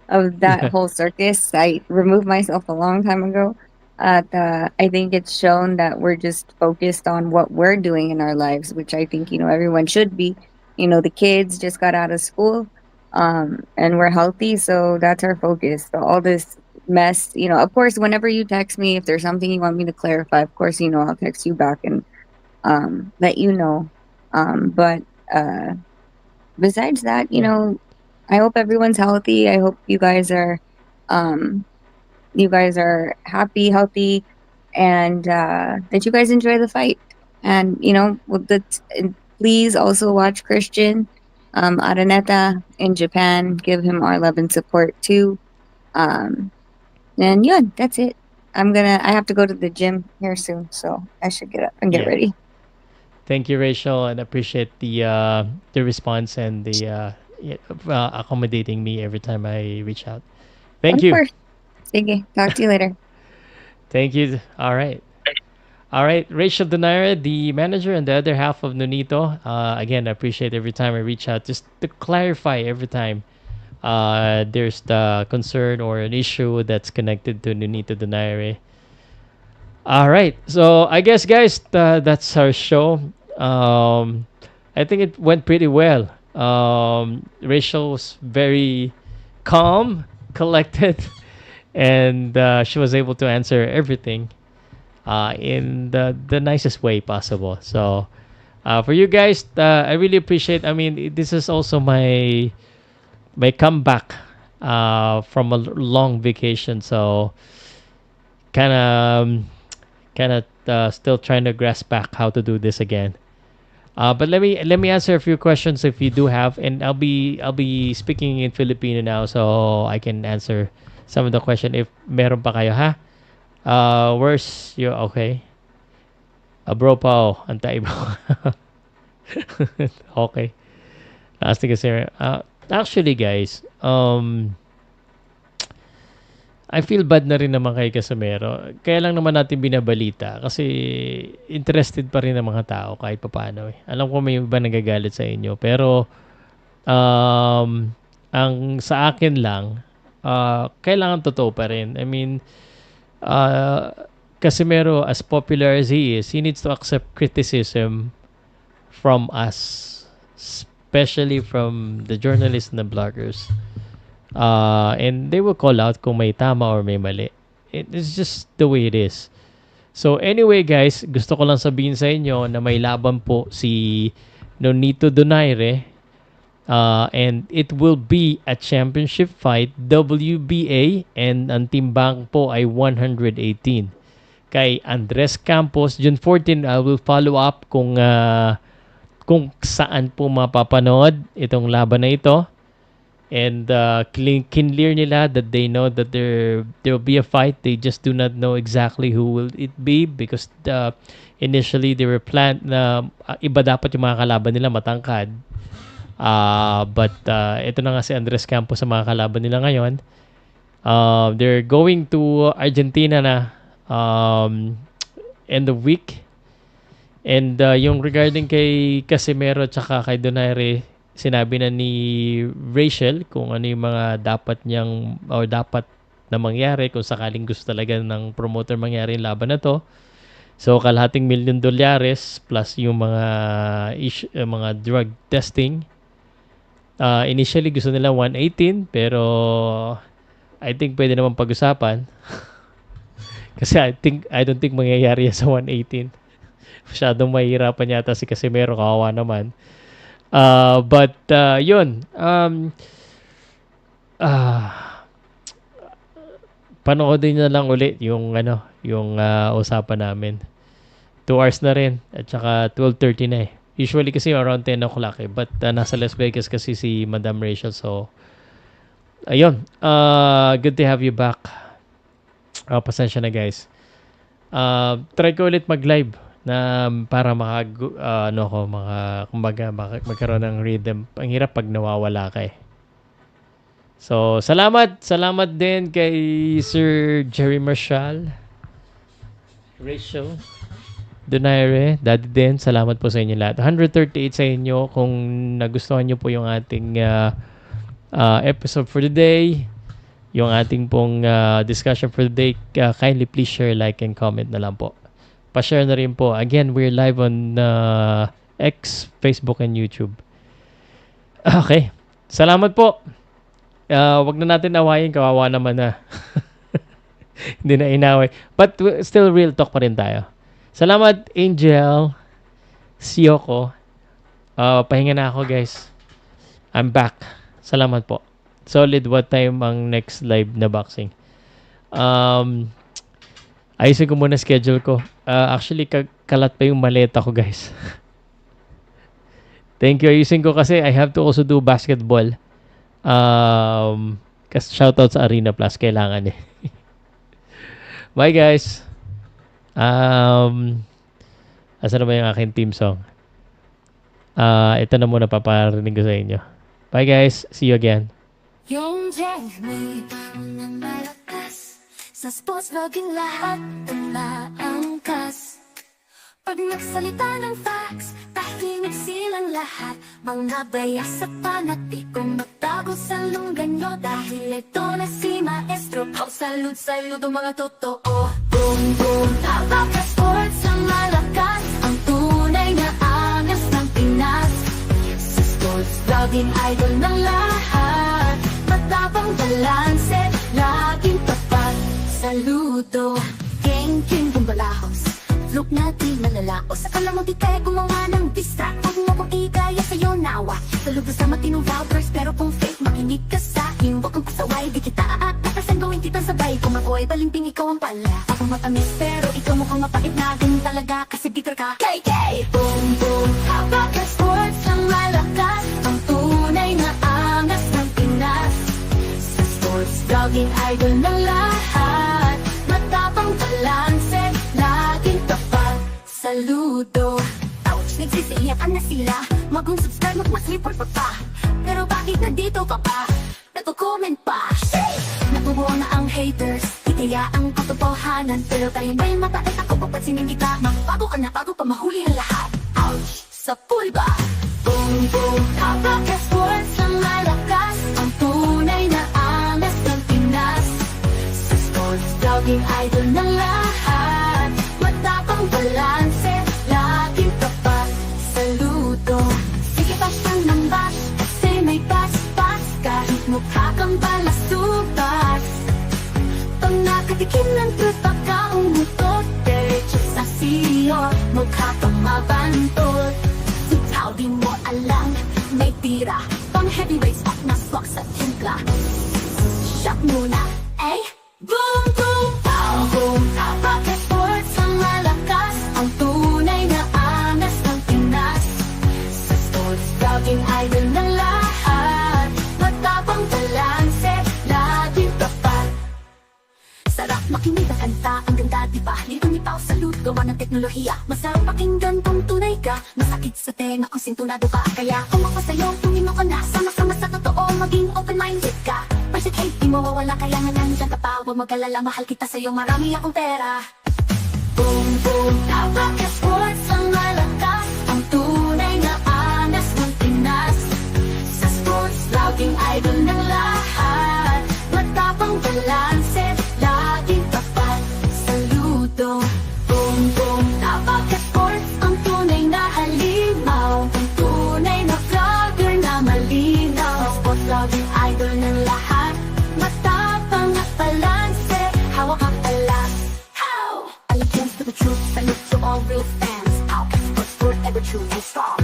of that whole circus. I removed myself a long time ago. I think it's shown that we're just focused on what we're doing in our lives, which I think, everyone should be. The kids just got out of school, and we're healthy, so that's our focus. So all this mess, of course, whenever you text me, if there's something you want me to clarify, of course, I'll text you back and let you know. But besides that, I hope everyone's healthy. I hope um, you guys are happy, healthy, and that you guys enjoy the fight. And and please also watch Christian Araneta in Japan. Give him our love and support too. Um, and yeah, that's it. I have to go to the gym here soon, so I should get up and get Yeah. ready. Thank you, Rachel, and appreciate the response and the accommodating me every time I reach out. Thank Of you. course. Sige, talk to you later. Thank you. All right. All right, Rachel Donaire, the manager and the other half of Nonito. Again, I appreciate every time I reach out just to clarify every time there's the concern or an issue that's connected to Nonito Donaire. All right, so I guess, guys, that's our show. I think it went pretty well. Rachel was very calm, collected, and she was able to answer everything in the nicest way possible. So, for you guys, I really appreciate. I mean, this is also my comeback from a long vacation. So, kind of still trying to grasp back how to do this again. But let me answer a few questions if you do have, and I'll be speaking in Filipino now, so I can answer some of the question if meron pa kayo, ha. Where's your okay? Bro Pao, antay mo. Okay. Last thing kasi, actually guys, I feel bad na rin naman kay Casimero. Kaya lang naman natin binabalita kasi interested pa rin ang mga tao kahit papaano eh. Alam ko may iba nagagalit sa inyo pero ang sa akin lang kailangan totoo pa rin. I mean, Casimero, as popular as he is, he needs to accept criticism from us, especially from the journalists and the bloggers. And they will call out kung may tama or may mali. It's just the way it is. So anyway guys, gusto ko lang sabihin sa inyo na may laban po si Nonito Donaire. And it will be a championship fight, WBA, and ang timbang po ay 118. Kay Andres Campos, June 14, I will follow up kung saan po mapapanood itong laban na ito. And kinlear nila that they know that there will be a fight. They just do not know exactly who will it be because initially they were planned na iba dapat yung mga kalaban nila matangkad. But ito na nga si Andres Campos sa mga kalaban nila ngayon. They're going to Argentina na end of week. And yung regarding kay Casimero tsaka kay Donaire, sinabi na ni Rachel kung ano yung mga dapat niyang or dapat na mangyari kung sakaling gusto talaga ng promoter mangyari yung laban na to. So kalahating $1 million plus yung mga drug testing. Initially gusto nila 118 pero I think pwede naman pag-usapan. Kasi I don't think mangyayari yan sa 118. Masyadong mahihirapan yata si Casimero, kawawa naman. But yun. Panoodin na lang ulit yung usapan namin. 2 hours na rin at saka 12:30 na eh. Usually kasi around 10 o'clock eh. But nasa Las Vegas kasi si Madam Rachel. So, ayun. Good to have you back. Pasensya na guys. Try ko ulit mag-live na para magkaroon ng rhythm. Ang hirap pag nawawala ka eh. So, salamat din kay Sir Jerry Marshall, Rachel Donaire, Daddy din. Salamat po sa inyo lahat. 138 sa inyo. Kung nagustuhan nyo po yung ating episode for today, yung ating pong discussion for the day, kindly please share, like, and comment na lang po. Pa-share na rin po. Again, we're live on X, Facebook, and YouTube. Okay. Salamat po. Wag na natin awayin. Kawawa naman na. Hindi na inaway. But still real talk pa rin tayo. Salamat, Angel. Siyoko. Pahinga na ako, guys. I'm back. Salamat po. Solid. What time ang next live na boxing? Ayusin ko muna schedule ko. Actually, kalat pa yung maleta ko, guys. Thank you. Ayusin ko kasi I have to also do basketball. Kasi shoutout sa Arena Plus. Kailangan eh. Bye, guys. Asa na ba yung aking team song? Ito na muna paparinig ko sa inyo. Bye, guys. See you again. Yung Jeremy na malakas sa sports, laging lahat ang naangkas. Pag nagsalita ng facts, tahimik silang lahat. Mga bayas sa panatikong magtago sa lunggan nyo. Dahil ito na si Maestro. Saludo mga totoo. Boom, boom, Powcast Sports ang malakas. Ang tunay na angas ng Pinas. Sa sports, laging idol ng lahat. Matapang balanse, laging tapat. Saludo, king bumbalahos. Look natin malalaos. Akala mo di tayo gumawa ng distract. Huwag mo kong igaya sa'yo nawa. Saludo sa matinong vouchers, pero kung fake, makinig ka sa'kin. Huwag kang pasaway, di kita aatasan. Gawin kita sabay. Kung ako'y balimbing, ikaw ang pala. Ako matamis, pero ikaw mukhang mapait na. Ganun talaga, kasi bitter ka. KK! Boom, boom, Powcast Sports ang malakas. Ang tunay na angas ng Pinas. Sa sports, laging idol ng lahat. Matapang balanse, laging tapat. Saludo. Ouch, nagsisiyakan na sila. Mag-subscribe, mag-report pa. Pero bakit nandito ka pa? Nagko-comment pa. Nabubuo na ang haters. Itaya ang katotohanan. Pero tayo ba'y mapait ako papansinin kita? Magbago ka na bago pa mahuli ang lahat. Ouch, sa pool ba? Boom, boom, Powcast Sports ang malakas. Ang tunay na angas ng Pinas. Sa sports, laging idol ng lahat. Matapang balanse, laging tapat. Saludo. Sige bash lang ng bash, kasi may bash-bash. Kahit mukha kang balasutas. Pag nakatikim ng truth, pagka umutot. Diretso sa siyo, mukha kang mabantot. Ikaw di mo alam, may tira. Pang heavyweights, pag naswak sa timpla. Shock muna, eh? Boom, boom, pow, boom, Powcast Sports ang malakas. Ang tunay na angas ng Pinas. Sa sports, laging idol ng lahat. Matapang balanse, laging tapat. Sarap makinig ang kanta, ang ganda diba? Nito ni Pao Salute, gawa ng teknolohiya. Masarap pakinggan kung tunay ka. Masakit sa tenga kung sintunado ka. Kaya kung ako sa'yo, tumino ka na. Sama-sama sa totoo, maging open-minded ka. Perfect hate, di mawawala, kaya nga nandiyan ka pa. Huwag mag-alala, mahal kita sa'yo, marami akong pera. Boom, boom, Powcast Sports ang malakas. Ang tunay na angas ng Pinas. Sa sports, laging idol ng lahat. Matapang balanse, laging tapat. Saludo. Boom, boom, Powcast Sports ang tunay na halimaw. Ang tunay na vlogger na malinaw. Sa sports, laging idol ng lahat. Matapang at balanse, hawak ang alas. How? Allegiance to the truth, salute to all real fans. Powcast Sports, forever true and strong.